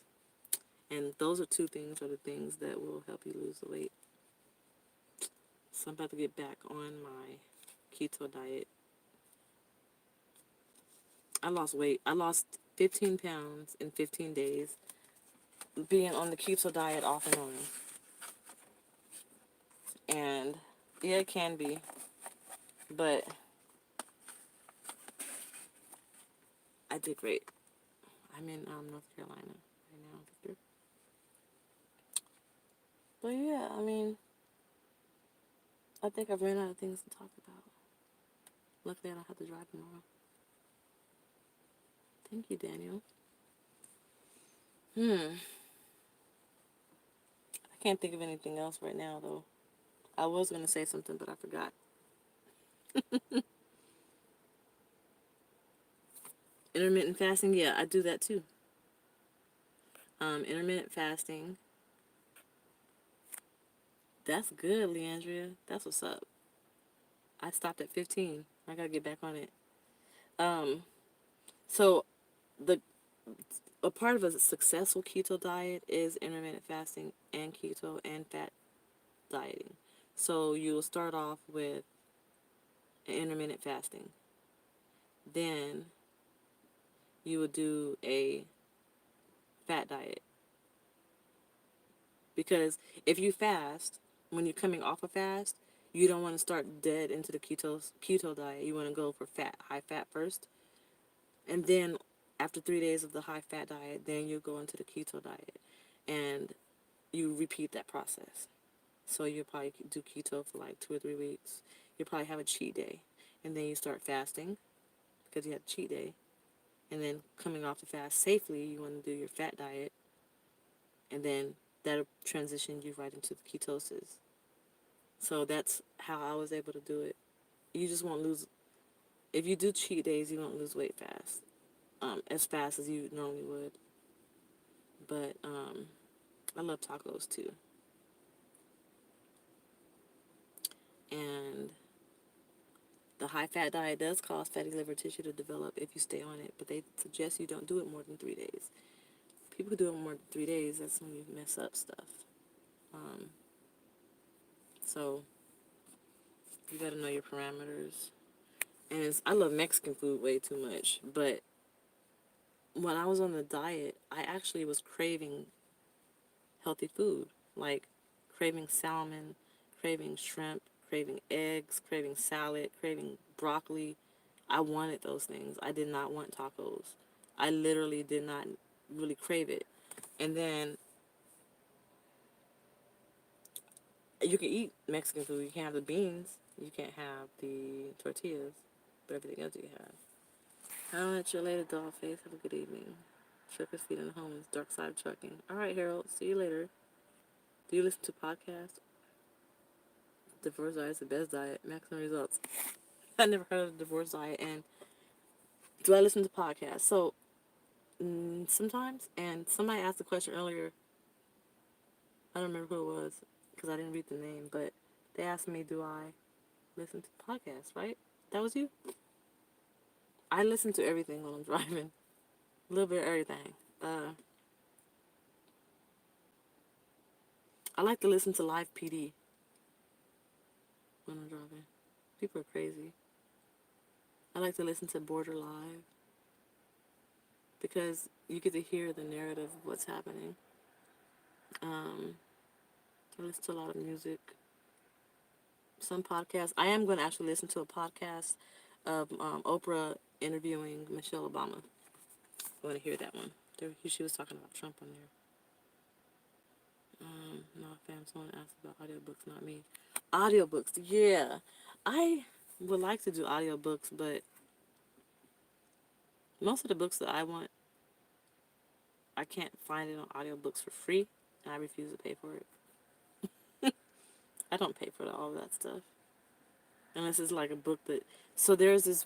And those are the things that will help you lose the weight. So I'm about to get back on my keto diet. I lost weight. I lost 15 pounds in 15 days being on the keto diet off and on. And yeah, it can be. But I did great. I'm in North Carolina right now, Victor. But yeah, I mean, I think I've ran out of things to talk about. Luckily, I don't have to drive tomorrow. Thank you, Daniel. I can't think of anything else right now, though. I was going to say something, but I forgot. Intermittent fasting, yeah, I do that too. Intermittent fasting, that's good, Leandria. That's what's up. I stopped at 15. I gotta get back on it. Um, so the a part of a successful keto diet is intermittent fasting and keto and fat dieting. So you'll start off with an intermittent fasting. Then you will do a fat diet. Because if you fast, when you're coming off a fast, you don't want to start dead into the keto diet. You want to go for high fat first. And then after 3 days of the high fat diet, then you go into the keto diet. And you repeat that process. So you'll probably do keto for like 2 or 3 weeks. You'll probably have a cheat day. And then you start fasting because you had a cheat day. And then coming off the fast safely, you want to do your fat diet. And then that'll transition you right into the ketosis. So that's how I was able to do it. You just won't lose. If you do cheat days, you won't lose weight as fast as you normally would. But I love tacos too. And the high fat diet does cause fatty liver tissue to develop if you stay on it, but they suggest you don't do it more than 3 days. People who do it more than 3 days, that's when you mess up stuff. Um, so you got to know your parameters. And I love Mexican food way too much, but when I was on the diet, I actually was craving healthy food, like craving salmon, craving shrimp, craving eggs, craving salad, craving broccoli. I wanted those things. I did not want tacos. I literally did not really crave it. And then you can eat Mexican food. You can have the beans. You can't have the tortillas, but everything else you can have. I'll let you later, Dollface. Have a good evening. Truckers feeding the homeless. Dark side of trucking. All right, Harold. See you later. Do you listen to podcasts? Divorce diet is the best diet. Maximum results. I never heard of the divorce diet. And do I listen to podcasts? So sometimes. And somebody asked a question earlier. I don't remember who it was because I didn't read the name. But they asked me, do I listen to podcasts? Right? That was you. I listen to everything while I'm driving. A little bit of everything. I like to listen to live PD when I'm driving. People are crazy. I like to listen to Border Live because you get to hear the narrative of what's happening. I listen to a lot of music. Some podcasts. I am going to actually listen to a podcast of Oprah interviewing Michelle Obama. I want to hear that one. She was talking about Trump on there. No, fam, someone asked about audiobooks, not me. Audiobooks, yeah. I would like to do audiobooks, but most of the books that I want, I can't find it on audiobooks for free, and I refuse to pay for it. I don't pay for all of that stuff. Unless it's like a book that... So there's this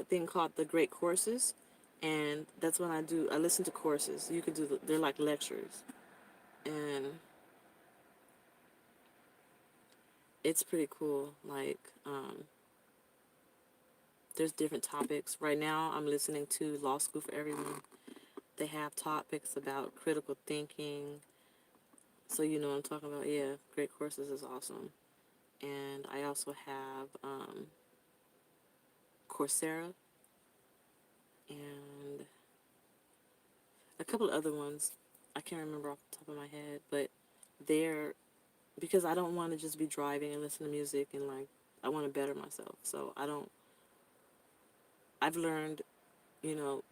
thing called The Great Courses, and that's when I listen to courses. You could do, they're like lectures. And it's pretty cool. Like, there's different topics. Right now, I'm listening to Law School for Everyone. They have topics about critical thinking. So you know what I'm talking about. Yeah, Great Courses is awesome. And I also have Coursera and a couple of other ones. I can't remember off the top of my head, but they're... because I don't want to just be driving and listen to music and like, I want to better myself. So I've learned, you know,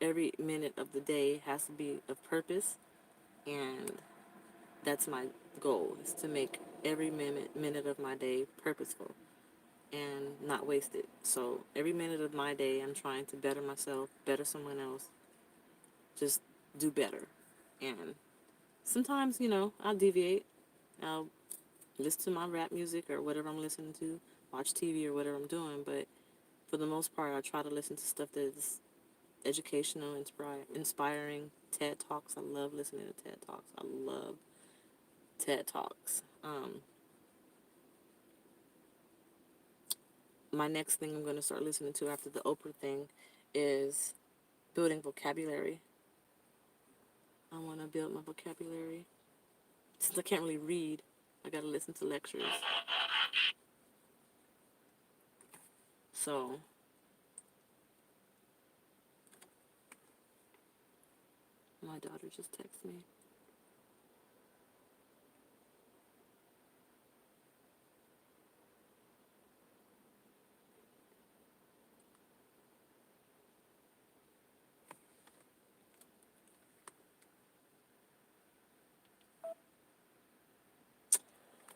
every minute of the day has to be of purpose, and that's my goal, is to make every minute of my day purposeful and not waste it. So every minute of my day, I'm trying to better myself, better someone else, just do better. And sometimes, I'll deviate. I'll listen to my rap music or whatever I'm listening to, watch TV or whatever I'm doing, but for the most part, I try to listen to stuff that is educational, inspiring. TED Talks. I love listening to TED Talks. I love TED Talks. My next thing I'm going to start listening to after the Oprah thing is building vocabulary. I want to build my vocabulary. Since I can't really read, I got to listen to lectures. So, my daughter just texted me.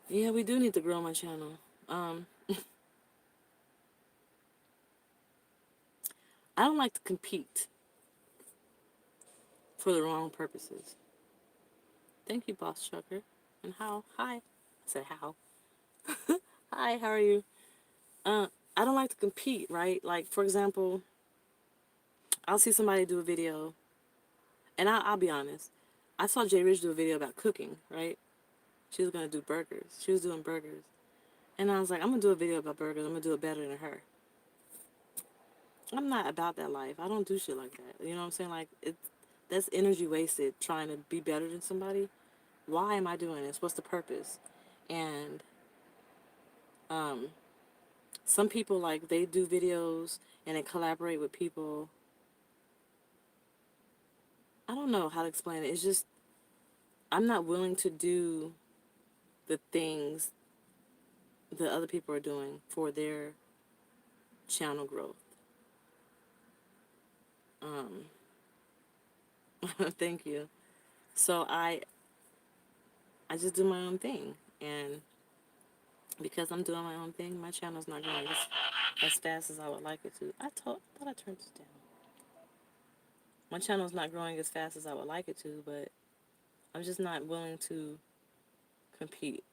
Yeah, we do need to grow my channel. I don't like to compete for the wrong purposes. Thank you, Boss Trucker. And how? Hi. I said how. Hi, how are you? I don't like to compete, right? Like, for example, I'll see somebody do a video, and I'll be honest. I saw Jay Rich do a video about cooking, right? She was going to do burgers. She was doing burgers. And I was like, I'm going to do a video about burgers. I'm going to do it better than her. I'm not about that life. I don't do shit like that. You know what I'm saying? Like, that's energy wasted trying to be better than somebody. Why am I doing this? What's the purpose? And some people, like, they do videos and they collaborate with people. I don't know how to explain it. It's just, I'm not willing to do the things that other people are doing for their channel growth. Thank you. So I just do my own thing, and because I'm doing my own thing, my channel's not growing as fast as I would like it to. I thought I turned this down. My channel's not growing as fast as I would like it to, but I'm just not willing to compete.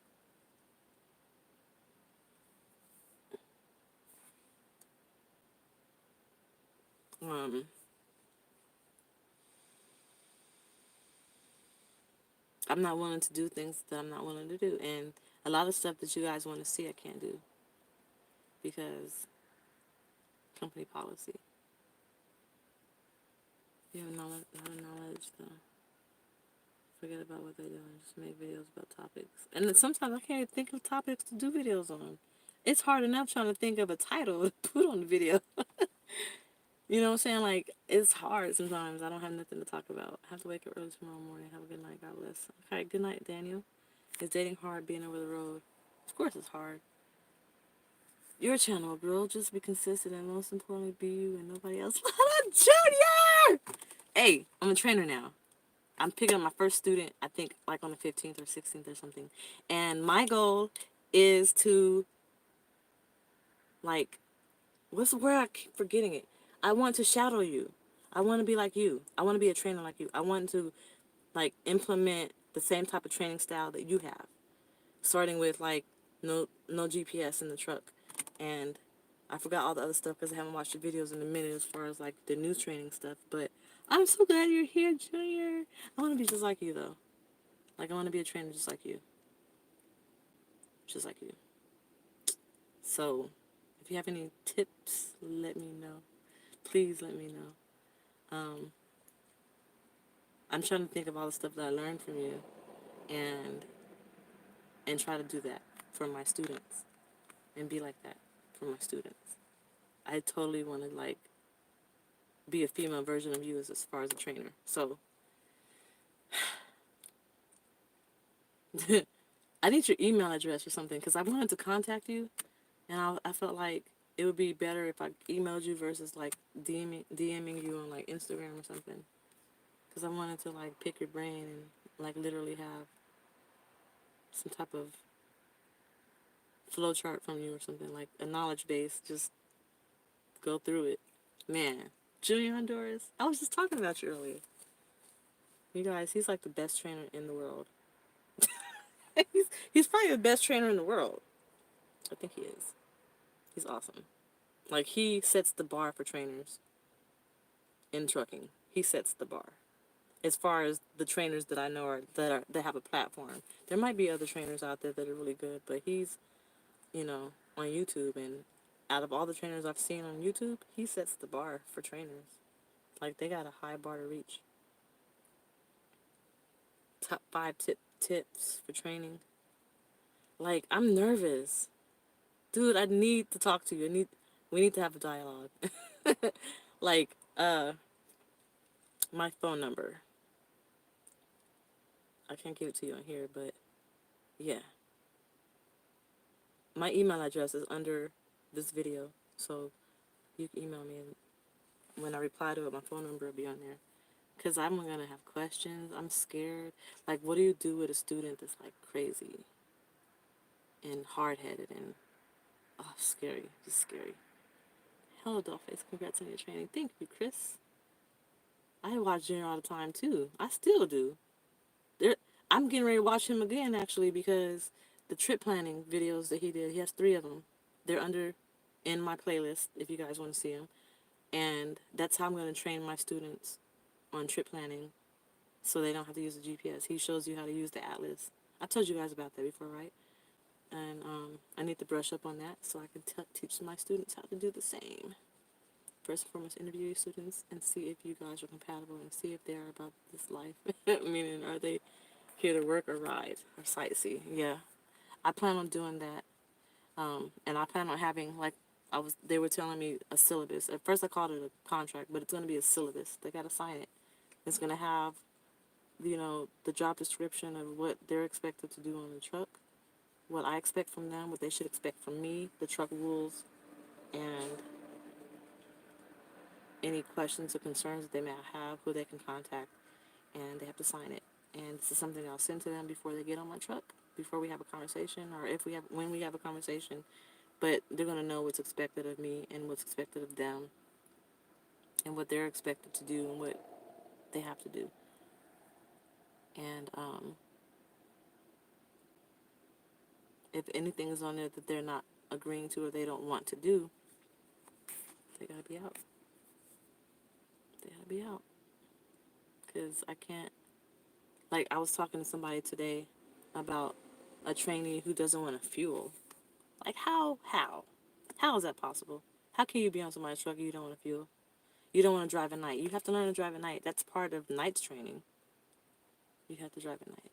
I'm not willing to do things that I'm not willing to do, and a lot of stuff that you guys want to see, I can't do because company policy. You have knowledge, not a knowledge, though. Forget about what they're doing. Just make videos about topics. And then sometimes I can't even think of topics to do videos on. It's hard enough trying to think of a title to put on the video. You know what I'm saying? Like, it's hard sometimes. I don't have nothing to talk about. I have to wake up early tomorrow morning. Have a good night. God bless. Okay, good night, Daniel. Is dating hard being over the road? Of course it's hard. Your channel, girl. Just be consistent and most importantly, be you and nobody else. Junior! Hey, I'm a trainer now. I'm picking up my first student, I think, like on the 15th or 16th or something. And my goal is to, like, what's the word? I keep forgetting it. I want to shadow you. I want to be like you. I want to be a trainer like you. I want to, like, implement the same type of training style that you have. Starting with, like, no GPS in the truck. And I forgot all the other stuff because I haven't watched the videos in a minute as far as, like, the new training stuff. But I'm so glad you're here, Junior. I want to be just like you, though. Like, I want to be a trainer just like you. Just like you. So, if you have any tips, let me know. Please let me know. I'm trying to think of all the stuff that I learned from you and try to do that for my students and be like that for my students. I totally want to, like, be a female version of you as far as a trainer. So, I need your email address or something because I wanted to contact you, and I felt like it would be better if I emailed you versus, like, DMing you on, like, Instagram or something. Because I wanted to, like, pick your brain and, like, literally have some type of flow chart from you or something, like a knowledge base. Just go through it. Man, Junior Honduras, I was just talking about you earlier. You guys, he's like the best trainer in the world. he's probably the best trainer in the world. I think he is. He's awesome. Like, he sets the bar for trainers in trucking. He sets the bar. As far as the trainers that I know that have a platform. There might be other trainers out there that are really good, but he's, on YouTube, and out of all the trainers I've seen on YouTube, he sets the bar for trainers. Like, they got a high bar to reach. Top 5 tips for training. Like, I'm nervous. Dude, I need to talk to you. We need to have a dialogue. Like, my phone number. I can't give it to you on here, but yeah. My email address is under this video, so you can email me, and when I reply to it, my phone number will be on there. Because I'm going to have questions. I'm scared. Like, what do you do with a student that's, like, crazy and hard-headed and, scary. Just scary. Hello, DollFace. Congrats on your training. Thank you, Chris. I watch Junior all the time, too. I still do. I'm getting ready to watch him again, actually, because the trip planning videos that he did, he has 3 of them. They're in my playlist, if you guys want to see them. And that's how I'm going to train my students on trip planning, so they don't have to use the GPS. He shows you how to use the atlas. I told you guys about that before, right? And I need to brush up on that so I can teach my students how to do the same. First and foremost, interview your students and see if you guys are compatible and see if they are about this life. Meaning, are they here to work or ride or sightsee? Yeah, I plan on doing that. And I plan on having, like, they were telling me a syllabus. At first I called it a contract, but it's going to be a syllabus. They got to sign it. It's going to have, the job description of what they're expected to do on the truck, what I expect from them, what they should expect from me, the truck rules, and any questions or concerns that they may have, who they can contact, and they have to sign it. And this is something I'll send to them before they get on my truck, before we have a conversation, or when we have a conversation. But they're going to know what's expected of me and what's expected of them, and what they're expected to do and what they have to do. And if anything is on there that they're not agreeing to or they don't want to do, they gotta be out. They gotta be out. Because I can't, like, I was talking to somebody today about a trainee who doesn't want to fuel. Like, how? How is that possible? How can you be on somebody's truck and you don't want to fuel? You don't want to drive at night. You have to learn to drive at night. That's part of nights training. You have to drive at night.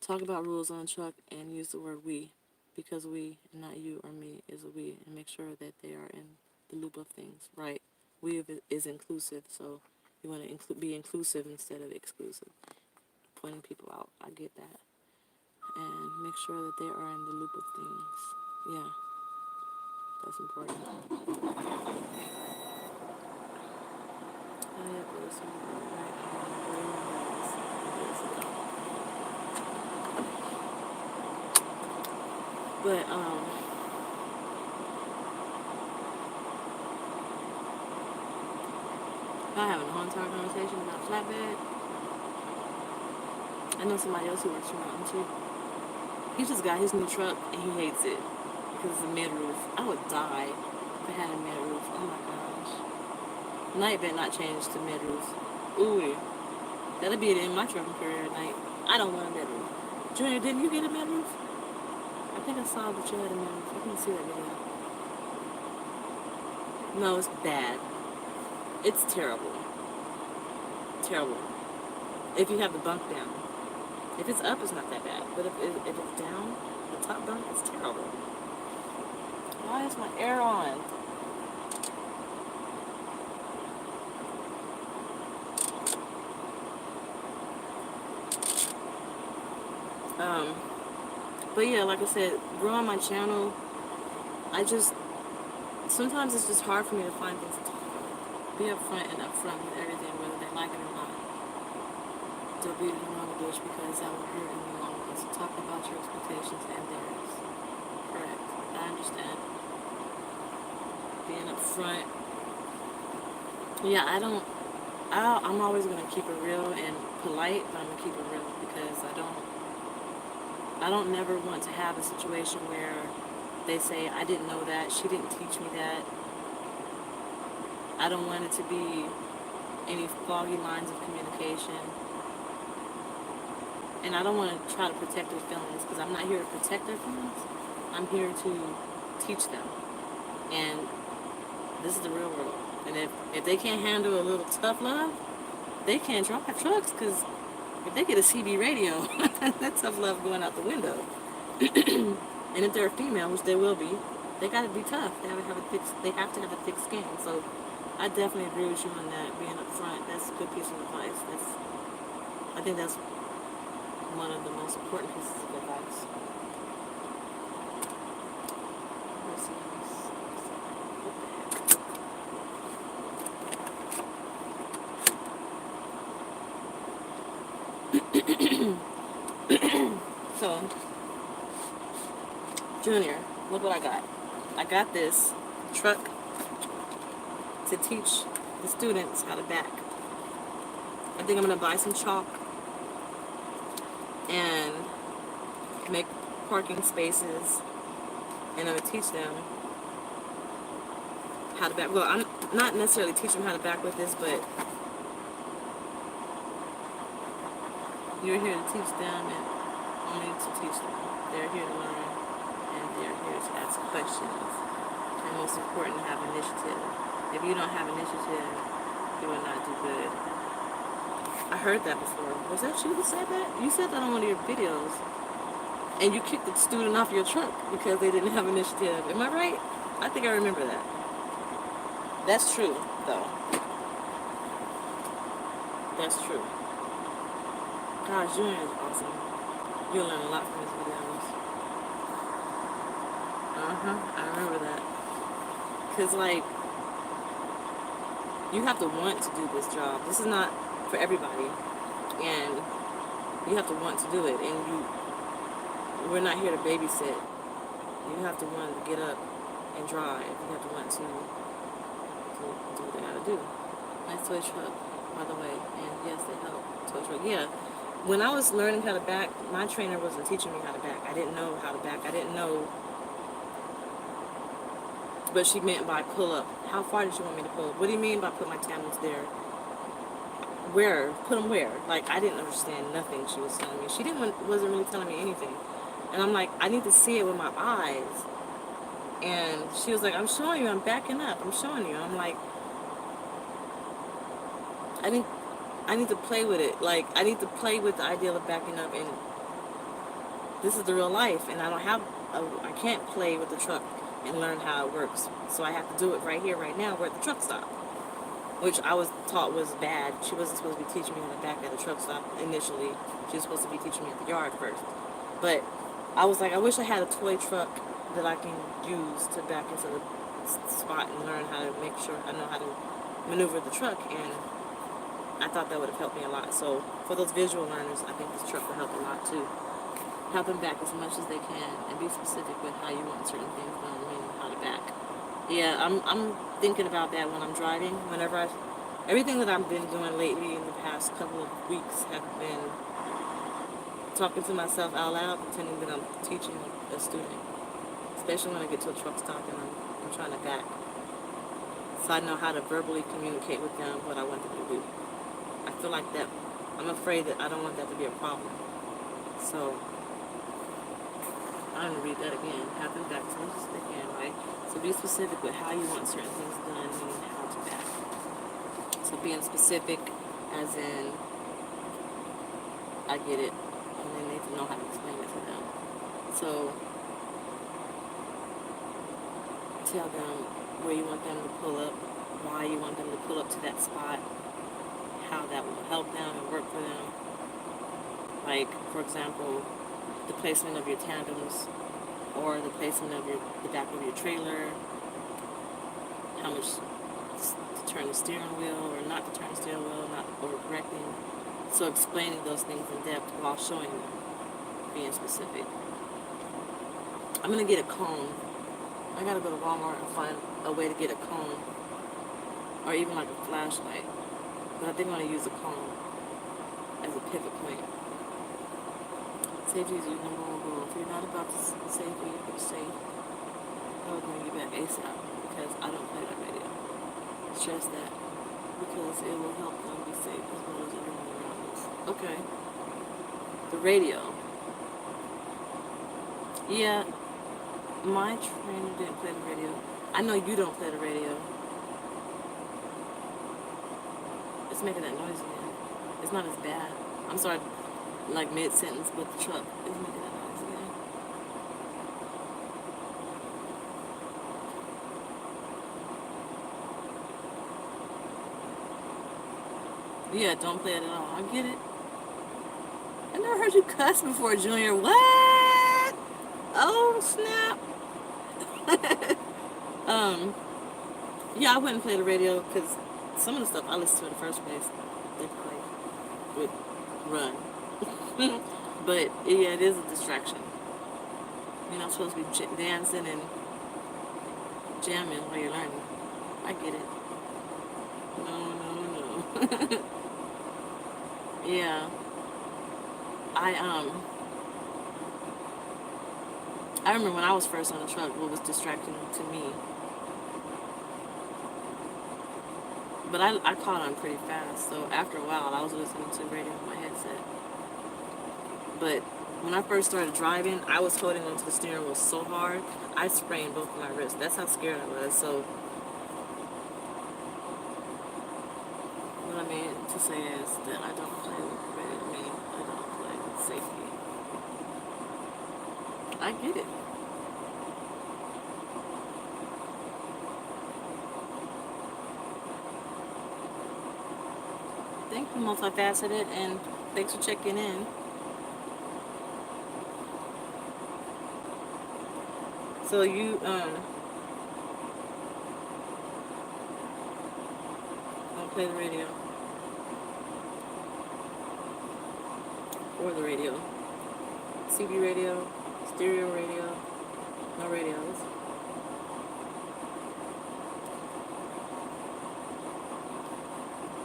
Talk about rules on the truck and use the word we, because we, and not you or me, is a we, and make sure that they are in the loop of things, right? We is inclusive, so you want to be inclusive instead of exclusive. Pointing people out, I get that. And make sure that they are in the loop of things. Yeah, that's important. But, if I having a whole entire conversation about flatbed, I know somebody else who works for Mountain too. He just got his new truck and he hates it because it's a mid-roof. I would die if I had a mid-roof. Oh my gosh. Night better not change to mid-roof. Ooh, that'll be it in my trucking career at night. I don't want a mid-roof. Junior, didn't you get a mid-roof? I think I saw that you had a mid-roof. I couldn't see that video. No, it's bad. It's terrible. Terrible. If you have the bunk down. If it's up, it's not that bad. But if it's down, the top bunk, it's terrible. Why is my air on? But yeah, like I said, growing my channel, sometimes it's just hard for me to find things to talk about. Be upfront and upfront with everything, whether they like it or not. Don't beat it around the bush because that will hurt in the long run. So talk about your expectations and theirs. Correct. I understand. Being upfront. Yeah, I'm always going to keep it real and polite, but I'm going to keep it real because I don't never want to have a situation where they say, I didn't know that, she didn't teach me that. I don't want it to be any foggy lines of communication. And I don't want to try to protect their feelings, because I'm not here to protect their feelings. I'm here to teach them. And this is the real world. And if they can't handle a little tough love, they can't drive trucks, because if they get a CB radio, that tough love going out the window. And if they're a female, which they will be, they got to be tough. They have to have a thick skin. So I definitely agree with you on that, being up front. That's a good piece of advice. I think that's one of the most important pieces of advice. So, Junior, look what I got. I got this truck to teach the students how to back. I think I'm going to buy some chalk and make parking spaces, and I'm going to teach them how to back. Well, I'm not necessarily teaching them how to back with this, but you're here to teach them and only to teach them. They're here to learn, and they're here to ask questions. And most important, have initiative. If you don't have initiative, you will not do good. I heard that before. Was that you who said that? You said that on one of your videos. And you kicked the student off your truck because they didn't have initiative. Am I right? I think I remember that. That's true, though. That's true. Gosh, Junior is awesome. You'll learn a lot from his videos. I remember that. Because, like, you have to want to do this job. This is not for everybody. And you have to want to do it. And we're not here to babysit. You have to want to get up and drive. You have to want to do what they gotta do. Nice toy truck, by the way. And yes, they help. Toy truck. Yeah. When I was learning how to back, my trainer wasn't teaching me how to back. I didn't know how to back. I didn't know what she meant by pull up. How far did she want me to pull up? What do you mean by put my tandems there? Where? Put them where? Like, I didn't understand nothing she was telling me. She wasn't really telling me anything. And I'm like, I need to see it with my eyes. And she was like, I'm showing you, I'm backing up, I'm showing you. I'm like, I need to play with it. Like, I need to play with the idea of backing up, and this is the real life, and I can't play with the truck and learn how it works. So I have to do it right here, right now, where the truck stopped, which I was taught was bad. She wasn't supposed to be teaching me how to back at the truck stop initially. She was supposed to be teaching me at the yard first. But I was like, I wish I had a toy truck that I can use to back into the spot and learn how to make sure I know how to maneuver the truck, and I thought that would have helped me a lot. So for those visual learners, I think this truck will help a lot too. Help them back as much as they can, and be specific with how you want certain things done, meaning how to back. Yeah, I'm thinking about that when I'm driving. Everything that I've been doing lately in the past couple of weeks have been talking to myself out loud, pretending that I'm teaching a student. Especially when I get to a truck stop and I'm trying to back. So I know how to verbally communicate with them what I want them to do. I feel like that, I'm afraid that I don't want that to be a problem. So, I'm going to read that again. Have them back as much as they can, right? So be specific with how you want certain things done, meaning how to back. So being specific as in, I get it, and they need to know how to explain it to them. So, tell them where you want them to pull up, why you want them to pull up to that spot, how that will help them and work for them. Like, for example, the placement of your tandems, or the placement of the back of your trailer, how much to turn the steering wheel or not to turn the steering wheel, not overcorrecting. So explaining those things in depth while showing them, being specific. I'm going to get a cone. I got to go to Walmart and find a way to get a cone, or even like a flashlight. But I think I'm going to use a cone as a pivot point. Safety is your number one goal. If you're not about to safety, you're safe. I will bring you back ASAP because I don't play that radio. Stress that because it will help them be safe as well as everyone around us. Okay. The radio. Yeah, my trainer didn't play the radio. I know you don't play the radio. It's making that noise again. It's not as bad. I'm sorry, like mid-sentence, but the truck is making that noise again. Yeah, don't play it at all. I get it. I never heard you cuss before, Junior. What? Oh, snap. Yeah, I wouldn't play the radio because some of the stuff I listened to in the first place, they play would run. But yeah, it is a distraction. You're not supposed to be dancing and jamming while you're learning. I get it. No. Yeah. I remember when I was first on the truck, what was distracting to me. But I caught on pretty fast, so after a while I was listening to radio on my headset. But when I first started driving, I was holding onto the steering wheel so hard, I sprained both of my wrists. That's how scared I was. So what I mean to say is that I don't play with radio. I mean, I don't play with safety. I get it. Thank you, multifaceted, and thanks for checking in. So you don't play the radio or the radio, CB radio, stereo radio, no radios.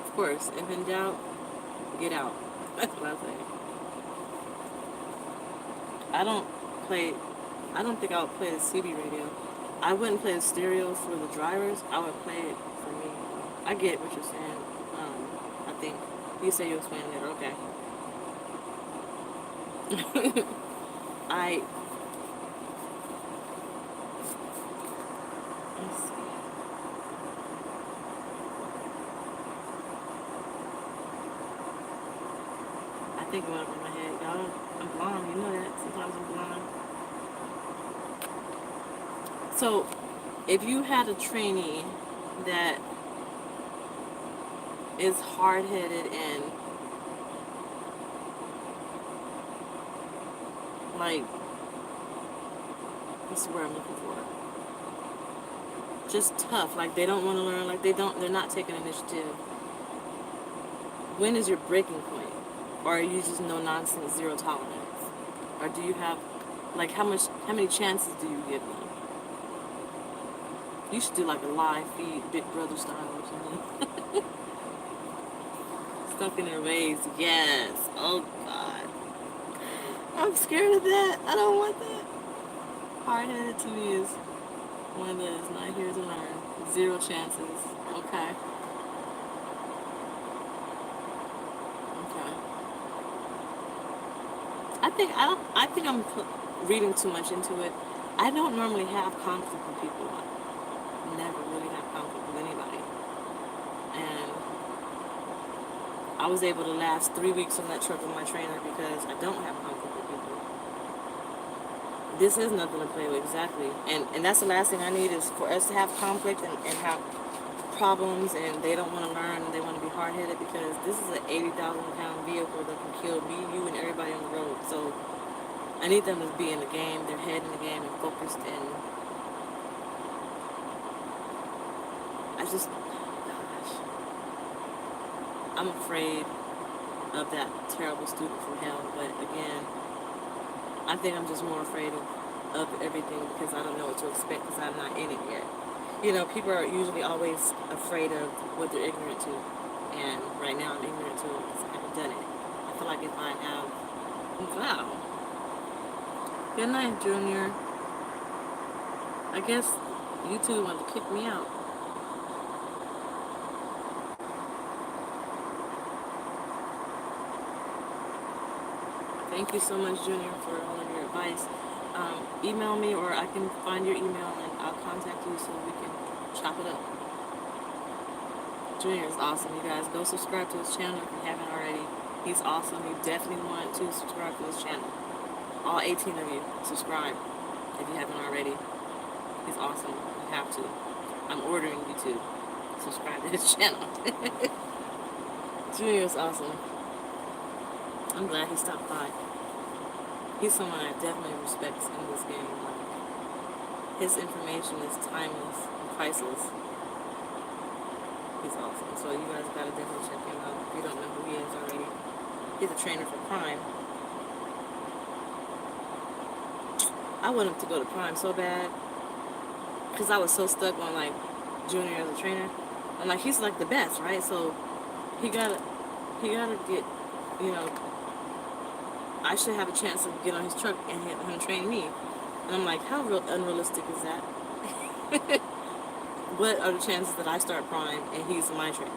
Of course, if in doubt, get out. That's what I say. I don't think I would play the CB radio. I wouldn't play the stereo for the drivers. I would play it for me. I get what you're saying. I think you say you explain it. Okay. Let's see. I think about it in my head. Y'all, I'm blonde. You know that. Sometimes I'm blonde. So, if you had a trainee that is hard-headed and like, what's the word I'm looking for? Just tough. Like they don't want to learn. Like they're not taking initiative. When is your breaking point? Or are you just no nonsense, zero tolerance? Or do you have, like, how many chances do you give them? You should do like a live feed, Big Brother style or something. Stuck in their ways, yes. Oh God, I'm scared of that. I don't want that. Hard-headed to me is one that is not here to learn. Zero chances. Okay. I think I'm reading too much into it. I don't normally have conflict with people. I never really have conflict with anybody. And I was able to last 3 weeks on that truck with my trainer because I don't have conflict with people. This is nothing to play with, exactly. And that's the last thing I need is for us to have conflict and have problems, and they don't want to learn and they want to be hard-headed, because this is an 80,000-pound vehicle that can kill me, you, and everybody on the road. So I need them to be in the game, their head in the game, and focused. And gosh, I'm afraid of that terrible student from hell. But again, I think I'm just more afraid of everything because I don't know what to expect because I'm not in it yet. You know, people are usually always afraid of what they're ignorant to. And right now I'm ignorant to it because I haven't done it. I feel like if I have... Wow. Good night, Junior. I guess YouTube wanted to kick me out. Thank you so much, Junior, for all of your advice. Email me, or I can find your email and I'll contact you so we can chop it up. Junior is awesome, you guys. Go subscribe to his channel if you haven't already. He's awesome. You definitely want to subscribe to his channel. All 18 of you, subscribe if you haven't already. He's awesome. You have to. I'm ordering you to subscribe to his channel. Junior is awesome. I'm glad he stopped by. He's someone I definitely respect in this game. Like, his information is timeless and priceless. He's awesome. So you guys gotta definitely check him out if you don't know who he is already. He's a trainer for Prime. I want him to go to Prime so bad because I was so stuck on like Junior as a trainer. I'm like, he's like the best, right? So he gotta get, you know, I should have a chance to get on his truck and him train me. And I'm like, how unrealistic is that? What are the chances that I start Prime and he's my trainer?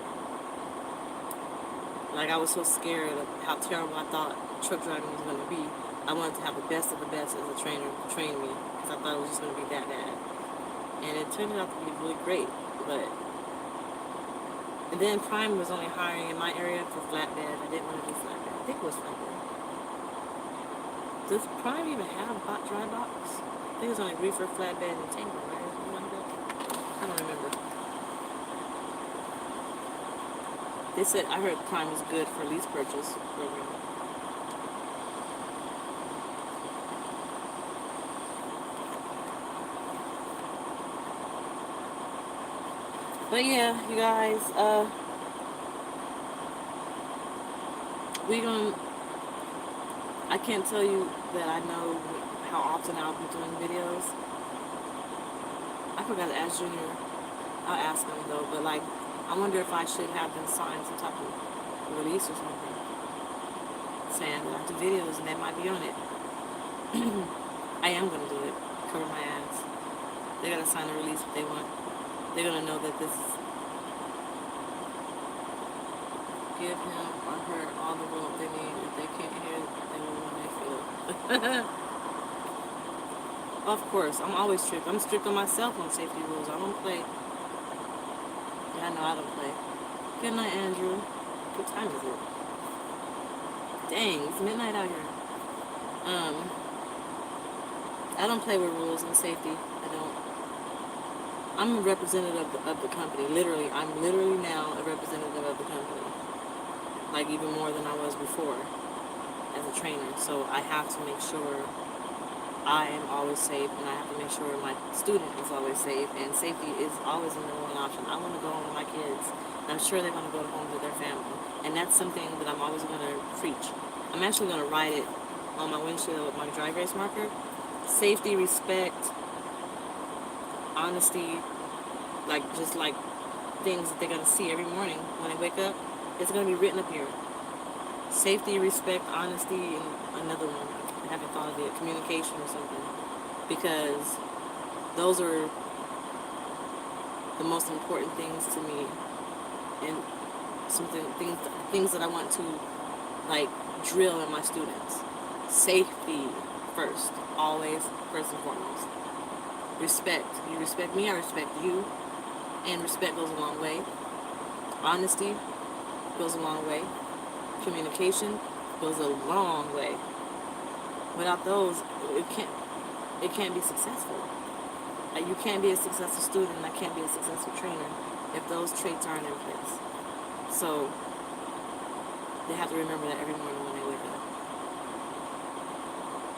Like, I was so scared of how terrible I thought truck driving was going to be. I wanted to have the best of the best as a trainer to train me because I thought it was just going to be that bad. And it turned out to be really great. And then Prime was only hiring in my area for flatbed. I didn't want to do flatbed. I think it was flatbed. Does Prime even have dry box? I think it's only reefer, flatbed, and tanker, right? Something like that. I don't remember. They said, I heard Prime is good for lease purchase program. But yeah, you guys, I can't tell you that I know how often I'll be doing videos. I forgot to ask Junior. I'll ask him though, but like, I wonder if I should have them sign some type of release or something saying that I do videos and they might be on it. I am going to do it. Cover my ass. They got to sign a release if they want. They're going to know that this is... Give him or her all the rope they need. If they can't hear it, they will when they feel. Of course, I'm always strict. I'm strict on myself on safety rules. I don't play. Yeah, I know I don't play. Good night, Andrew. What time is it? Dang, it's midnight out here. I don't play with rules and safety. I don't. I'm a representative of the company. Literally, I'm literally now a representative of the company. Like even more than I was before as a trainer. So I have to make sure I am always safe, and I have to make sure my student is always safe, and safety is always the number one option. I want to go home with my kids, and I'm sure they're going to go home with their family, and that's something that I'm always going to preach. I'm actually going to write it on my windshield with my dry erase marker. Safety, respect, honesty, like just like things that they're going to see every morning when they wake up. It's going to be written up here. Safety, respect, honesty, and another one. I haven't thought of it. Communication or something. Because those are the most important things to me. And things that I want to, like, drill in my students. Safety first. Always, first and foremost. Respect. You respect me, I respect you. And respect goes a long way. Honesty goes a long way. Communication goes a long way. Without those, it can't be successful. You can't be a successful student, and I can't be a successful trainer if those traits aren't in place. So they have to remember that every morning when they wake up.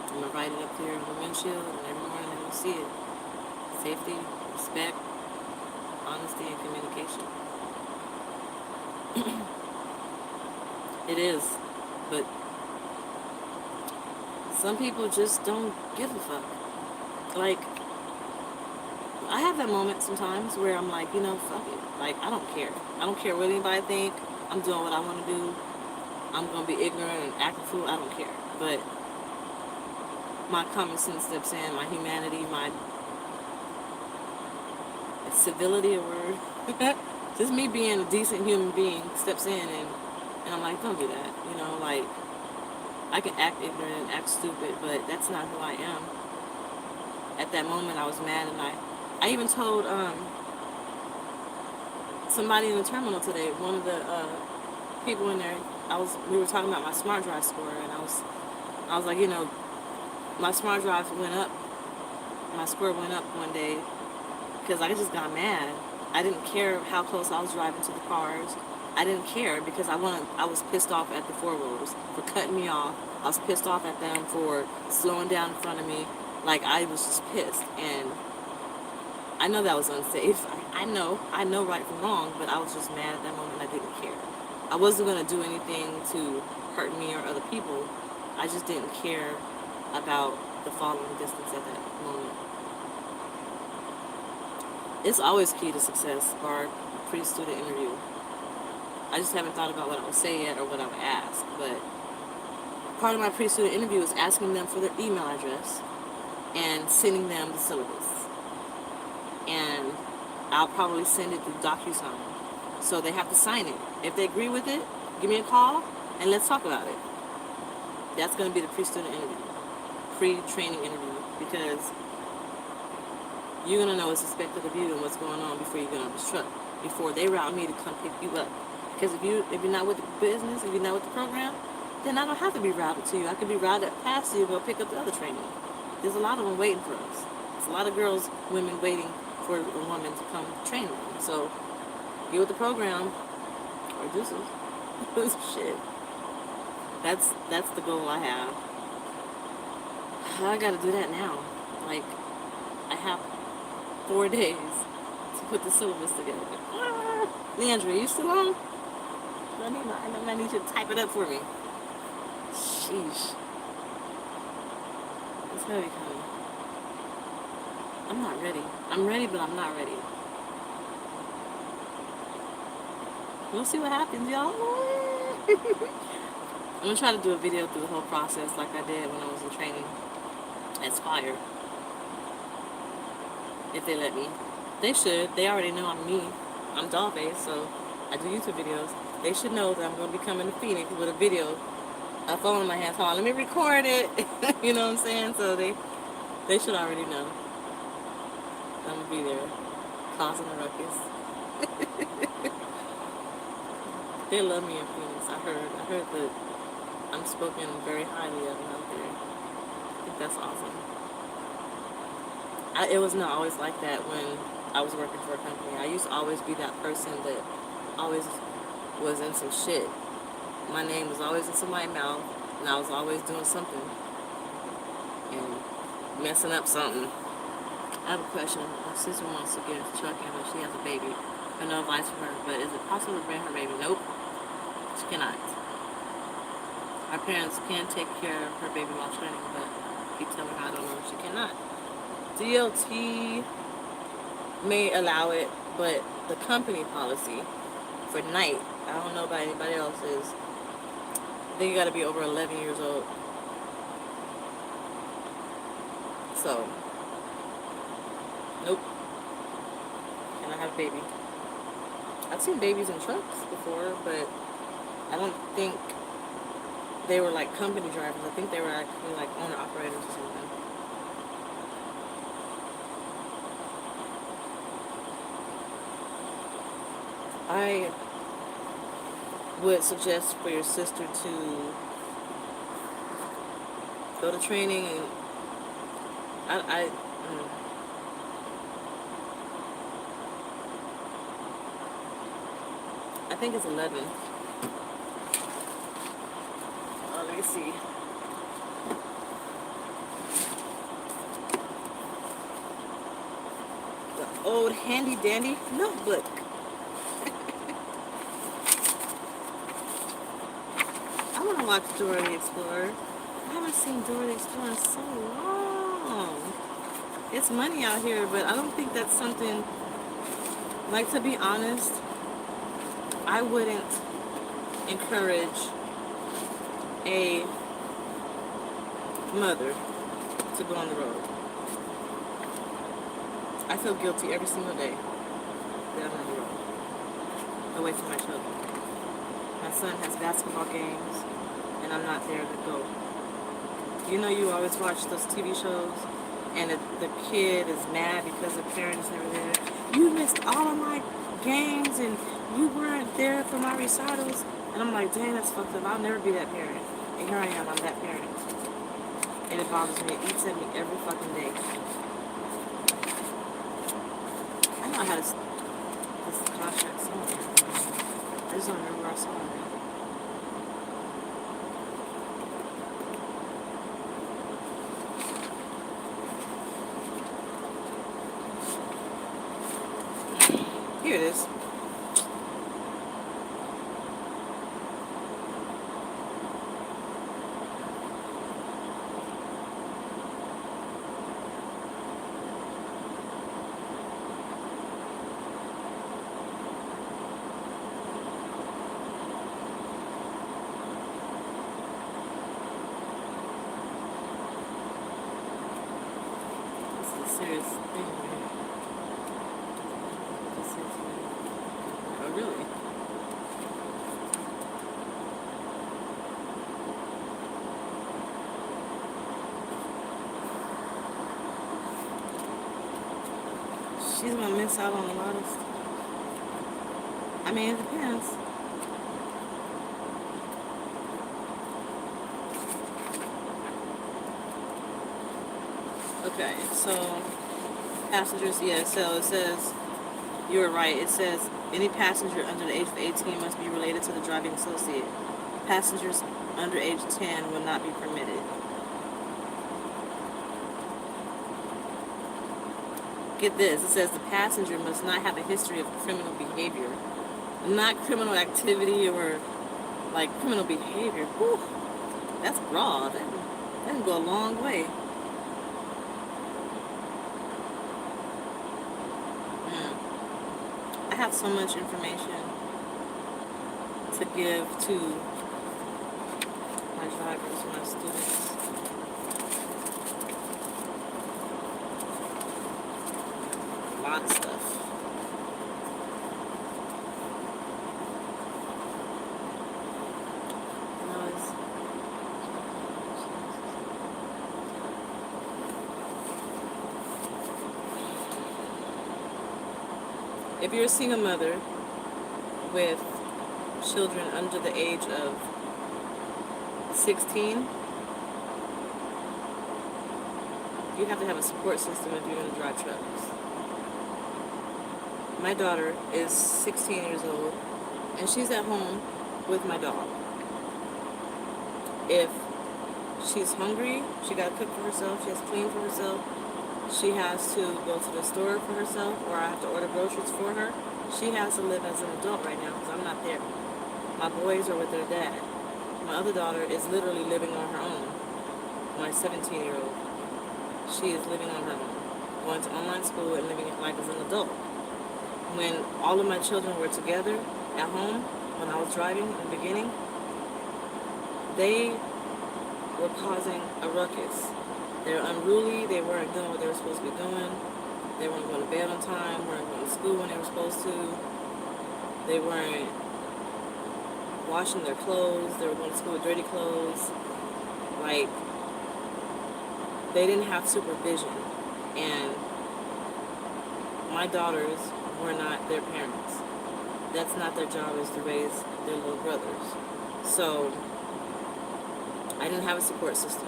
I'm gonna write it up there on the windshield, and every morning they will see it. Safety, respect, honesty, and communication. It is, but some people just don't give a fuck. Like, I have that moment sometimes where I'm like, you know, fuck it. Like, I don't care. I don't care what anybody think. I'm doing what I want to do. I'm going to be ignorant and act a fool. I don't care. But my common sense steps in, my humanity, my Is civility a word? Just me being a decent human being steps in and I'm like, don't do that. You know, like, I can act ignorant, act stupid, but that's not who I am. At that moment, I was mad, and I even told somebody in the terminal today, one of the people in there, we were talking about my smart drive score, and I was like, you know, my smart drive went up, my score went up one day because I just got mad. I didn't care how close I was driving to the cars. I didn't care because I was pissed off at the four-wheelers for cutting me off. I was pissed off at them for slowing down in front of me. Like, I was just pissed, and I know that was unsafe. I know right from wrong, but I was just mad at that moment. I didn't care. I wasn't going to do anything to hurt me or other people. I just didn't care about the following distance at that moment. It's always key to success, bar pre-student interview. I just haven't thought about what I would say yet or what I would ask, but part of my pre-student interview is asking them for their email address and sending them the syllabus. And I'll probably send it through DocuSign. So they have to sign it. If they agree with it, give me a call and let's talk about it. That's going to be the pre-student interview, pre-training interview, because you're going to know what's expected of you and what's going on before you get on this truck, before they route me to come pick you up. Because if you're not with the business, if you're not with the program, then I don't have to be routed to you. I could be routed past you and go pick up the other training. There's a lot of them waiting for us. There's a lot of girls, women waiting for a woman to come train them. So get with the program or do some shit. That's the goal I have. I gotta do that now. Like, I have 4 days to put the syllabus together. Leandra, you still on? I need you to type it up for me. Sheesh. It's gonna be coming. I'm not ready. I'm ready, but I'm not ready. We'll see what happens, y'all. I'm gonna try to do a video through the whole process like I did when I was in training at Spire. If they let me. They should. They already know I'm me. I'm DollFace, so I do YouTube videos. They should know that I'm going to be coming to Phoenix with a video, a phone in my hand. Hold on, let me record it. You know what I'm saying? So they should already know. I'm going to be there, causing a ruckus. They love me in Phoenix. I heard that I'm spoken very highly of them out there. I think that's awesome. It was not always like that when I was working for a company. I used to always be that person that always was in some shit. My name was always in somebody's mouth, and I was always doing something and messing up something. I have a question. My sister wants to get into trucking, but she has a baby. I have no advice for her, but is it possible to bring her baby? Nope. She cannot. Our parents can take care of her baby while training, but keep telling her I don't know if she cannot. DLT may allow it, but the company policy for night, I don't know about anybody else's, I think you gotta be over 11 years old. So, nope. Can I have a baby? I've seen babies in trucks before, but I don't think they were like company drivers. I think they were actually like owner-operators or something. I would suggest for your sister to go to training, and I think it's 11. Let me see. The old handy dandy notebook. I want to watch Dora the Explorer. I haven't seen Dora the Explorer in so long. It's money out here, but I don't think that's something, like, to be honest, I wouldn't encourage a mother to go on the road. I feel guilty every single day. down on the road, away from my children. My son has basketball games, and I'm not there to go. You know, you always watch those TV shows, and the kid is mad because the parent is never there. You missed all of my games, and you weren't there for my recitals. And I'm like, dang, that's fucked up. I'll never be that parent. And here I am, I'm that parent. And it bothers me. It eats at me every fucking day. I know I had this contract somewhere. I just don't remember where I saw it. Here it is. Serious thing, right? Oh, really? She's gonna miss out on a lot of stuff. I mean, it depends. Okay, so passengers, yeah, so it says, you were right, it says any passenger under the age of 18 must be related to the driving associate. Passengers under age 10 will not be permitted. Get this, it says the passenger must not have a history of criminal behavior. Not criminal activity or like criminal behavior. Whew, that's broad. That can go a long way. I have so much information to give to my drivers, my students. A lot of stuff. If you're a single mother with children under the age of 16, you have to have a support system if you're going to drive trucks. My daughter is 16 years old, and she's at home with my dog. If she's hungry, she got to cook for herself, she has to clean for herself, she has to go to the store for herself, or I have to order groceries for her. She has to live as an adult right now because I'm not there. My boys are with their dad. My other daughter is literally living on her own. My 17-year-old. She is living on her own. Going to online school and living life as an adult. When all of my children were together at home, when I was driving in the beginning, they were causing a ruckus. They were unruly, they weren't doing what they were supposed to be doing, they weren't going to bed on time, weren't going to school when they were supposed to, they weren't washing their clothes, they were going to school with dirty clothes, like, they didn't have supervision, and my daughters were not their parents. That's not their job, is to raise their little brothers. So, I didn't have a support system.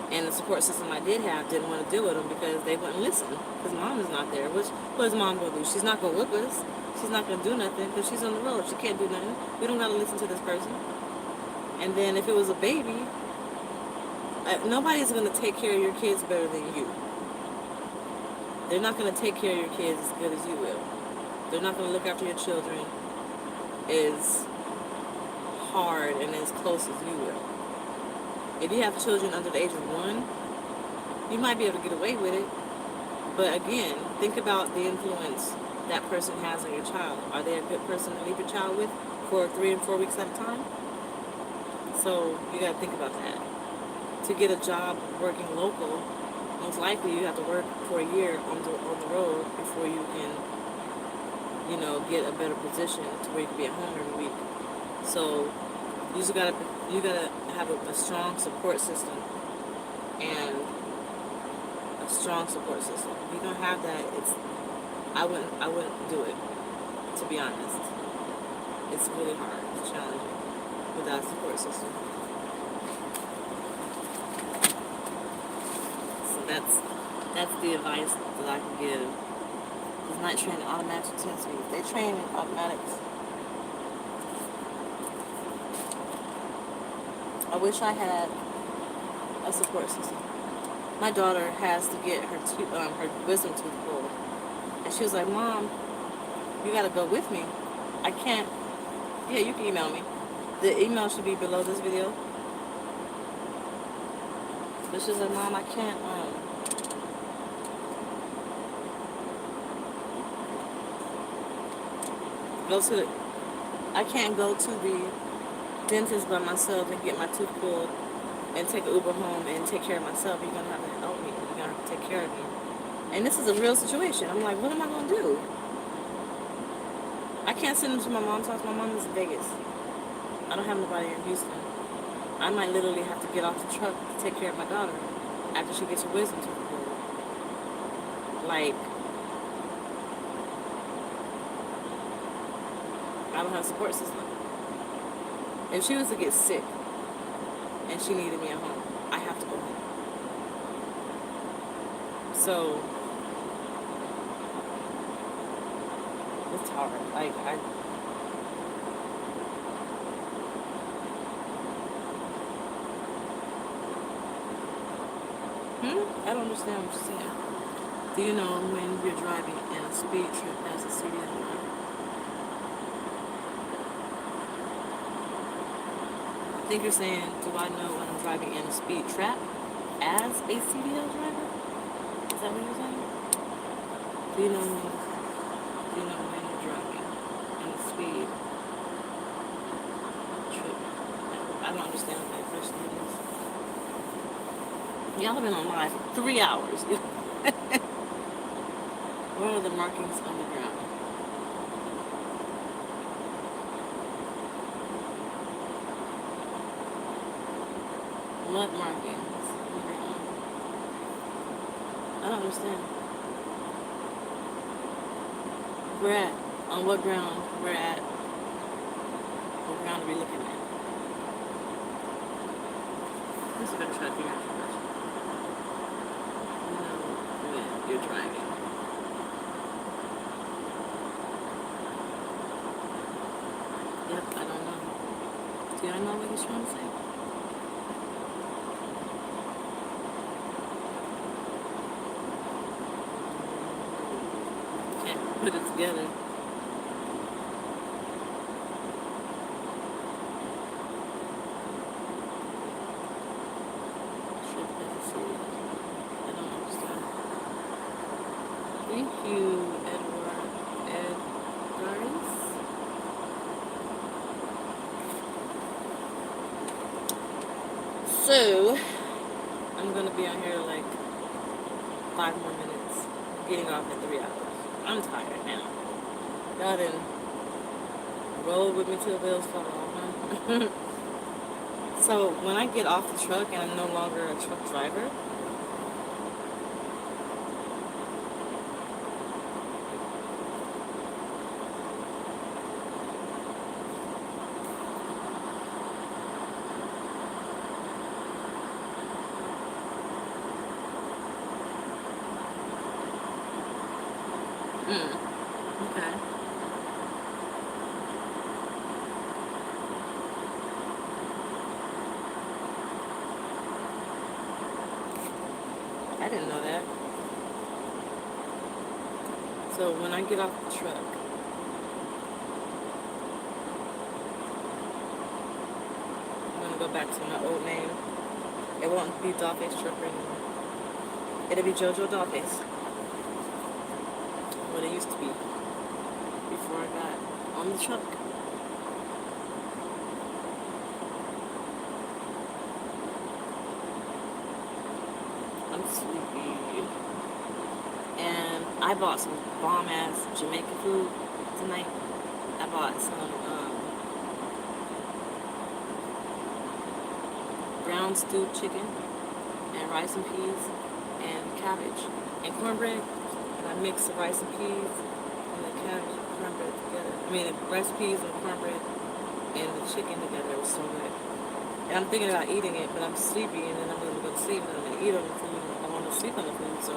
And the support system I did have didn't want to deal with them because they wouldn't listen. Because mom is not there. What is mom going to do? She's not going to whip us. She's not going to do nothing because she's on the road. She can't do nothing. We don't got to listen to this person. And then if it was a baby, nobody's going to take care of your kids better than you. They're not going to take care of your kids as good as you will. They're not going to look after your children as hard and as close as you will. If you have children under the age of 1, you might be able to get away with it. But again, think about the influence that person has on your child. Are they a good person to leave your child with for 3 and 4 weeks at a time? So you got to think about that. To get a job working local, most likely you have to work for a year on the road before you can you know, get a better position to where you can be at home every week. So you just gotta have a strong support system and a strong support system. If you don't have that, I wouldn't do it, to be honest. It's really hard, it's challenging without a support system. So that's the advice that I can give. It's not training automatics or 10 speed. They train in automatics. I wish I had a support system. My daughter has to get her wisdom tooth pulled, and she was like, "Mom, you gotta go with me. I can't." Yeah, you can email me. The email should be below this video. But she said, "Mom, I can't I can't go to the dentist by myself and get my tooth pulled and take an Uber home and take care of myself. You're gonna have to help me. You're gonna have to take care of me." And this is a real situation. I'm like, what am I gonna do? I can't send them to my mom's house. My mom is in Vegas. I don't have nobody in Houston. I might literally have to get off the truck to take care of my daughter after she gets her wisdom tooth pulled. Like, I don't have a support system. If she was to get sick and she needed me at home, I have to go home. So it's hard. Like, I don't understand what you're saying. Do you know when you're driving in a speed trip as a CDL driver? I think you're saying, do I know when I'm driving in a speed trap as a CDL driver? Is that what you're saying? Do you know when you're driving in a speed trip? I don't understand what that question is. Y'all have been on live for 3 hours. What are the markings on the ground? What markings on the ground? I don't understand. We're at, on what ground we're at? What ground are we looking at? Let's see if I can try to figure out your question. When you're driving. Yep, I don't know. Do y'all know what he's trying to say? Can't put it together. I don't understand. Thank you, Edwards. So, I'm going to be on here like 5 more minutes, getting off in 3 hours. I'm tired now. Y'all done roll with me till the wheels fall off, huh? So, when I get off the truck and I'm no longer a truck driver, okay. I didn't know that. So when I get off the truck, I'm going to go back to my old name. It won't be DollFaceTrucker anymore. It'll be JoJo Dollface. What it used to be before I got on the truck. I'm sleepy. And I bought some bomb-ass Jamaican food tonight. I bought some brown stewed chicken and rice and peas and cabbage and cornbread. And I mixed the rice and peas and the cabbage and cornbread together. I mean, the rice, peas, and cornbread and the chicken together. It was so good. And I'm thinking about eating it, but I'm sleepy, and then I'm going to go to sleep, and I'm going to eat on the food. I want to sleep on the food, so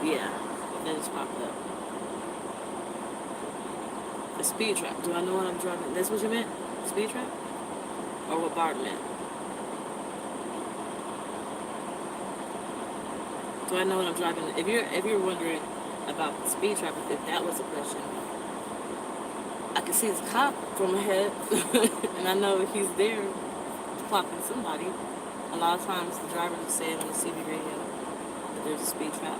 yeah, that just popped up. The speed trap. Do I know what I'm driving? That's what you meant? Speed trap? Or what Bart meant? Do I know what I'm driving? If you're wondering about the speed trap, if that was the question, I can see this cop from ahead, and I know he's there clocking somebody. A lot of times the driver will say it on the CB radio that there's a speed trap.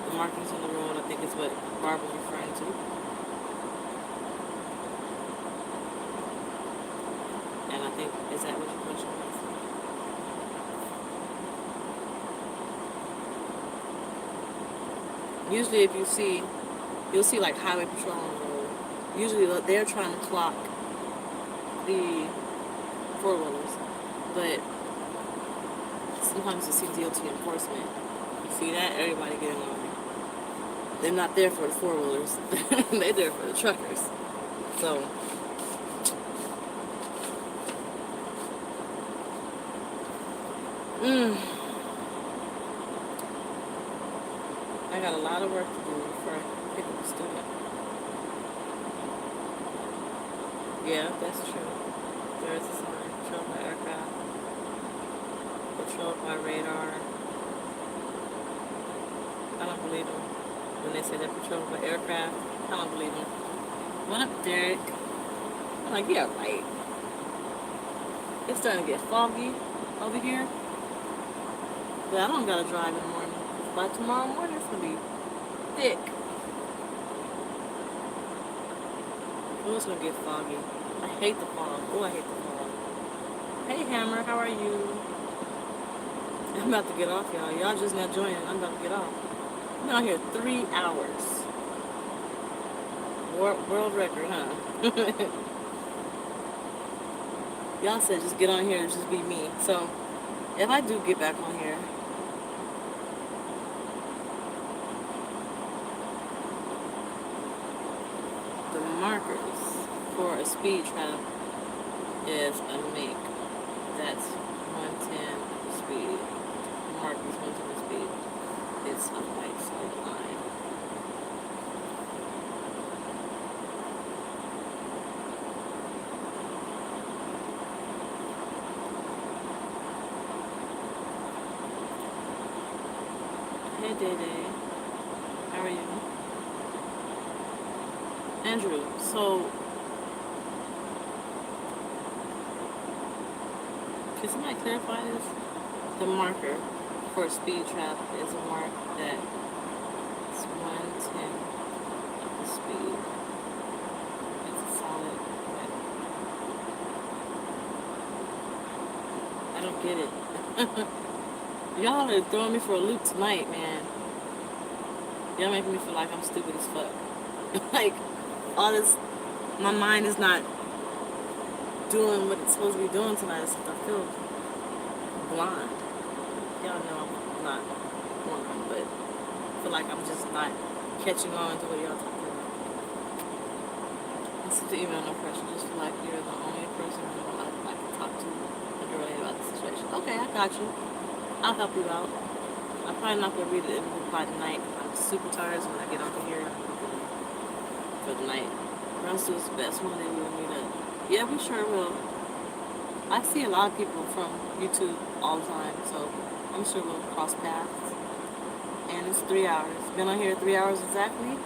The markings on the road, I think, is what Barb was referring to. And I think, is that what your question was? Usually if you'll see like highway patrol on the road. Usually they're trying to clock the four-wheelers, but sometimes you see DOT enforcement. You see that, everybody getting on. They're not there for the four-wheelers. They're there for the truckers. So, I got a lot of work to do before I pick up a student. Yeah, that's true. There is a sign. Patrol by aircraft. Patrol by radar. I don't believe them. When they say they're patrolled by aircraft, I don't believe them. What up, Derek? I'm like, yeah, right. It's starting to get foggy over here. But I don't gotta drive in the morning. By tomorrow morning, it's gonna be thick. Oh, it's gonna get foggy. I hate the fog. Oh, I hate the fog. Hey, Hammer, how are you? I'm about to get off, y'all. Y'all just not joining. I'm about to get off. I've been out here 3 hours. World record, huh? Y'all said just get on here and just be me. So, if I do get back on here, the markers for a speed trap is a make. That's 110 speed. Markers 110 speed. It's a white solid line. Hey, Day Day. How are you? Andrew, so can somebody clarify this? The marker for a speed trap is a mark that is 110 of the speed. It's a solid red. I don't get it. Y'all are throwing me for a loop tonight, man. Y'all making me feel like I'm stupid as fuck. Like, all this, my mind is not doing what it's supposed to be doing tonight. I feel blind. Y'all know I'm not blind, but I feel like I'm just not catching on to what y'all talking about. Listen to email, no pressure. Just feel like you're the only person I can talk to and relate about the situation. Okay, I got you. I'll help you out. I'm probably not going to read it by tonight. I'm super tired, so when I get off of here, for the night. Runs to his best one day we'll meet up. Yeah, we sure will. I see a lot of people from YouTube all the time, so I'm sure we'll cross paths. And it's 3 hours. Been on here 3 hours exactly.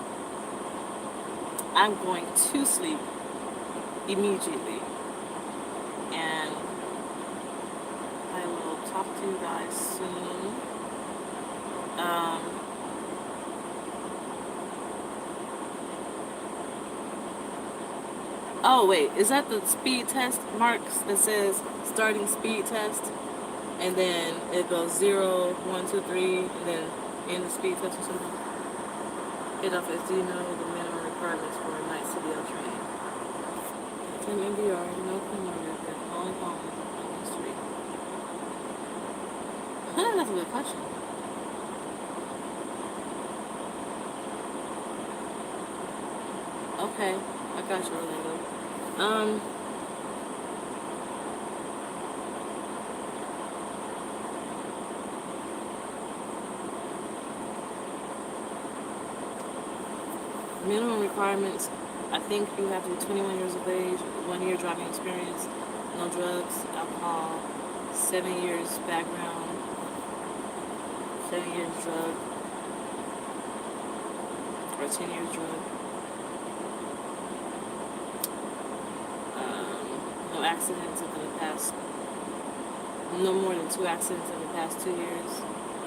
I'm going to sleep immediately. And I will talk to you guys soon. Oh wait, is that the speed test marks that says starting speed test? And then it goes 0, 1, 2, 3, and then And the speed test or something. It offers, do you know the minimum requirements for a night CDL train? Tim MBR, no criminal record, only home on the street. Huh, that's a good question. Okay, I got you, Orlando. Minimum requirements, I think you have to be 21 years of age, 1 year driving experience, no drugs, alcohol, 7 years background, 7 years drug, or 10 years drug. No accidents within the past, no more than 2 accidents in the past 2 years,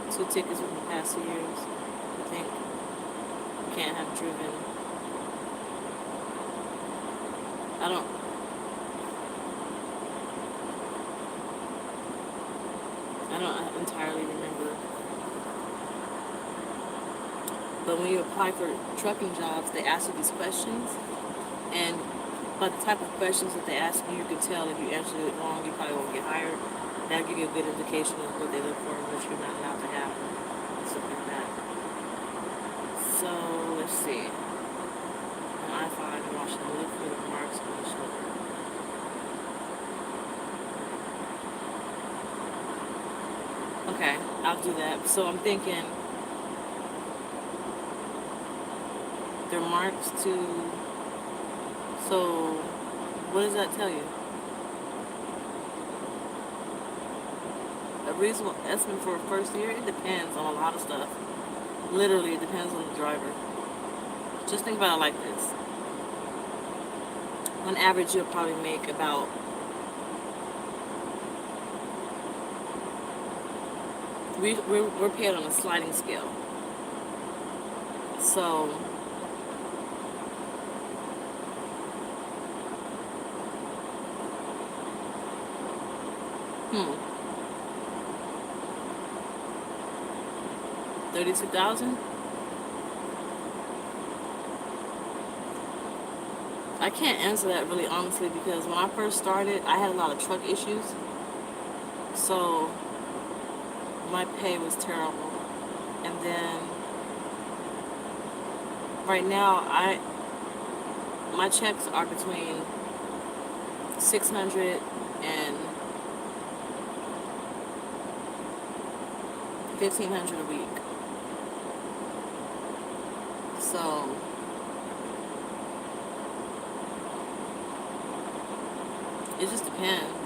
2 tickets within the past 2 years. I think you can't have driven. I don't entirely remember. But when you apply for trucking jobs, they ask you these questions, and by the type of questions that they ask you, you can tell if you answer it wrong, you probably won't get hired. That'll give you a good indication of what they look for and what you're not allowed to have, and stuff like that. So, let's see. On I-5 in Washington, look for the marks on the shoulder. Okay, I'll do that. So I'm thinking they're marks to, so what does that tell you? A reasonable estimate for a first year? It depends on a lot of stuff. Literally, it depends on the driver. Just think about it like this. On average, you'll probably make about we're paid on a sliding scale. So $32,000. I can't answer that really honestly because when I first started, I had a lot of truck issues. So my pay was terrible. And then right now, my checks are between $600 and $1,500 a week. So it just depends.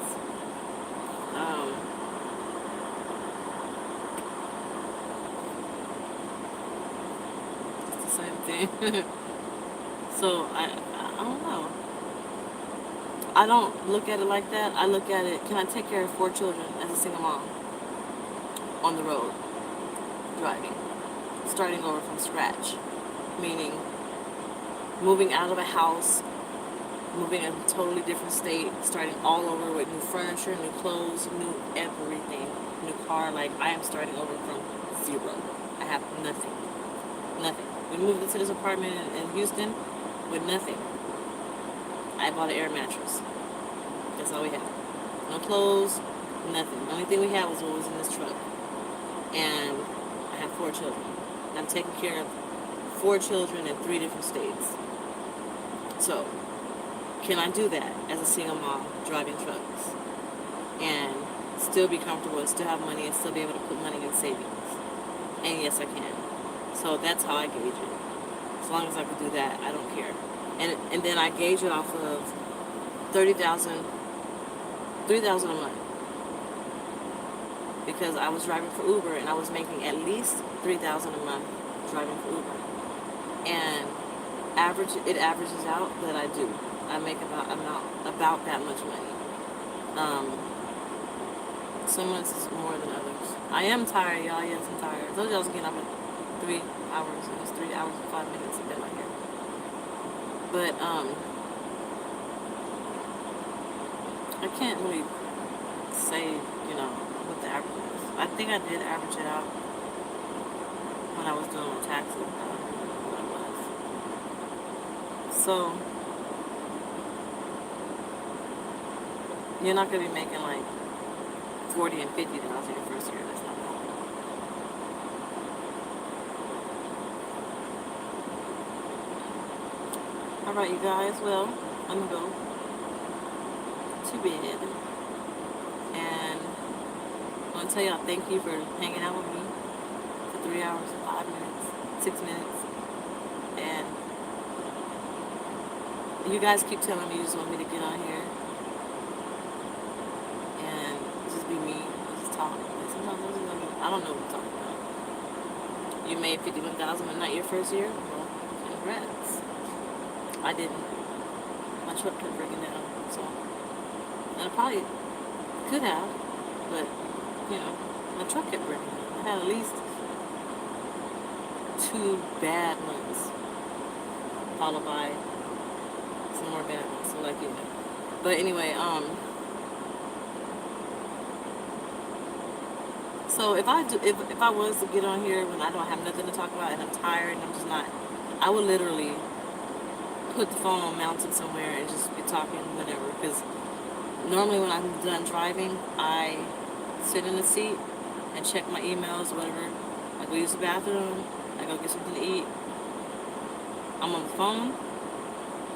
It's the same thing. So I don't know. I don't look at it like that. I look at it, can I take care of 4 children as a single mom on the road, driving, starting over from scratch, meaning moving out of a house, moving in a totally different state, starting all over with new furniture, new clothes, new everything, new car. Like, I am starting over from zero. I have nothing. Nothing. We moved into this apartment in Houston with nothing. I bought an air mattress. That's all we had. No clothes, nothing. The only thing we had was what was in this truck. And I have 4 children. I'm taking care of 4 children in 3 different states. So, can I do that as a single mom driving trucks and still be comfortable and still have money and still be able to put money in savings? And yes, I can. So that's how I gauge it. As long as I can do that, I don't care. And then I gauge it off of $3,000 a month. Because I was driving for Uber and I was making at least $3,000 a month driving for Uber. And it averages out that I do. I make about that much money. Some months is more than others. I am tired, y'all. Yes, I'm tired. I told you I was getting up at 3 hours. It was 3 hours and 5 minutes I've been out here. But I can't really say, what the average is. I think I did average it out. when I was doing my taxes. I don't remember what it was. So you're not gonna be making like 40 and 50,000 your first year. That's not normal. All right, you guys. Well, I'm gonna go to bed, and I'm gonna tell y'all thank you for hanging out with me for 3 hours, 5 minutes, 6 minutes, and you guys keep telling me you just want me to get on here and just be me, just talk. And sometimes I don't know what I'm talking about. You made 51,000 a night your first year? Well, congrats. I didn't. My truck kept breaking down, so. And I probably could have, but, you know, my truck kept breaking down. I had at least 2 bad months, followed by some more bad ones, so like, you know. But anyway, so if I was to get on here when I don't have nothing to talk about and I'm tired and I'm just not, I would literally put the phone mounted somewhere and just be talking whenever, because normally when I'm done driving, I sit in the seat and check my emails or whatever. I go use the bathroom, I go get something to eat. I'm on the phone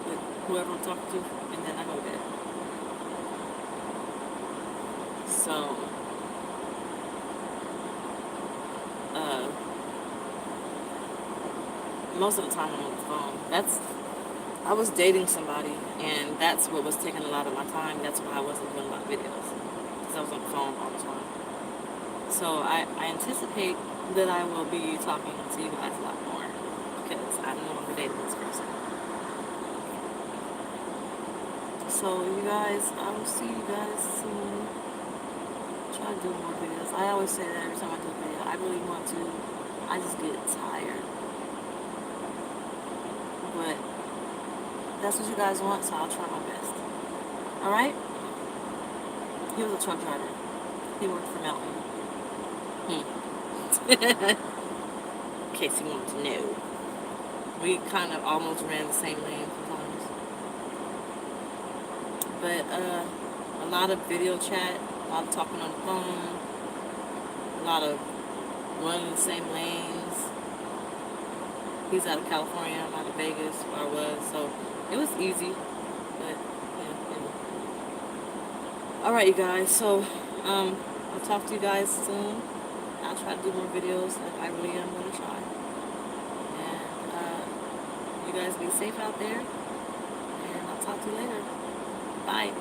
with whoever I'm talking to, and then I go to bed. So, most of the time I'm on the phone. I was dating somebody, and that's what was taking a lot of my time. That's why I wasn't doing a lot of videos, because I was on the phone all the time. So I anticipate that I will be talking to you guys a lot more, because I'm no longer dating this person. So you guys, I will see you guys soon. Try to do more videos. I always say that every time I do a video. I really want to. I just get tired. But that's what you guys want, so I'll try my best. Alright? He was a truck driver. He worked for Mountain. In case you wanted to know. We kind of almost ran the same lane sometimes. But a lot of video chat, a lot of talking on the phone, a lot of running the same lanes. He's out of California, I'm out of Vegas, where I was, so it was easy, but yeah. Alright, you guys, so I'll talk to you guys soon. I'll try to do more videos, like I really am going to try. And you guys be safe out there, and I'll talk to you later. Bye.